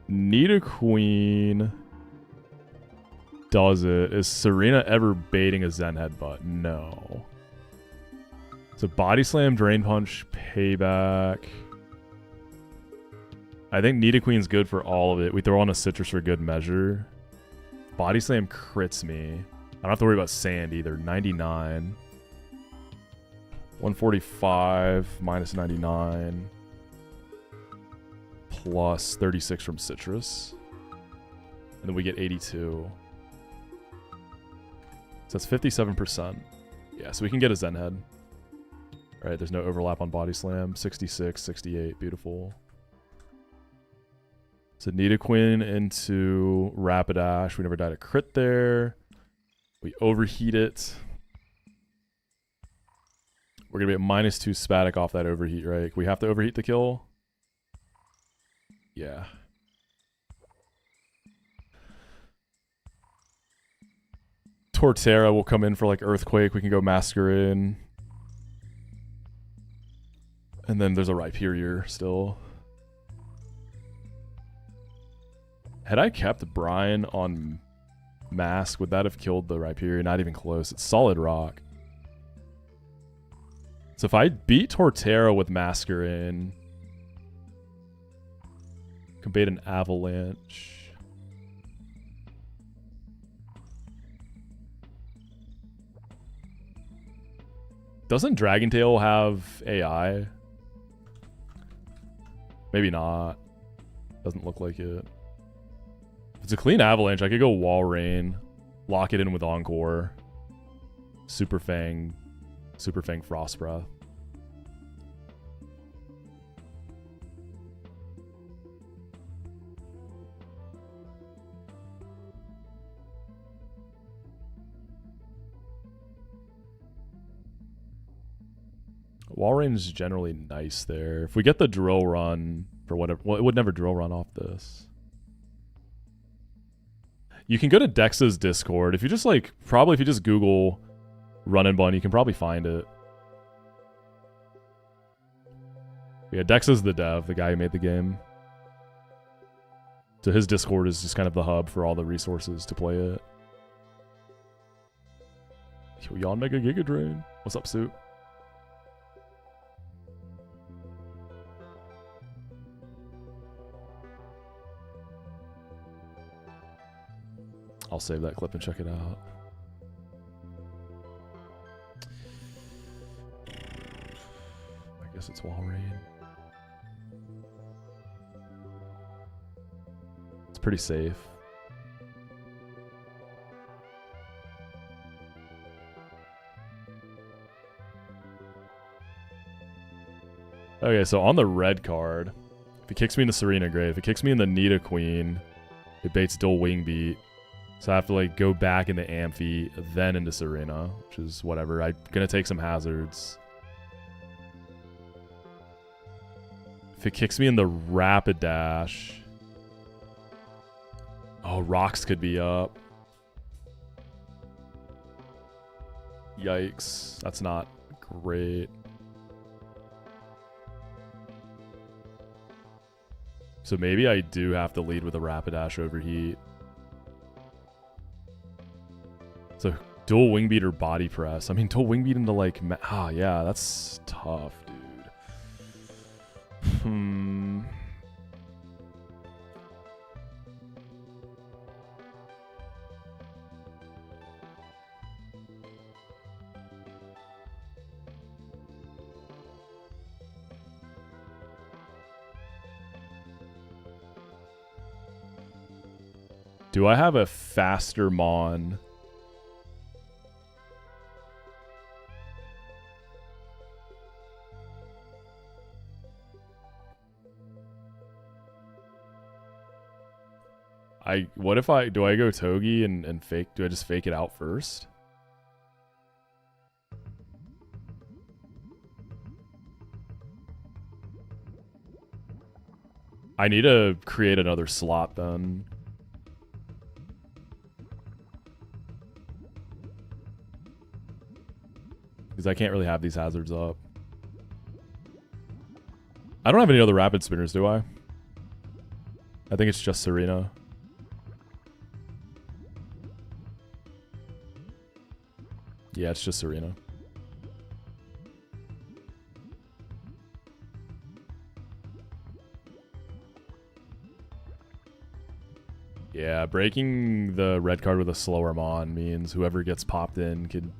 S1: Nidoqueen does it. Is Serena ever baiting a Zen Headbutt? No. So Body Slam, Drain Punch, Payback. I think Nidoqueen's good for all of it. We throw on a Citrus for good measure. Body Slam crits me. I don't have to worry about Sand either. 99. 145 minus 99. Plus 36 from Citrus. And then we get 82. So that's 57%. Yeah, so we can get a Zen Head. Alright, there's no overlap on Body Slam. 66, 68, beautiful. So Nidoqueen into Rapidash. We never died a crit there. We overheat it. We're going to be at -2 Spatic off that overheat, right? We have to overheat the kill? Yeah. Torterra will come in for like Earthquake. We can go Masquerade. And then there's a Rhyperior still. Had I kept Brian on Mask, would that have killed the Rhyperior? Not even close. It's Solid Rock. So if I beat Torterra with Masquerain, can bait an Avalanche. Doesn't Dragontail have AI? Maybe not. Doesn't look like it. If it's a clean Avalanche, I could go Wall Rain, lock it in with Encore, Super Fang Frost Breath. Wall Rain is generally nice there. If we get the drill run for whatever, well, it would never drill run off this. You can go to Dex's Discord. If you just like, probably if you just Google Run and Bun, you can probably find it. Yeah, Dex is the dev, the guy who made the game. So his Discord is just kind of the hub for all the resources to play it. Yo, Yon Mega Giga Drain. What's up, Suit? I'll save that clip and check it out. I guess it's Wall Rain. It's pretty safe. Okay, so on the red card, if he kicks me in the Serena, great. If it kicks me in the Nita Queen, it baits dual wing beat. So I have to like go back into Amphi, then into Serena, which is whatever. I'm gonna take some hazards. If it kicks me in the Rapid Dash, oh, Rocks could be up. Yikes, that's not great. So maybe I do have to lead with a Rapid Dash Overheat. So dual wing beat or body press. I mean, dual wing beat into like, yeah, that's tough, dude. Do I have a faster Mon? What if do I go Togi and fake, do I just fake it out first? I need to create another slot then. Because I can't really have these hazards up. I don't have any other rapid spinners, do I? I think it's just Serena. Yeah, it's just Serena. Yeah, breaking the red card with a slower Mon means whoever gets popped in could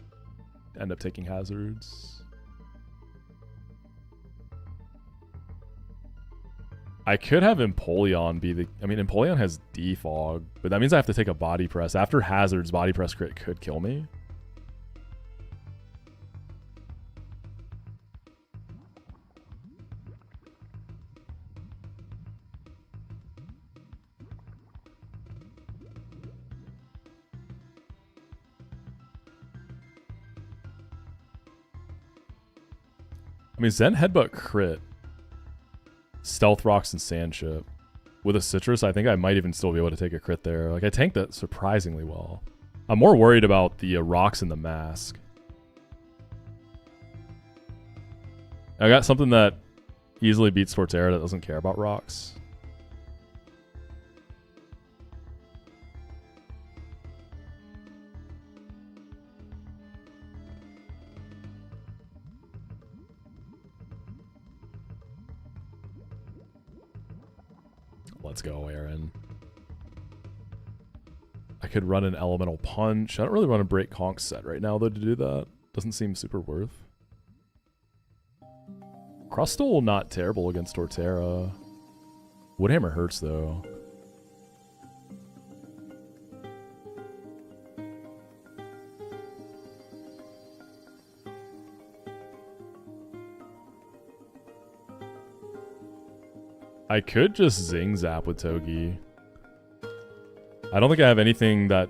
S1: end up taking hazards. I could have Empoleon be the... I mean, Empoleon has defog, but that means I have to take a body press. After hazards, body press crit could kill me. I mean, Zen Headbutt crit, Stealth Rocks and Sand Chip. With a Citrus, I think I might even still be able to take a crit there. Like, I tanked that surprisingly well. I'm more worried about the rocks and the mask. I got something that easily beats Torterra that doesn't care about rocks. Let's go, Aaron. I could run an elemental punch. I don't really want to break conch set right now, though, to do that. Doesn't seem super worth. Crustle, not terrible against Torterra. Woodhammer hurts, though. I could just Zing Zap with Togi. I don't think I have anything that...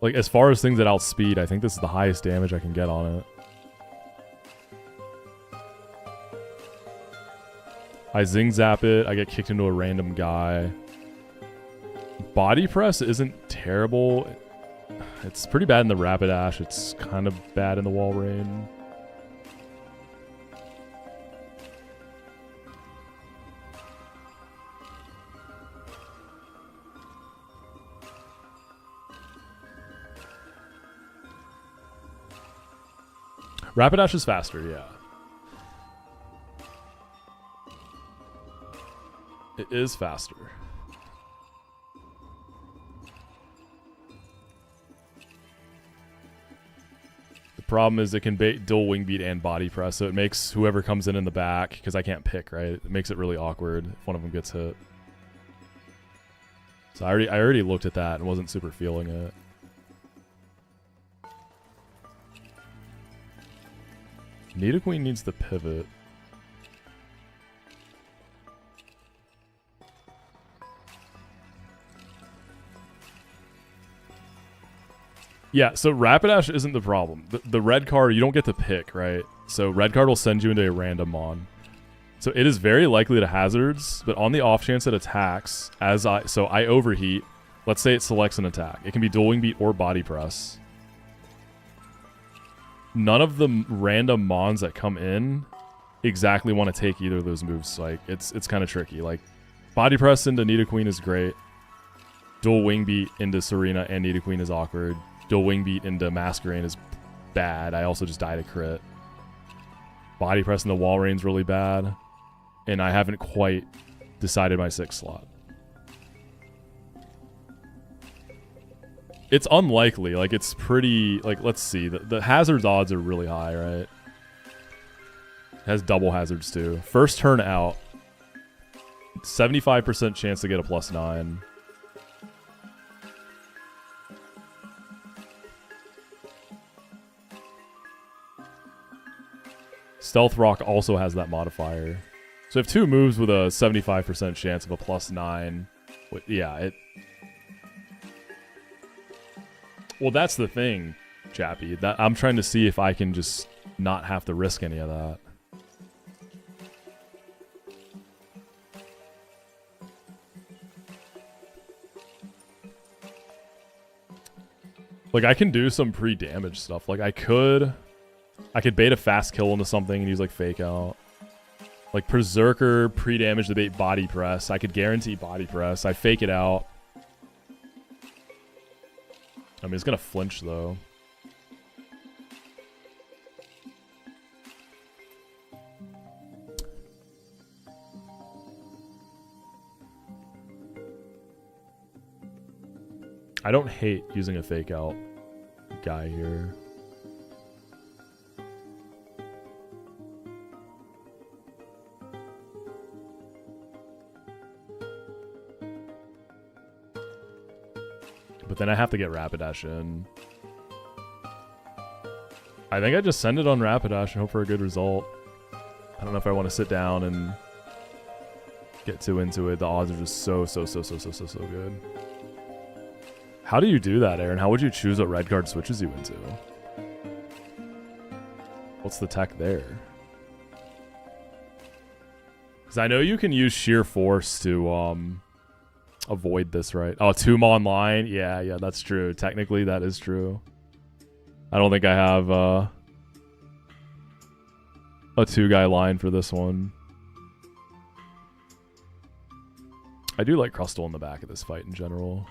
S1: Like, as far as things that outspeed, I think this is the highest damage I can get on it. I Zing Zap it, I get kicked into a random guy. Body Press isn't terrible. It's pretty bad in the Rapidash. It's kind of bad in the Wall Rain. Rapidash is faster, yeah. It is faster. The problem is it can bait dual wing beat and body press, so it makes whoever comes in the back, because I can't pick, right? It makes it really awkward if one of them gets hit. So I already looked at that and wasn't super feeling it. Nidoqueen needs the pivot. Yeah, so Rapidash isn't the problem. The red card, you don't get to pick, right? So red card will send you into a random mon. So it is very likely to hazards, but on the off chance it attacks, so I overheat, let's say it selects an attack. It can be dual wing beat or body press. None of the random mons that come in exactly want to take either of those moves. Like it's kind of tricky. Like body press into Nidoqueen is great. Dual wing beat into Serena and Nidoqueen is awkward. Dual wing beat into Masquerain is bad. I also just died a crit. Body press into Walrein is really bad, and I haven't quite decided my 6th slot. It's unlikely. Like, it's pretty... Like, let's see. The hazards odds are really high, right? It has double hazards, too. First turn out. 75% chance to get a +9. Stealth Rock also has that modifier. So if 2 moves with a 75% chance of a +9... Yeah, it... Well, that's the thing, Chappie. That I'm trying to see if I can just not have to risk any of that. Like, I can do some pre-damage stuff. Like, I could bait a fast kill into something and use, like, Fake Out. Like, Berserker, pre-damage to bait Body Press. I could guarantee Body Press. I fake it out. I mean, it's gonna flinch, though. I don't hate using a fake out guy here. But then I have to get Rapidash in. I think I just send it on Rapidash and hope for a good result. I don't know if I want to sit down and get too into it. The odds are just so good. How do you do that, Aaron? How would you choose what red card switches you into? What's the tech there? Because I know you can use sheer force to avoid this, right? Oh, 2 mon line? Yeah, that's true. Technically, that is true. I don't think I have a 2-guy line for this one. I do like Crustle in the back of this fight in general.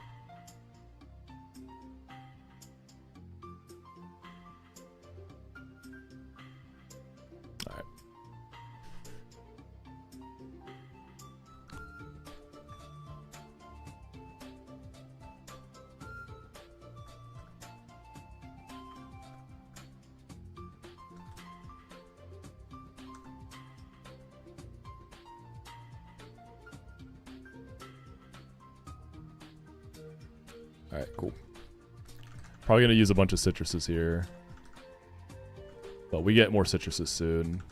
S1: Alright, cool. Probably gonna use a bunch of citruses here. But we get more citruses soon.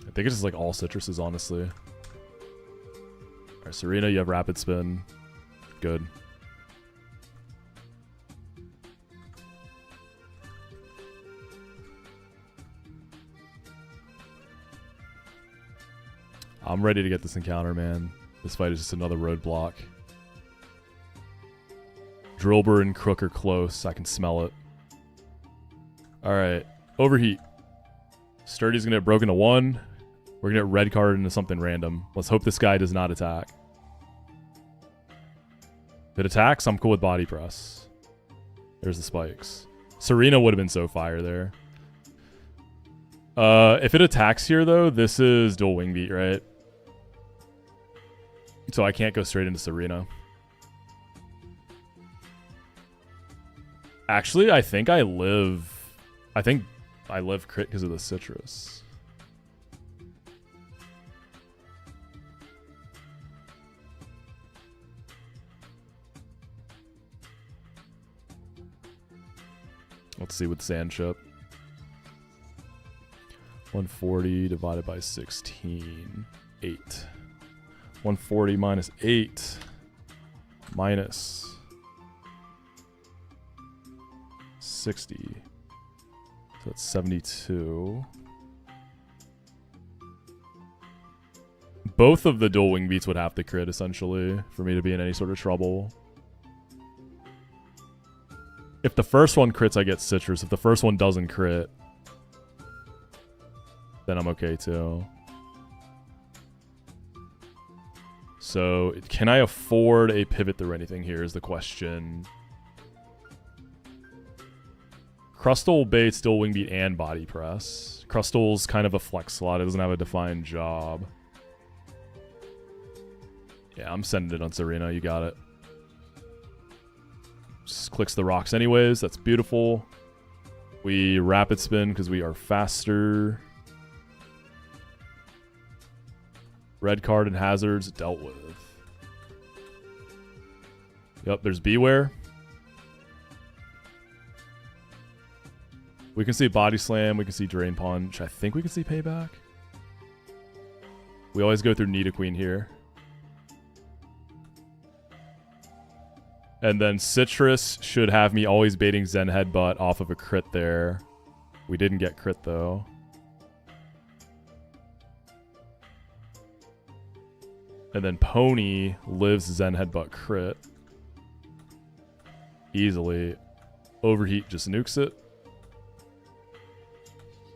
S1: I think it's just like all citruses, honestly. Alright, Serena, you have rapid spin. Good. I'm ready to get this encounter, man. This fight is just another roadblock. Drillbur and Crook are close. I can smell it. Alright. Overheat. Sturdy's gonna get broken to 1. We're gonna get red carded into something random. Let's hope this guy does not attack. If it attacks, I'm cool with body press. There's the spikes. Serena would have been so fire there. If it attacks here, though, this is dual wing beat, right? So I can't go straight into Serena. Actually, I think I live crit because of the citrus. Let's see with sand chip. 140 divided by 16. 8. 140 minus 8. Minus 60. So that's 72. Both of the dual wing beats would have to crit, essentially, for me to be in any sort of trouble. If the first one crits, I get citrus. If the first one doesn't crit, then I'm okay too. So, can I afford a pivot through anything here is the question. Crustal baits, dual wing beat, and body press. Crustal's kind of a flex slot. It doesn't have a defined job. Yeah, I'm sending it on Serena. You got it. Just clicks the rocks anyways. That's beautiful. We rapid spin because we are faster. Red card and hazards dealt with. Yep, there's Beware. We can see Body Slam. We can see Drain Punch. I think we can see Payback. We always go through Nidoqueen here. And then Citrus should have me always baiting Zen Headbutt off of a crit there. We didn't get crit though. And then Pony lives Zen Headbutt crit. Easily. Overheat just nukes it.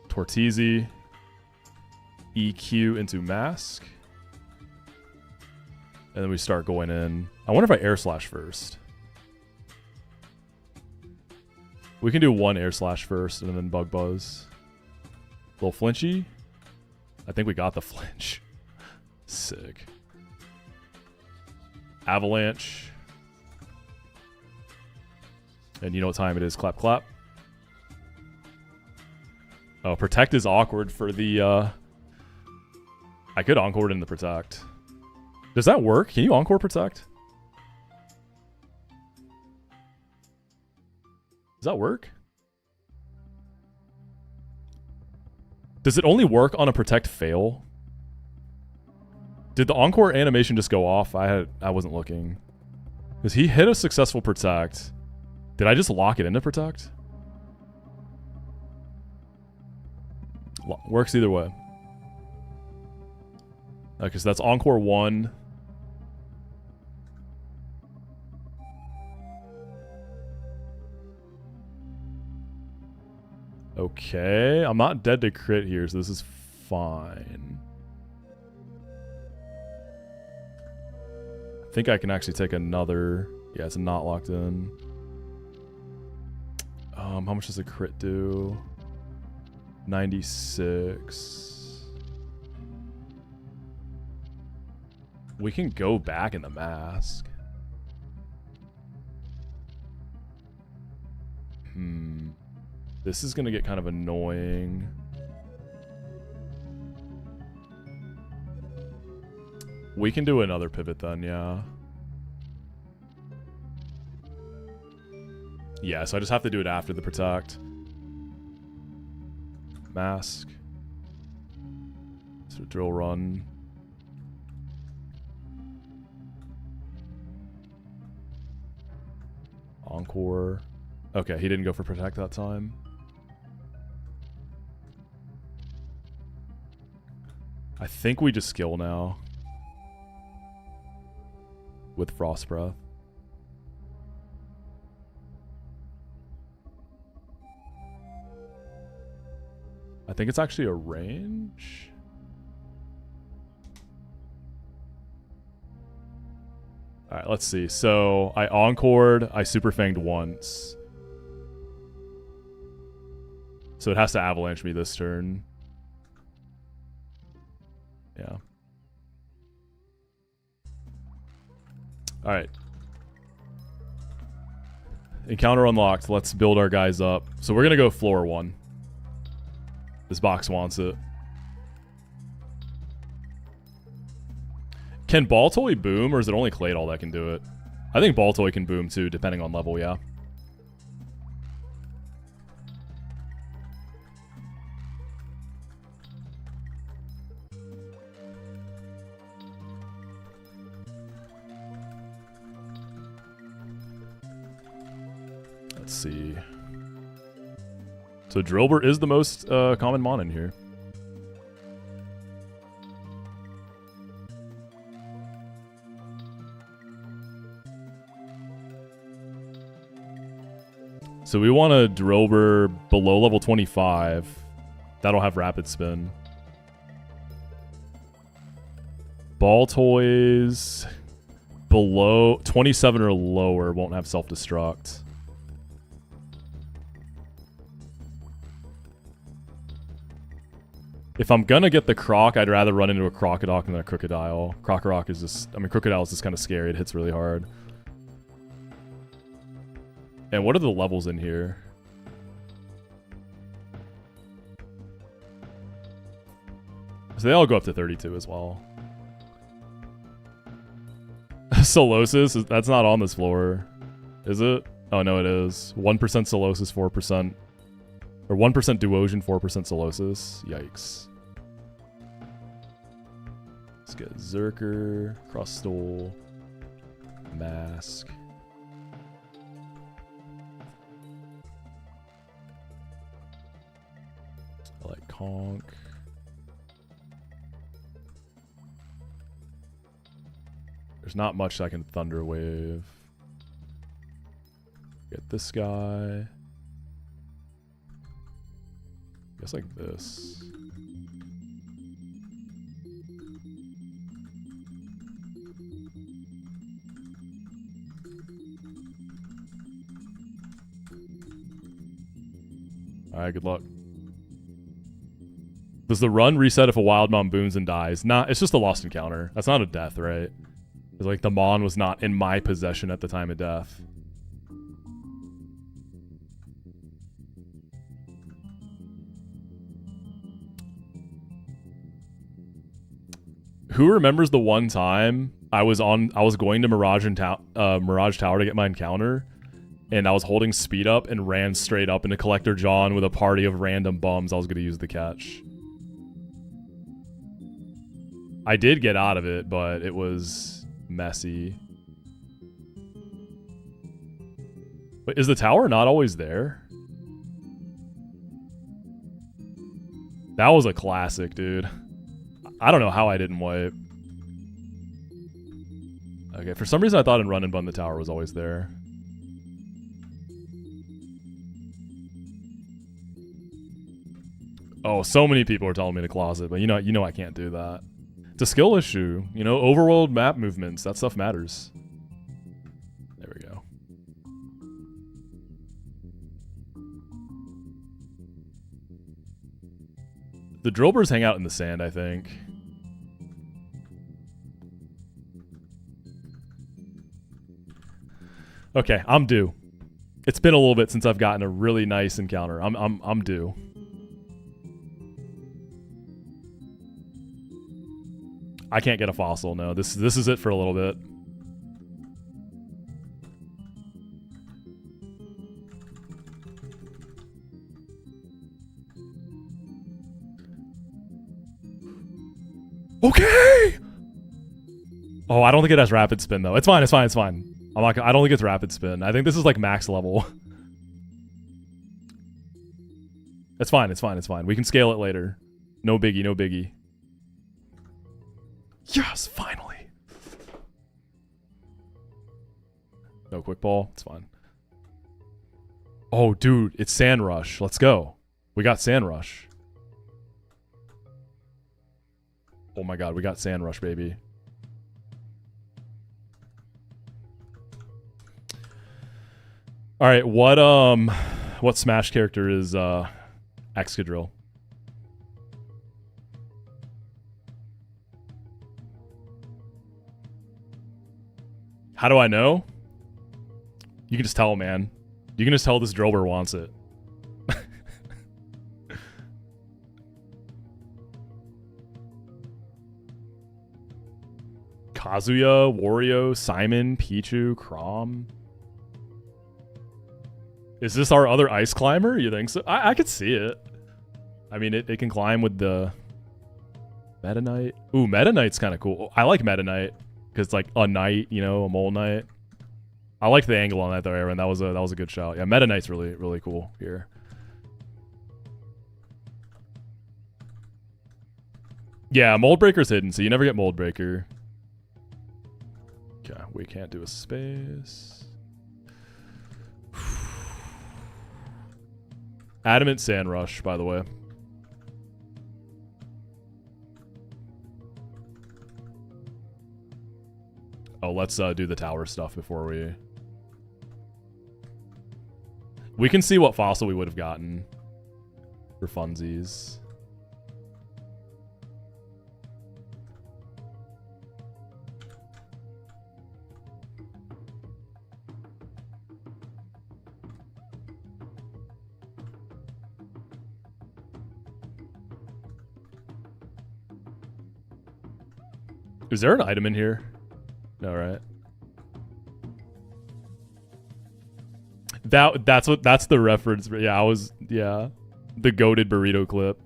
S1: Tortizi. EQ into Mask. And then we start going in. I wonder if I Air Slash first. We can do one Air Slash first and then Bug Buzz. Little flinchy. I think we got the flinch. Sick. Avalanche. And you know what time it is. Clap, clap. Oh, Protect is awkward for the... I could Encore in the Protect. Does that work? Can you Encore Protect? Does that work? Does it only work on a Protect fail? Did the Encore animation just go off? I wasn't looking. Because he hit a successful Protect. Did I just lock it into Protect? Works either way. Okay, so that's Encore 1. Okay, I'm not dead to crit here, so this is fine. I think I can actually take another... Yeah, it's not locked in. How much does a crit do? 96. We can go back in the mask. This is going to get kind of annoying. We can do another pivot then, yeah. Yeah, so I just have to do it after the protect. Mask. So drill run. Encore. Okay, he didn't go for protect that time. I think we just skill now. With Frost Breath. I think it's actually a range. Alright, let's see. So, I encored, I super fanged once. So it has to avalanche me this turn. Yeah. Alright. Encounter unlocked. Let's build our guys up. So we're going to go floor 1. This box wants it. Can Ball Toy boom, or is it only Claydol that can do it? I think Ball Toy can boom too, depending on level, yeah. Let's see. So Drillbur is the most common mon in here. So we want a Drillbur below level 25. That'll have rapid spin. Ball Toys below 27 or lower won't have self-destruct. If I'm gonna get the Croc, I'd rather run into a Crocodile than a Crocodile. Crocorock is just... I mean, Crocodile is just kind of scary. It hits really hard. And what are the levels in here? So they all go up to 32 as well. Solosis? That's not on this floor. Is it? Oh, no, it is. 1% Solosis, 4%... Or 1% Duosion, 4% Solosis. Yikes. Let's get Zerker, Crustal, Mask. I like Conk. There's not much I can Thunder Wave. Get this guy. Guess like this. Alright, good luck. Does the run reset if a wild mon booms and dies? Nah, it's just a lost encounter. That's not a death, right? It's like the mon was not in my possession at the time of death. Who remembers the one time I was going to Mirage Tower to get my encounter, and I was holding speed up and ran straight up into Collector John with a party of random bums I was going to use the catch. I did get out of it, but it was messy. But is the tower not always there? That was a classic, dude. I don't know how I didn't wipe. Okay, for some reason I thought in Run and Bun the tower was always there. Oh, so many people are telling me to closet, but you know I can't do that. It's a skill issue. You know, overworld map movements, that stuff matters. There we go. The Drillburs hang out in the sand, I think. Okay, I'm due. It's been a little bit since I've gotten a really nice encounter. I'm due. I can't get a fossil, no. This is it for a little bit. Okay! Oh, I don't think it has rapid spin, though. It's fine, it's fine, it's fine. I don't think it's rapid spin. I think this is like max level. It's fine, it's fine, it's fine. We can scale it later. No biggie, no biggie. Yes, finally. No quick ball. It's fine. Oh, dude, it's Sand Rush. Let's go. We got Sand Rush. Oh my god, we got Sand Rush, baby. All right, what Smash character is Excadrill? How do I know? You can just tell, man. You can just tell this Drober wants it. Kazuya, Wario, Simon, Pichu, Chrom. Is this our other ice climber? You think so? I could see it. I mean, it can climb with the Meta Knight. Ooh, Meta Knight's kind of cool. I like Meta Knight because it's like a knight, you know, a mole knight. I like the angle on that though, Aaron. That was a good shot. Yeah, Meta Knight's really cool here. Yeah, Mold Breaker's hidden, so you never get Mold Breaker. Okay, we can't do a space. Adamant Sand Rush, by the way. Oh, let's do the tower stuff before we... We can see what fossil we would have gotten for funsies. Is there an item in here? No, right? That's the reference. Yeah, the goated burrito clip.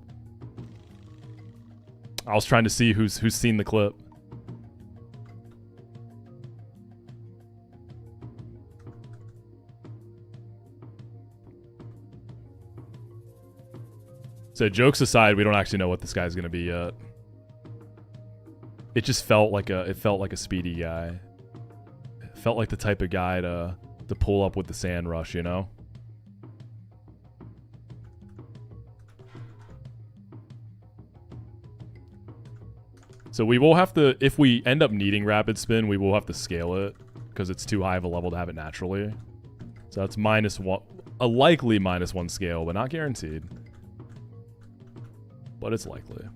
S1: I was trying to see who's seen the clip. So jokes aside, we don't actually know what this guy's gonna be yet. It just felt like a speedy guy. It felt like the type of guy to pull up with the Sand Rush, you know? So we will have to, if we end up needing rapid spin, we will have to scale it because it's too high of a level to have it naturally. So that's -1, a likely -1 scale, but not guaranteed. But it's likely.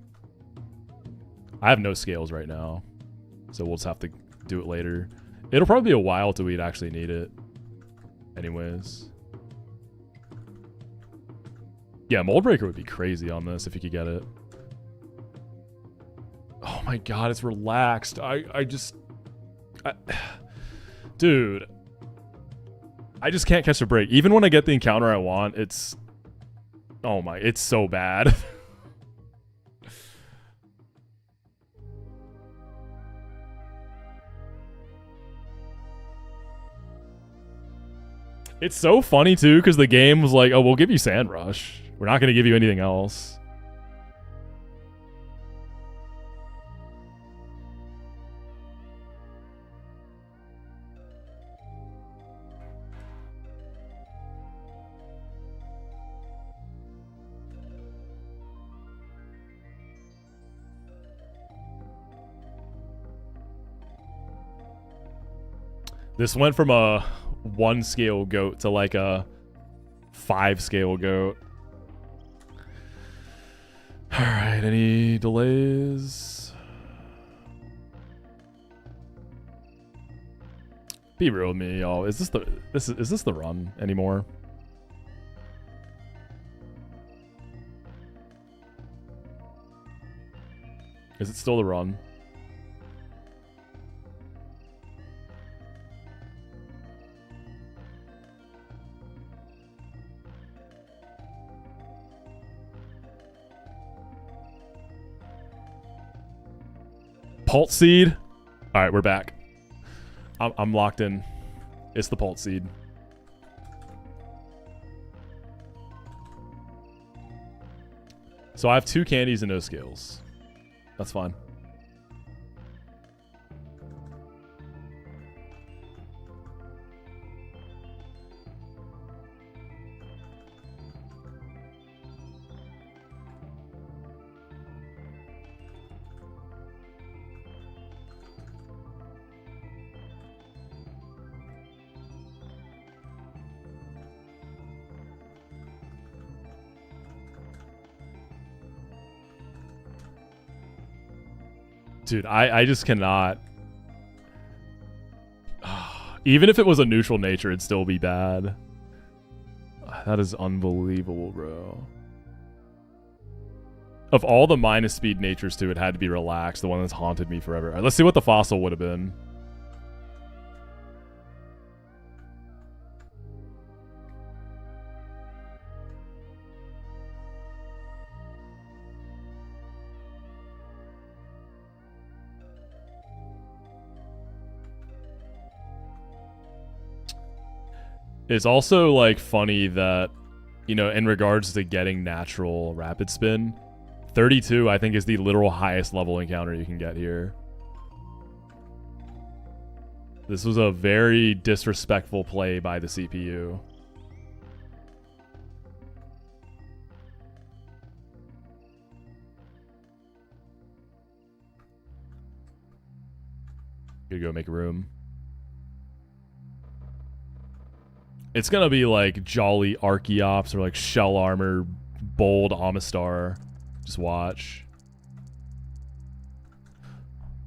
S1: I have no scales right now, so we'll just have to do it later. It'll probably be a while till we'd actually need it. Anyways. Yeah, Mold Breaker would be crazy on this if you could get it. Oh my god, it's relaxed. Dude. I just can't catch a break. Even when I get the encounter I want, it's... Oh my, it's so bad. It's so funny, too, because the game was like, oh, we'll give you Sand Rush. We're not going to give you anything else. This went from a 1 scale goat to like a 5 scale goat. Alright, any delays? Be real with me, y'all. Is this the run anymore? Is it still the run? Pult Seed. All right, we're back. I'm locked in. It's the Pult Seed. So I have 2 candies and no skills. That's fine. Dude, I just cannot. Even if it was a neutral nature, it'd still be bad. That is unbelievable, bro. Of all the minus speed natures too, it had to be relaxed, the one that's haunted me forever. All right, let's see what the fossil would have been. It's also like funny that, you know, in regards to getting natural rapid spin, 32 I think is the literal highest level encounter you can get here. This was a very disrespectful play by the CPU. Gonna go make room. It's gonna be like Jolly Archeops or like Shell Armor, Bold Amistar. Just watch.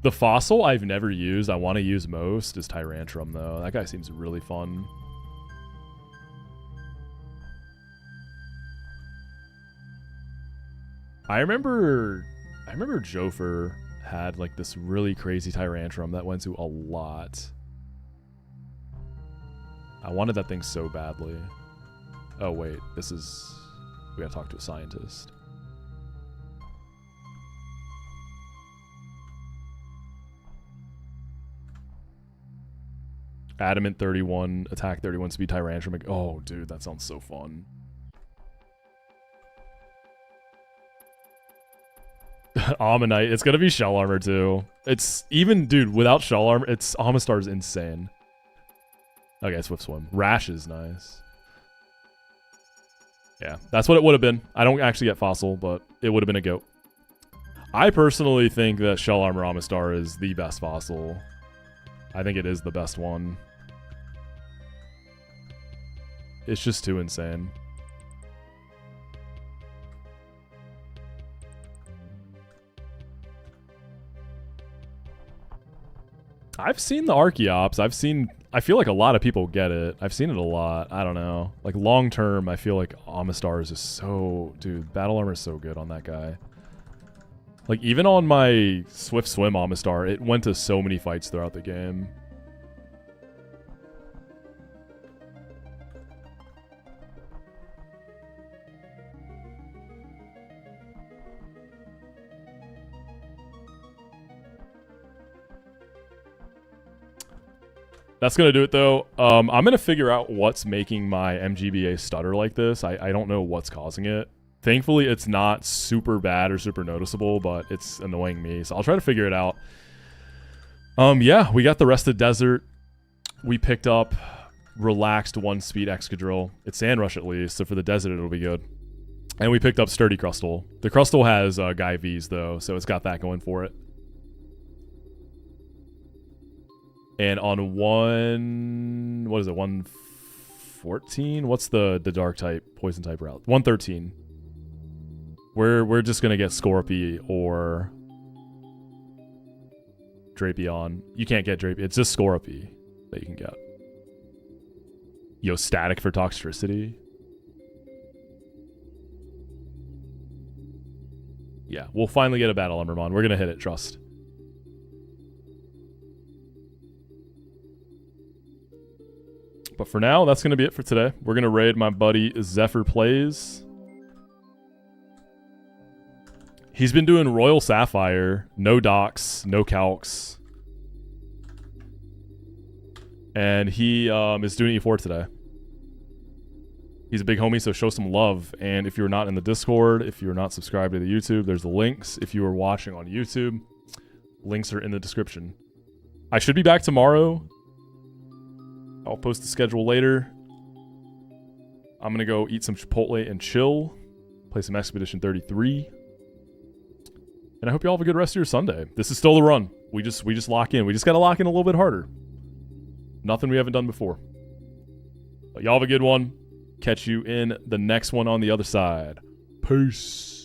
S1: The fossil I've never used, I want to use most, is Tyrantrum though. That guy seems really fun. I remember Jofer had like this really crazy Tyrantrum that went to a lot. I wanted that thing so badly. Oh wait, this is... We gotta talk to a scientist. Adamant 31, attack 31, speed Tyrantrum. Oh dude, that sounds so fun. Ammonite, it's gonna be Shell Armor too. It's even, dude, without Shell Armor, it's Amistar's insane. Okay, Swift Swim. Rash is nice. Yeah, that's what it would have been. I don't actually get Fossil, but it would have been a goat. I personally think that Shell Armor Amistar is the best Fossil. I think it is the best one. It's just too insane. I've seen the Archeops. I feel like a lot of people get it. I've seen it a lot. I don't know. Like long term, I feel like Amistar is just so... Dude, Battle Armor is so good on that guy. Like even on my Swift Swim Amistar, it went to so many fights throughout the game. That's going to do it, though. I'm going to figure out what's making my MGBA stutter like this. I don't know what's causing it. Thankfully, it's not super bad or super noticeable, but it's annoying me. So I'll try to figure it out. Yeah, we got the rest of Desert. We picked up Relaxed 1-speed Excadrill. It's Sand Rush at least, so for the Desert, it'll be good. And we picked up Sturdy Crustal. The Crustal has Guy V's, though, so it's got that going for it. And on what is it, 114? What's the dark type, poison type route? 113. We're just gonna get Scorpy or Drapion. You can't get Drapion, it's just Scorpy that you can get. Yo, Static for Toxtricity. Yeah, we'll finally get a Battle Lumbermon. We're gonna hit it, trust. But for now, that's going to be it for today. We're going to raid my buddy Zephyr Plays. He's been doing Royal Sapphire, no docs, no calcs. And he is doing E4 today. He's a big homie, so show some love. And if you're not in the Discord, if you're not subscribed to the YouTube, there's the links. If you are watching on YouTube, links are in the description. I should be back tomorrow. I'll post the schedule later. I'm going to go eat some Chipotle and chill. Play some Expedition 33. And I hope you all have a good rest of your Sunday. This is still the run. We just lock in. We just got to lock in a little bit harder. Nothing we haven't done before. But y'all have a good one. Catch you in the next one on the other side. Peace.